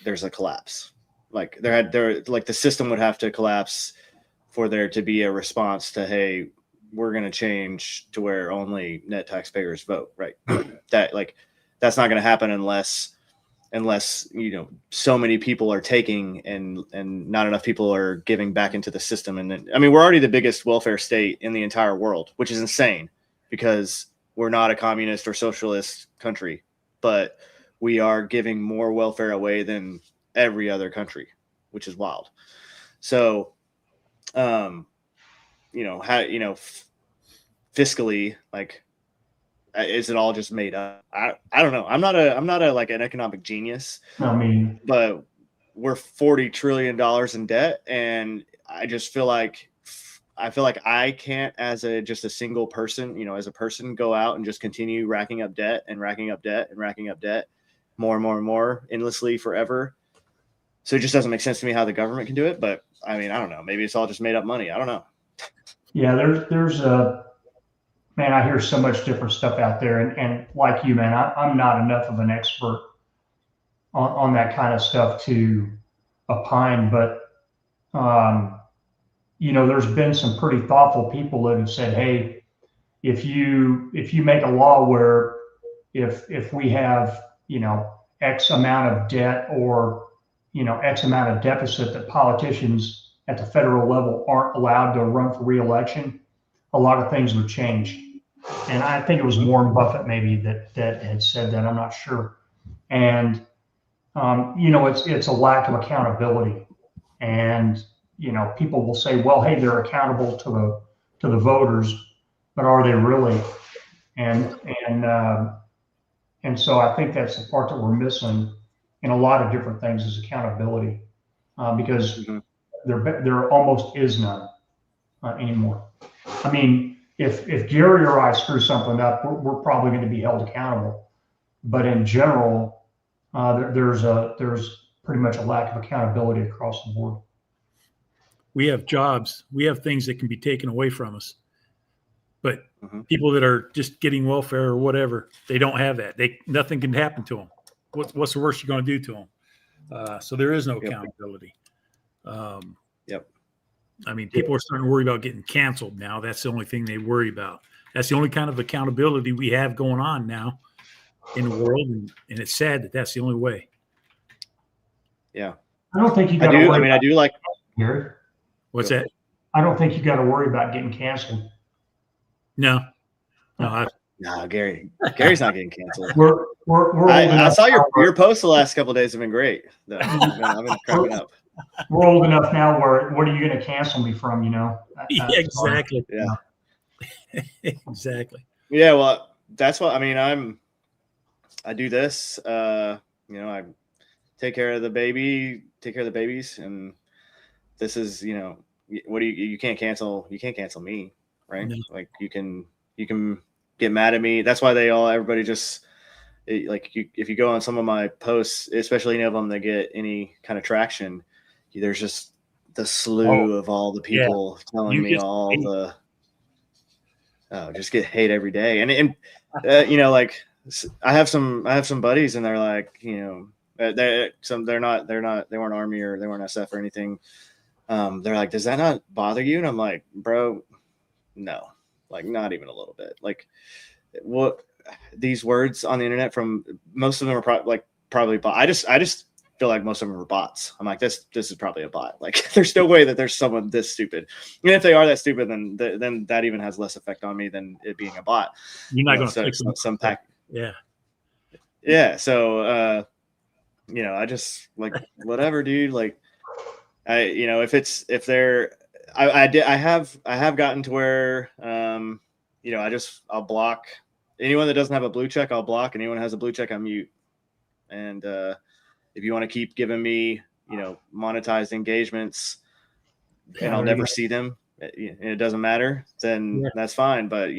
Speaker 1: there's a collapse. Like like the system would have to collapse for there to be a response to, hey, we're going to change to where only net taxpayers vote, right? That's not going to happen unless so many people are taking and not enough people are giving back into the system. And then, I mean, we're already the biggest welfare state in the entire world, which is insane, because we're not a communist or socialist country, but we are giving more welfare away than every other country, which is wild. So, fiscally, like, is it all just made up? I don't know. I'm not a like an economic genius.
Speaker 2: I mean,
Speaker 1: but we're $40 trillion in debt, and I just feel like I can't, as just a single person, as a person, go out and just continue racking up debt and racking up debt and racking up debt more and more and more endlessly forever. So it just doesn't make sense to me how the government can do it. But I mean, I don't know. Maybe it's all just made up money. I don't know.
Speaker 2: Yeah, there's man, I hear so much different stuff out there, and like you, man, I'm not enough of an expert on that kind of stuff to opine, but there's been some pretty thoughtful people that have said, hey, if you make a law where if we have X amount of debt or X amount of deficit, that politicians at the federal level aren't allowed to run for re-election, a lot of things would change. And I think it was Warren Buffett maybe that had said that. I'm not sure. And it's a lack of accountability. And people will say, well, hey, they're accountable to the voters, but are they really? And so I think that's the part that we're missing in a lot of different things is accountability, because there almost is none anymore. I mean, if Gary or I screw something up, we're probably going to be held accountable. But in general, there's pretty much a lack of accountability across the board.
Speaker 3: We have jobs. We have things that can be taken away from us. But people that are just getting welfare or whatever, they don't have that. Nothing can happen to them. What's the worst you're going to do to them? So there is no accountability. I mean, people are starting to worry about getting canceled now. That's the only thing they worry about. That's the only kind of accountability we have going on now in the world, and it's sad that that's the only way.
Speaker 1: Yeah,
Speaker 2: I don't think you got
Speaker 1: to worry. I mean, I do like
Speaker 2: Gary.
Speaker 3: What's that?
Speaker 2: I don't think you got to worry about getting canceled.
Speaker 3: No,
Speaker 1: Gary's not getting canceled.
Speaker 2: I
Speaker 1: saw your posts the last couple of days have been great. I've been cracking up.
Speaker 2: We're old enough now where what are you going to cancel me from?
Speaker 3: Yeah, exactly.
Speaker 1: Yeah,
Speaker 3: exactly.
Speaker 1: Yeah, well, that's what I mean. I do this. I take care of the babies, and this is what do you can't cancel me, right? No. Like you can get mad at me. That's why everybody just if you go on some of my posts, especially any of them that get any kind of traction, there's just the slew of all the people telling me all the just get hate every day. And like I have some buddies, and they're like, they weren't Army or they weren't SF or anything. They're like, does that not bother you? And I'm like, bro, no, like not even a little bit. Like what these words on the internet from most of them are probably I just feel like most of them are bots. I'm like, this is probably a bot. Like there's no way that there's someone this stupid. And if they are that stupid, then that even has less effect on me than it being a bot.
Speaker 3: You're not going to fix
Speaker 1: some pack.
Speaker 3: Yeah.
Speaker 1: Yeah. So, I just like, whatever, dude. Like I have gotten to where, I'll block anyone that doesn't have a blue check. I'll block, and anyone who has a blue check, I mute. And, if you want to keep giving me, monetized engagements and I'll never see them, and it doesn't matter, then that's fine. But,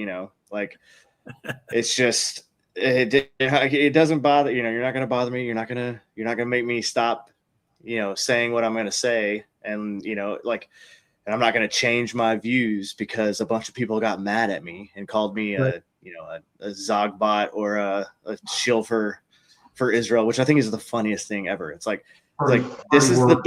Speaker 1: it's just, it doesn't bother, you're not going to bother me. You're not going to make me stop, saying what I'm going to say. And, and I'm not going to change my views because a bunch of people got mad at me and called me a Zogbot or a shill for Israel, which I think is the funniest thing ever. It's like this is the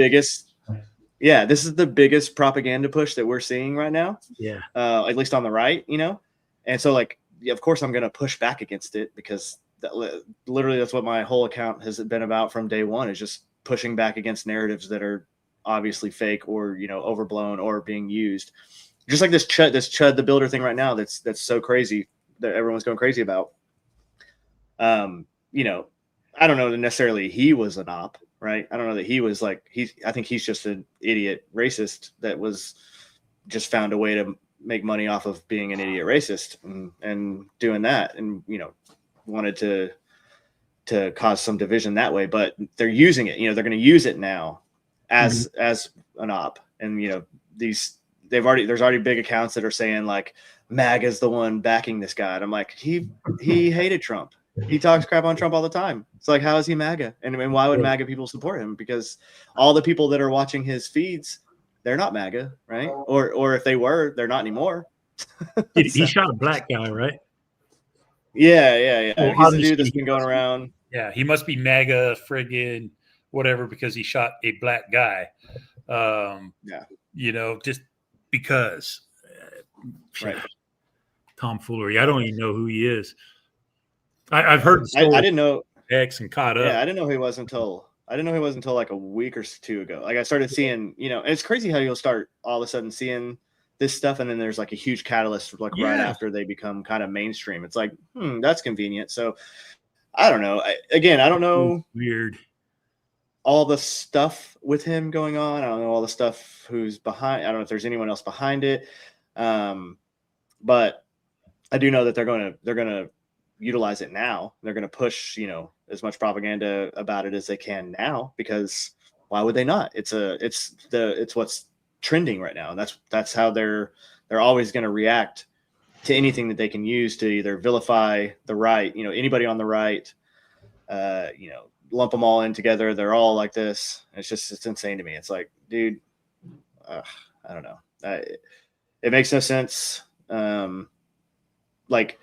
Speaker 1: biggest propaganda push that we're seeing right now.
Speaker 3: Yeah.
Speaker 1: At least on the right, and so of course I'm going to push back against it, because literally that's what my whole account has been about from day one, is just pushing back against narratives that are obviously fake or, overblown or being used. Just like this Chud the Builder thing right now. That's so crazy that everyone's going crazy about. I don't know that necessarily he was an op, right? I don't know that he was I think he's just an idiot racist that was just found a way to make money off of being an idiot racist and doing that, and wanted to cause some division that way. But they're using it, they're going to use it now as an op. And there's already big accounts that are saying like MAGA's the one backing this guy. And I'm like, he hated Trump. He talks crap on Trump all the time. It's like, how is he MAGA? And why would MAGA people support him? Because all the people that are watching his feeds, they're not MAGA, right? Or if they were, they're not anymore.
Speaker 4: He shot a black guy, right?
Speaker 1: Yeah.
Speaker 3: Well,
Speaker 1: He's a dude that's been going around.
Speaker 3: Yeah, he must be MAGA friggin' whatever because he shot a black guy.
Speaker 1: Yeah.
Speaker 3: You know, just because.
Speaker 1: Right.
Speaker 3: Tomfoolery. I don't even know who he is. I've heard the story.
Speaker 1: I didn't know.
Speaker 3: X and caught up.
Speaker 1: Yeah, I didn't know who he was until like a week or two ago. Like I started seeing, you know, and it's crazy how you'll start all of a sudden seeing this stuff, and then there's like a huge catalyst like right after they become kind of mainstream. It's like, that's convenient. So I don't know. I don't know.
Speaker 3: Weird.
Speaker 1: All the stuff with him going on. I don't know all the stuff who's behind. I don't know if there's anyone else behind it. But I do know that they're gonna utilize it now. They're gonna push, you know, as much propaganda about it as they can now, because why would they not? It's what's trending right now, and that's how they're always going to react to anything that they can use to either vilify the right, you know, anybody on the right, you know, lump them all in together. They're all like this. It's insane to me. It's like, dude, I don't know. It makes no sense. Like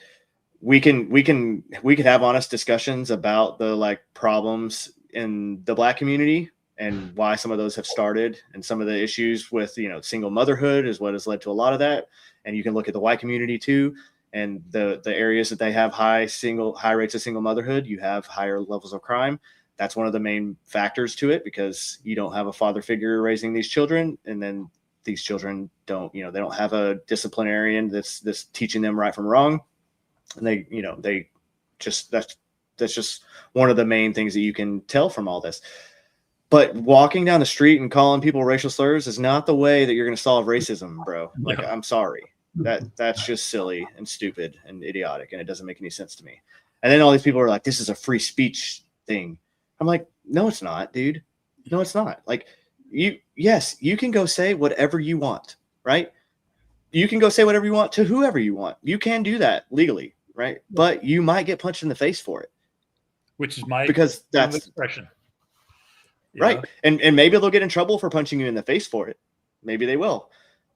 Speaker 1: we could have honest discussions about the like problems in the Black community and why some of those have started, and some of the issues with, you know, single motherhood is what has led to a lot of that. And you can look at the white community too, and the areas that they have high rates of single motherhood, you have higher levels of crime. That's one of the main factors to it, because you don't have a father figure raising these children, and then these children don't, you know, they don't have a disciplinarian that's teaching them right from wrong. And they, you know, that's just one of the main things that you can tell from all this. But walking down the street and calling people racial slurs is not the way that you're going to solve racism, bro. Like, I'm sorry. That's just silly and stupid and idiotic, and it doesn't make any sense to me. And then all these people are like, this is a free speech thing. I'm like, no, it's not, dude. No, it's not. Like, yes, you can go say whatever you want, right? You can go say whatever you want to whoever you want. You can do that legally, right? But you might get punched in the face for it.
Speaker 3: Which is
Speaker 1: because that's
Speaker 3: expression.
Speaker 1: Right. And maybe they'll get in trouble for punching you in the face for it. Maybe they will.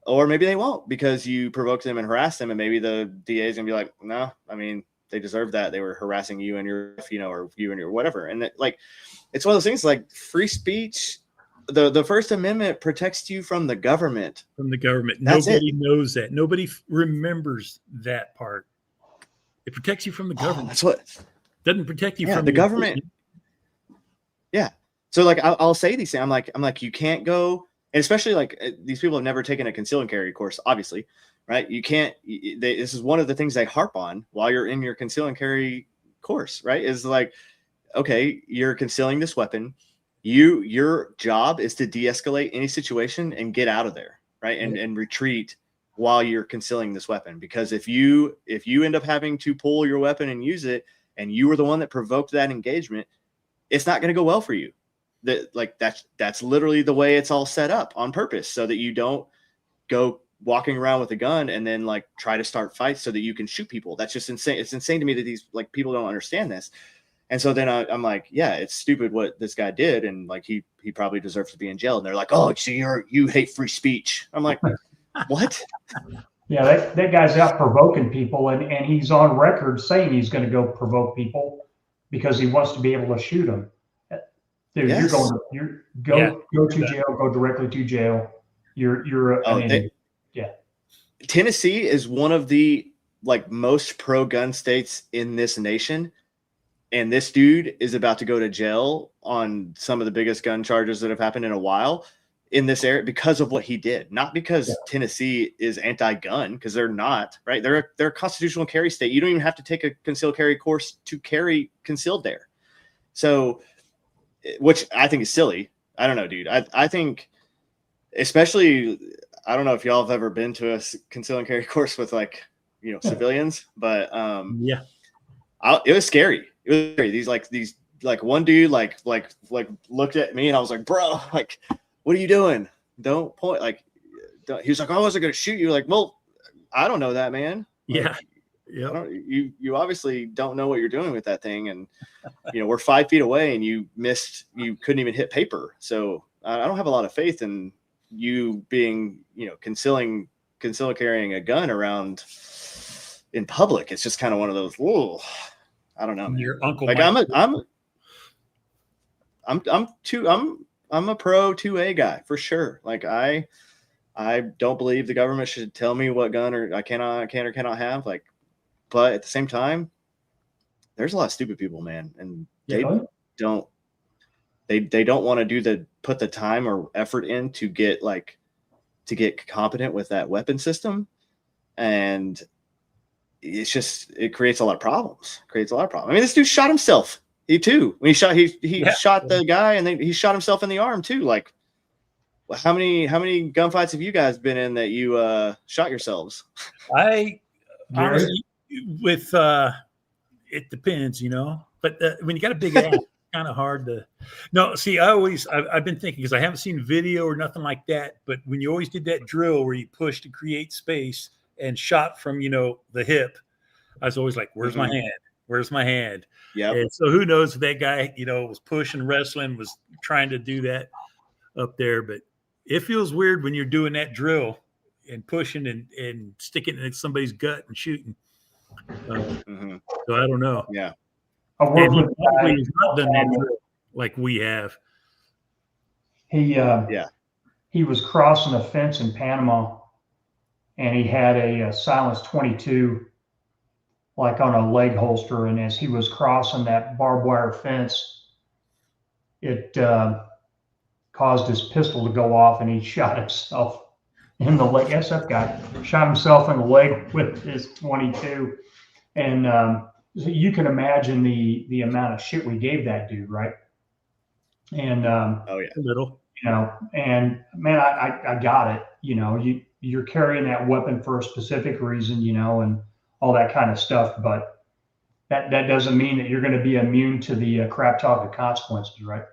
Speaker 1: Or maybe they won't, because you provoked them and harassed them, and maybe the DA is gonna be like, no, I mean, they deserve that. They were harassing you and your, you know, or you and your whatever. And like, it's one of those things like free speech. The First Amendment protects you from the government.
Speaker 3: From the government.
Speaker 1: That's
Speaker 3: Nobody knows that. Nobody remembers that part. It protects you from the government.
Speaker 1: That's what
Speaker 3: doesn't protect you from
Speaker 1: the government. Yeah. So like, I'll say these things. I'm like, you can't go, and especially like these people have never taken a conceal and carry course, obviously, right? You can't. This is one of the things they harp on while you're in your conceal and carry course, right? Is like, okay, you're concealing this weapon. Your job is to de-escalate any situation and get out of there, right? And retreat while you're concealing this weapon. Because if you end up having to pull your weapon and use it, and you were the one that provoked that engagement, it's not going to go well for you. That's literally the way it's all set up on purpose, so that you don't go walking around with a gun and then like try to start fights so that you can shoot people. That's just insane. It's insane to me that these like people don't understand this. And so then I'm like, yeah, it's stupid what this guy did, and like he probably deserves to be in jail. And they're like, oh, so you hate free speech. I'm like, what?
Speaker 2: Yeah, that guy's out provoking people, and he's on record saying he's going to go provoke people because he wants to be able to shoot them. Dude,
Speaker 1: yes.
Speaker 2: Go to jail, go directly to jail. You're an idiot. Yeah.
Speaker 1: Tennessee is one of the like most pro-gun states in this nation. And this dude is about to go to jail on some of the biggest gun charges that have happened in a while in this area because of what he did. Not because Tennessee is anti-gun, because they're not, right? They're a constitutional carry state. You don't even have to take a concealed carry course to carry concealed there. So, which I think is silly. I don't know, dude. I think, especially, I don't know if y'all have ever been to a concealed and carry course with like, you know, civilians, but it was scary. It was scary. These one dude like looked at me, and I was like, bro, like, what are you doing? Don't point. Like, he was like, I wasn't going to shoot you. Like, well, I don't know that, man.
Speaker 3: Yeah.
Speaker 1: Like, you obviously don't know what you're doing with that thing. And, you know, we're 5 feet away, and you couldn't even hit paper. So I don't have a lot of faith in you being, you know, concealing concealed carrying a gun around in public. It's just kind of one of those, whoa, I don't know.
Speaker 3: Your uncle,
Speaker 1: like I'm a pro 2A guy for sure. Like I don't believe the government should tell me what gun or I can or cannot have. Like, but at the same time, there's a lot of stupid people, man, and they don't want to put the time or effort in to get competent with that weapon system, and it creates a lot of problems. I mean, this dude shot himself. He shot the guy, and then he shot himself in the arm too. Like, how many gunfights have you guys been in that you shot yourselves?
Speaker 3: Honestly, with it depends, but when you got a big ass, it's kind of hard to. No, see, I've been thinking, because I haven't seen video or nothing like that, but when you always did that drill where you pushed to create space and shot from the hip, I was always like, where's my hand? Where's my hand?
Speaker 1: Yeah.
Speaker 3: And so who knows if that guy, was pushing, wrestling, was trying to do that up there. But it feels weird when you're doing that drill and pushing and sticking it in somebody's gut and shooting. So I don't know.
Speaker 1: Yeah.
Speaker 2: I worked with
Speaker 3: he's not done that drill like we have.
Speaker 2: He was crossing a fence in Panama, and he had a silenced 22 like on a leg holster, and as he was crossing that barbed wire fence, it caused his pistol to go off, and he shot himself in the leg. SF guy shot himself in the leg with his 22, and so you can imagine the amount of shit we gave that dude, right? And
Speaker 3: a little,
Speaker 2: and man, I got it. You're carrying that weapon for a specific reason, and all that kind of stuff, but that doesn't mean that you're going to be immune to the crap talk of consequences, right?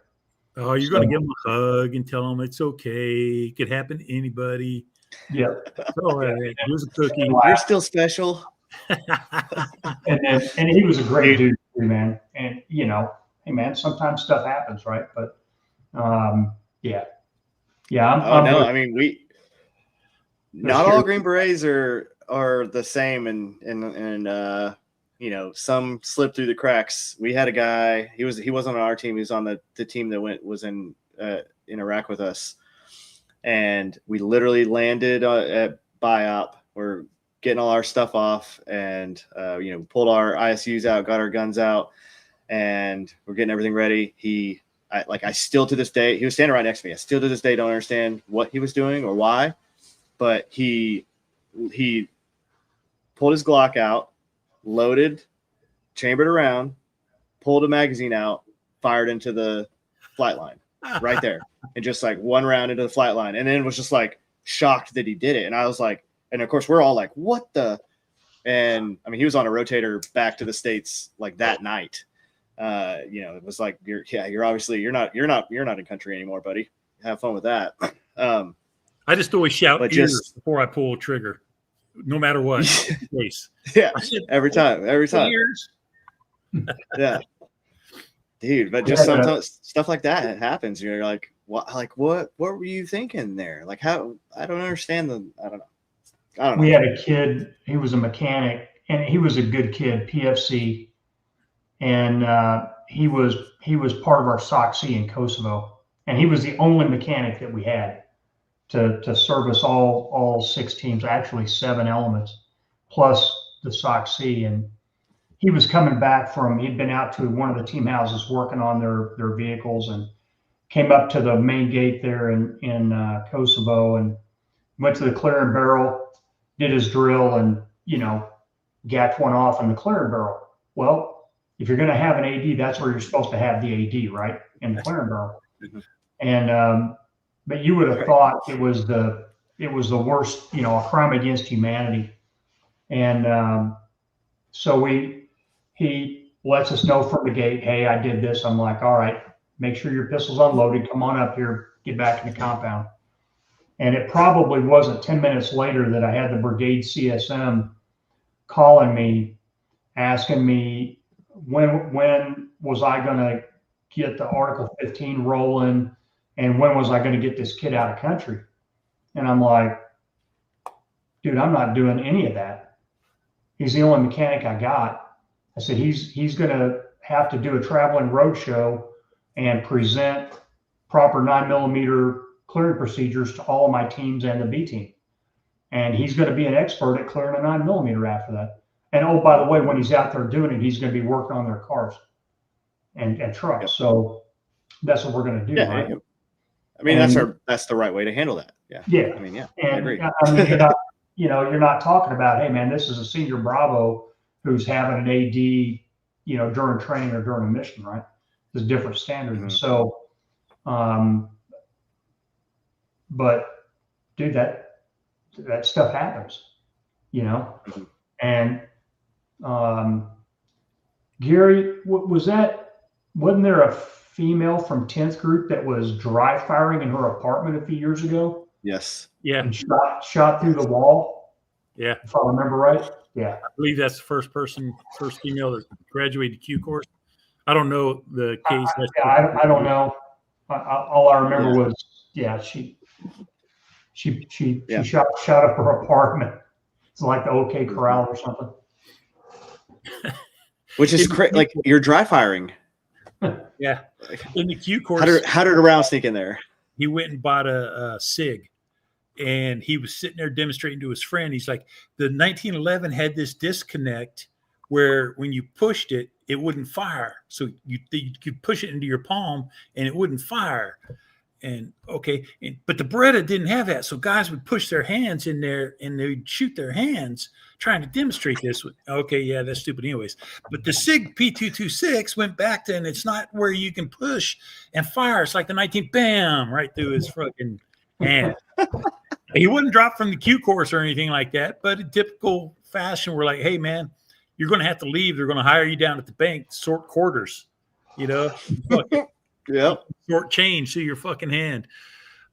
Speaker 3: Oh, you're going to give them a hug and tell them it's okay. It could happen to anybody.
Speaker 2: Yeah.
Speaker 3: All right. Here's a cookie.
Speaker 1: You're still special.
Speaker 2: and he was a great dude, man. And hey man, sometimes stuff happens, right? But yeah.
Speaker 1: I mean, not all Green Berets are the same, and some slip through the cracks. We had a guy, he wasn't on our team, he was on the team that was in Iraq with us, and we literally landed at BIOP. We're getting all our stuff off, and pulled our ISUs out, got our guns out, and we're getting everything ready. I still to this day, he was standing right next to me, I still to this day don't understand what he was doing or why, but he pulled his Glock out, loaded, chambered around, pulled a magazine out, fired into the flight line right there, and just like one round into the flight line, and then was just like shocked that he did it. And I was like, and of course we're all like, what the? And I mean, he was on a rotator back to the States like that night. It was like, you're obviously you're not in country anymore, buddy. Have fun with that.
Speaker 3: I just always shout ears before I pull a trigger, no matter what.
Speaker 1: Yeah, every time.
Speaker 3: Ears.
Speaker 1: Yeah, dude. But just sometimes stuff like that happens. You're like, what? Like, what were you thinking there? Like, how? I don't understand I don't know.
Speaker 2: We had a kid. He was a mechanic, and he was a good kid, PFC, and he was part of our SOC in Kosovo, and he was the only mechanic that we had to service all 6 teams, actually 7 elements, plus the SOC. And he was coming back he'd been out to one of the team houses working on their vehicles, and came up to the main gate there in Kosovo, and went to the clear and barrel, did his drill, and gapped one off in the clear and barrel. Well, if you're going to have an AD, that's where you're supposed to have the AD, right? In the clear and barrel. Mm-hmm. And but you would have thought it was the worst, a crime against humanity. And so he lets us know from the gate, hey, I did this. I'm like, all right, make sure your pistol's unloaded. Come on up here, get back in the compound. And it probably wasn't 10 minutes later that I had the brigade CSM calling me, asking me when was I going to get the Article 15 rolling, and when was I going to get this kid out of country? And I'm like, dude, I'm not doing any of that. He's the only mechanic I got. I said, he's going to have to do a traveling road show and present proper 9mm clearing procedures to all of my teams and the B team. And he's going to be an expert at clearing a 9mm after that. And oh, by the way, when he's out there doing it, he's going to be working on their cars and trucks. Yep. So that's what we're going to do, right?
Speaker 1: I mean, that's the right way to handle that. Yeah.
Speaker 2: Yeah.
Speaker 1: I mean, yeah.
Speaker 2: And,
Speaker 1: I agree.
Speaker 2: I mean, you're not talking about, hey man, this is a senior Bravo who's having an AD, during training or during a mission, right? There's different standards. Mm-hmm. So, but dude, that stuff happens, mm-hmm. And Gary, wasn't there a female from 10th group that was dry firing in her apartment a few years ago?
Speaker 1: Yes.
Speaker 4: Yeah.
Speaker 2: And shot through the wall?
Speaker 4: Yeah.
Speaker 2: If I remember right. Yeah.
Speaker 4: I believe that's the first female that graduated Q course. I don't know the case.
Speaker 2: I don't know. All I remember was, she shot up her apartment. It's like the OK Corral or something.
Speaker 1: Which is crazy. Like you're dry firing.
Speaker 4: Yeah. In the Q course.
Speaker 1: How did a round sneak in there?
Speaker 4: He went and bought a SIG, and he was sitting there demonstrating to his friend. He's like, the 1911 had this disconnect where when you pushed it, it wouldn't fire. So you could push it into your palm and it wouldn't fire. And but the Beretta didn't have that. So guys would push their hands in there and they'd shoot their hands trying to demonstrate this. That's stupid anyways. But the SIG P226 went back to, and it's not where you can push and fire. It's like the 19, bam, right through his fucking hand. He wouldn't drop from the Q course or anything like that. But in typical fashion, we're like, hey, man, you're going to have to leave. They're going to hire you down at the bank, sort quarters,
Speaker 1: Yep.
Speaker 4: Short change to your fucking hand.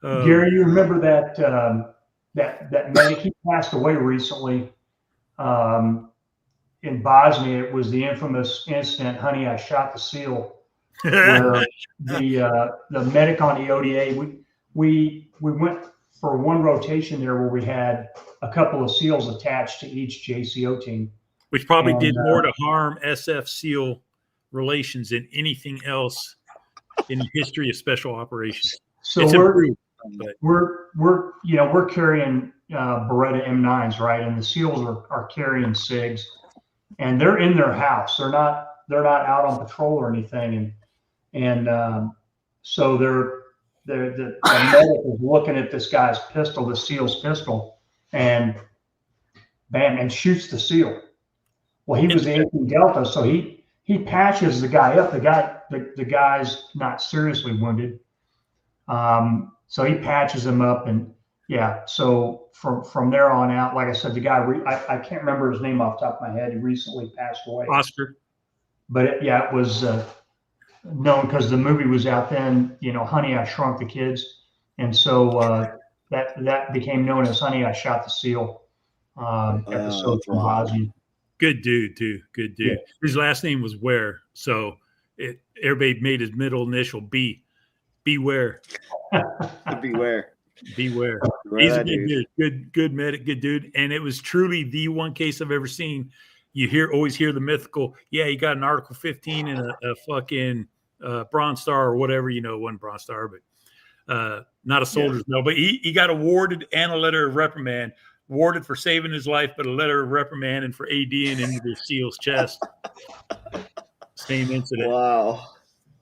Speaker 2: Gary, you remember that medic? He passed away recently in Bosnia. It was the infamous incident, honey, I shot the seal, where the medic on the ODA, we went for one rotation there where we had a couple of SEALs attached to each JCO team.
Speaker 4: Which probably did more to harm SF SEAL relations than anything else in the history of special operations.
Speaker 2: So we're carrying Beretta M9s, right? And the SEALs are carrying SIGs, and they're in their house. They're not out on patrol or anything. And so the medic is looking at this guy's pistol, the SEAL's pistol, and bam, and shoots the SEAL. Well, he was the 18 Delta, so he patches the guy up. The guy's not seriously wounded. So he patches him up, and so from there on out, like I said, the guy, I can't remember his name off the top of my head. He recently passed away.
Speaker 4: Oscar.
Speaker 2: But it was known because the movie was out then, Honey, I Shrunk the Kids. And so that became known as Honey, I Shot the Seal episode from Bosnia.
Speaker 4: Good dude, too. Good dude. Yeah. His last name was Ware, so everybody made his middle initial B. Beware.
Speaker 1: Beware.
Speaker 4: Beware. He's a good dude. Good medic, good dude. And it was truly the one case I've ever seen. You always hear the mythical, he got an Article 15 and a fucking Bronze Star or whatever, one Bronze Star, but not a soldier's medal. But he got awarded and a letter of reprimand. Awarded for saving his life, but a letter of reprimand and for ADing into the SEAL's chest. Same incident.
Speaker 1: Wow.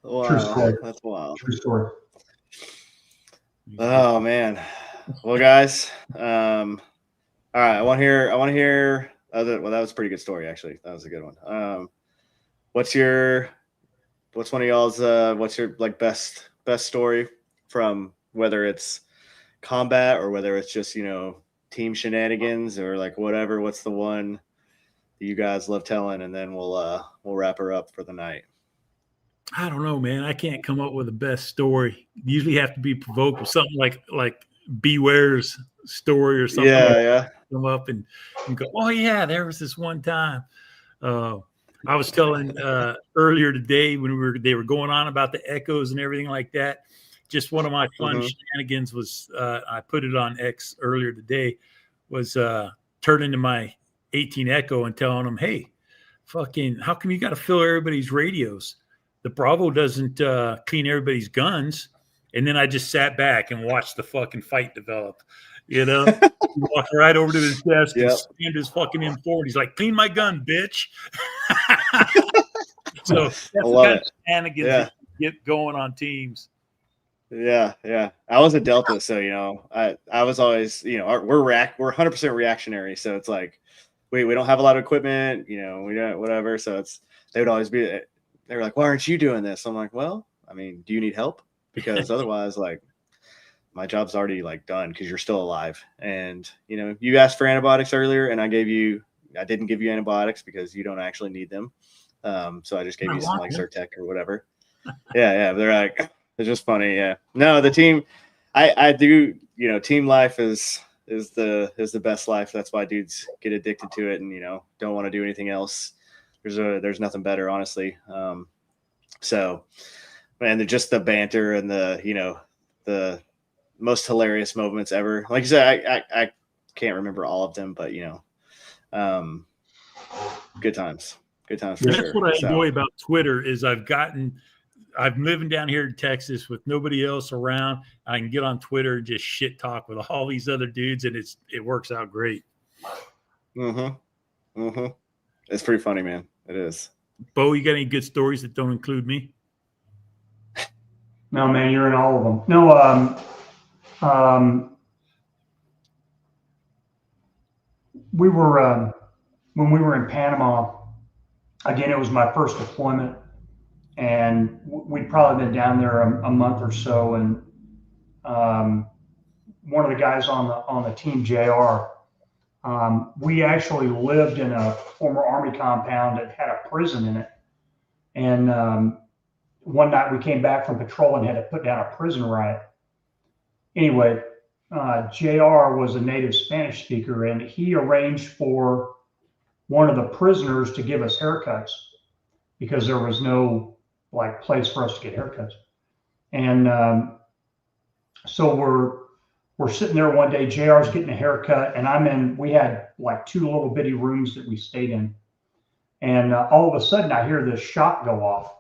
Speaker 2: True story.
Speaker 1: That's wild.
Speaker 2: True story.
Speaker 1: Oh man. Well, guys. All right. I want to hear. That was a pretty good story, actually. That was a good one. What's one of y'all's? What's your best story from, whether it's combat or whether it's just team shenanigans or whatever? What's the one that you guys love telling, and then we'll wrap her up for the night.
Speaker 4: I don't know, man. I can't come up with the best story. You usually have to be provoked with something like Beware's story or something.
Speaker 1: Yeah.
Speaker 4: Come up and go, oh yeah, there was this one time. I was telling earlier today when they were going on about the echoes and everything like that. Just one of my fun shenanigans was I put it on X earlier today. was turning to my 18 Echo and telling them, hey, fucking, how come you got to fill everybody's radios? The Bravo doesn't clean everybody's guns. And then I just sat back and watched the fucking fight develop. You know, he walked right over to his desk and slammed his fucking M4. He's like, clean my gun, bitch. So that's the kind of shenanigans that get going on teams.
Speaker 1: Yeah. I was a Delta, so I was always, we're 100% reactionary. So it's like we don't have a lot of equipment, we don't whatever. So they would always be. They were like, why aren't you doing this? I'm like, well, I mean, do you need help? Because otherwise, like, my job's already like done because you're still alive. And, you asked for antibiotics earlier and I didn't give you antibiotics because you don't actually need them. So I just gave you some like Zyrtec or whatever. Yeah. They're like, it's just funny. Yeah. No, the team, I do, team life is the best life. That's why dudes get addicted to it and, don't want to do anything else. There's nothing better, honestly. So, and just the banter and the most hilarious moments ever. Like you said, I can't remember all of them, but good times for
Speaker 4: That's
Speaker 1: sure.
Speaker 4: That's what I enjoy about Twitter is I'm living down here in Texas with nobody else around. I can get on Twitter and just shit talk with all these other dudes, and it works out great.
Speaker 1: It's pretty funny, man. It is.
Speaker 4: Bo, you got any good stories that don't include me?
Speaker 2: No, man, you're in all of them. No, we were when we were in Panama. Again, it was my first deployment, and we'd probably been down there a month or so. And one of the guys on the team, JR, we actually lived in a former Army compound that had a prison in it. And one night we came back from patrol and had to put down a prison riot. Anyway, JR was a native Spanish speaker, and he arranged for one of the prisoners to give us haircuts because there was no like place for us to get haircuts. And so we're sitting there one day, JR's getting a haircut, and we had like two little bitty rooms that we stayed in. And all of a sudden I hear this shot go off.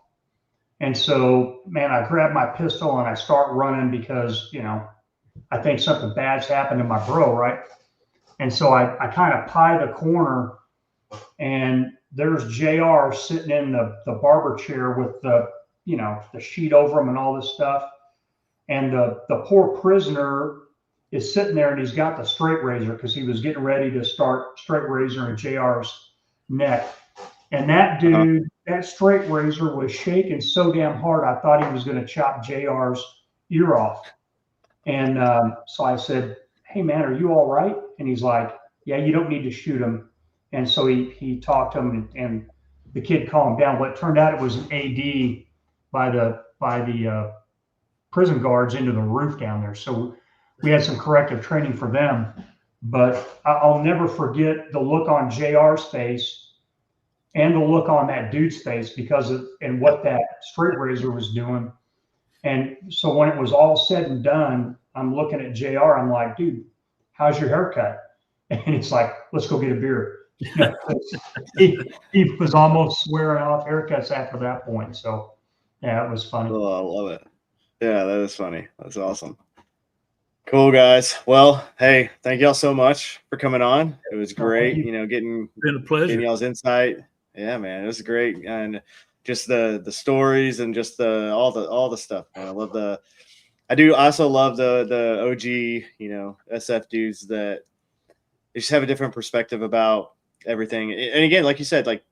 Speaker 2: And so, man, I grab my pistol and I start running because, I think something bad's happened to my bro, right? And so I kind of pie the corner, and there's JR sitting in the barber chair with the sheet over him and all this stuff. And the poor prisoner is sitting there, and he's got the straight razor because he was getting ready to start straight razoring JR's neck. And that dude, that straight razor was shaking so damn hard, I thought he was going to chop JR's ear off. And so I said, hey, man, are you all right? And he's like, yeah, you don't need to shoot him. And so he talked to him, and the kid calmed down. Well, it turned out it was an AD by the prison guards into the roof down there. So we had some corrective training for them. But I'll never forget the look on JR's face and the look on that dude's face and what that straight razor was doing. And so when it was all said and done, I'm looking at JR. I'm like, dude, how's your haircut? And he's like, let's go get a beer. He was almost swearing off haircuts after that point. So yeah, it was funny.
Speaker 1: Oh, I love it. Yeah, that is funny. That's awesome. Cool, guys. Well, hey, thank y'all so much for coming on. It was great, getting
Speaker 4: been a pleasure.
Speaker 1: Getting y'all's insight. Yeah, man, it was great. And just the stories and just all the stuff, man. I also love the OG, SF dudes that they just have a different perspective about everything. And again, like you said, like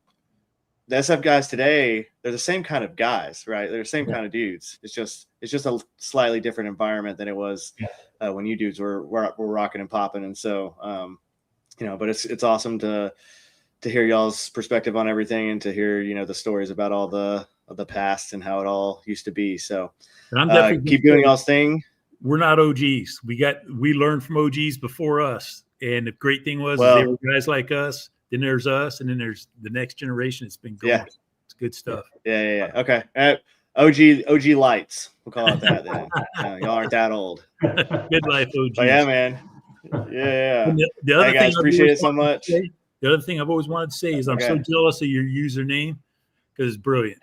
Speaker 1: the SF guys today, they're the same kind of guys, right? They're the same kind of dudes. It's just a slightly different environment than it was when you dudes were rocking and popping. And so, but it's awesome to hear y'all's perspective on everything and to hear, the stories about all the past and how it all used to be. So keep doing y'all's thing.
Speaker 4: We're not OGs. We learned from OGs before us. And the great thing was they were guys like us. Then there's us, and then there's the next generation. It's been going. Yeah. It's good stuff.
Speaker 1: Yeah. Okay. OG lights. We'll call it that then. Y'all aren't that old.
Speaker 4: Midlife OGs.
Speaker 1: But yeah, man. Yeah.
Speaker 4: And the other
Speaker 1: Hey guys,
Speaker 4: thing
Speaker 1: appreciate it so much.
Speaker 4: The other thing I've always wanted to say is I'm so jealous of your username because it's brilliant.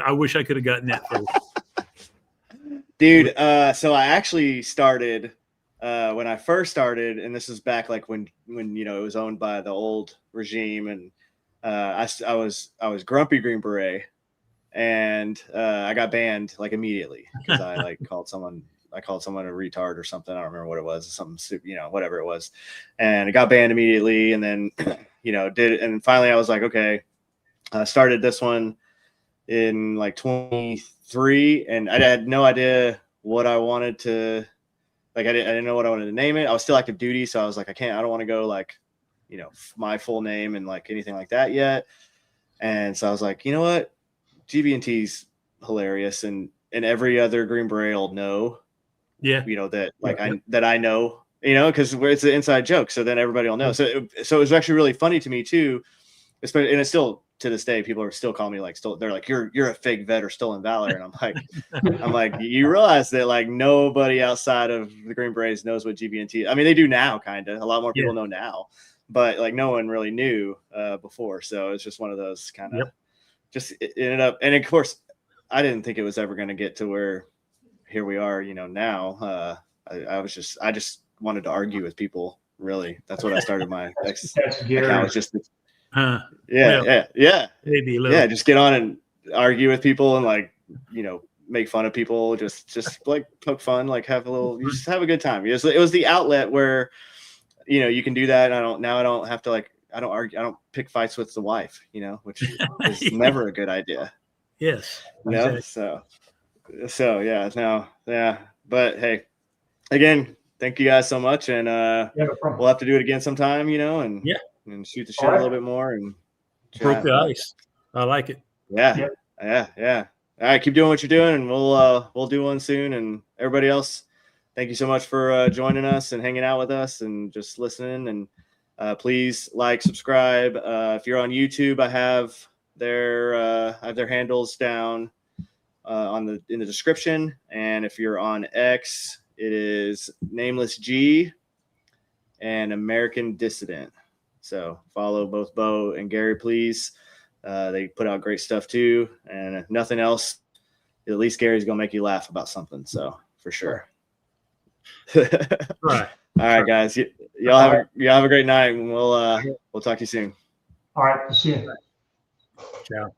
Speaker 4: I wish I could have gotten that first.
Speaker 1: Dude, so I actually started when I first started, and this is back like when you know it was owned by the old regime, and I was Grumpy Green Beret, and I got banned like immediately because I like called someone a retard or something. I don't remember what it was, something, you know, whatever it was, and it got banned immediately, and then you know did it, and finally I was like, okay, I started this one in like 23, and I had no idea what I wanted to, like, I didn't know what I wanted to name it. I was still active duty, so I was like, I don't want to go like, you know, my full name and like anything like that yet. And so I was like, you know what, GB&T's hilarious, and every other Green Beret will know,
Speaker 4: yeah,
Speaker 1: you know, that like I know, you know, because it's an inside joke, so then everybody will know. So it was actually really funny to me too, especially, and it's still to this day, people are still calling me like, they're like, you're a fake vet or stolen valor. And I'm like, you realize that like nobody outside of the Green Berets knows what GB&T, I mean, they do now, kind of, a lot more people know now, but like no one really knew before. So it's just one of those kind of, just it ended up. And of course I didn't think it was ever going to get to where here we are, you know, now. I just wanted to argue with people. Really. That's what I started my account, was just
Speaker 4: maybe a little.
Speaker 1: Yeah, just get on and argue with people and like, you know, make fun of people, just like poke fun, like have a little, you just have a good time. It was the outlet where, you know, you can do that. And I don't have to like, I don't argue, I don't pick fights with the wife, you know, which is never a good idea.
Speaker 4: Yes.
Speaker 1: You know?
Speaker 4: Exactly.
Speaker 1: So yeah, no, yeah. But hey, again, thank you guys so much. And we'll have to do it again sometime, you know, and shoot the shit a little bit more and
Speaker 4: broke the ice. I like it.
Speaker 1: Yeah. All right, keep doing what you're doing, and we'll do one soon. And everybody else, thank you so much for joining us and hanging out with us and just listening. And please like, subscribe. If you're on YouTube, I have their handles down in the description. And if you're on X, it is Nameless G and American Dissident. So follow both Bo and Gary, please. They put out great stuff too. And if nothing else, at least Gary's going to make you laugh about something. So for sure.
Speaker 4: Right.
Speaker 1: All right, guys. Y'all have a great night. And we'll talk to you soon.
Speaker 2: All right. See you.
Speaker 4: Ciao.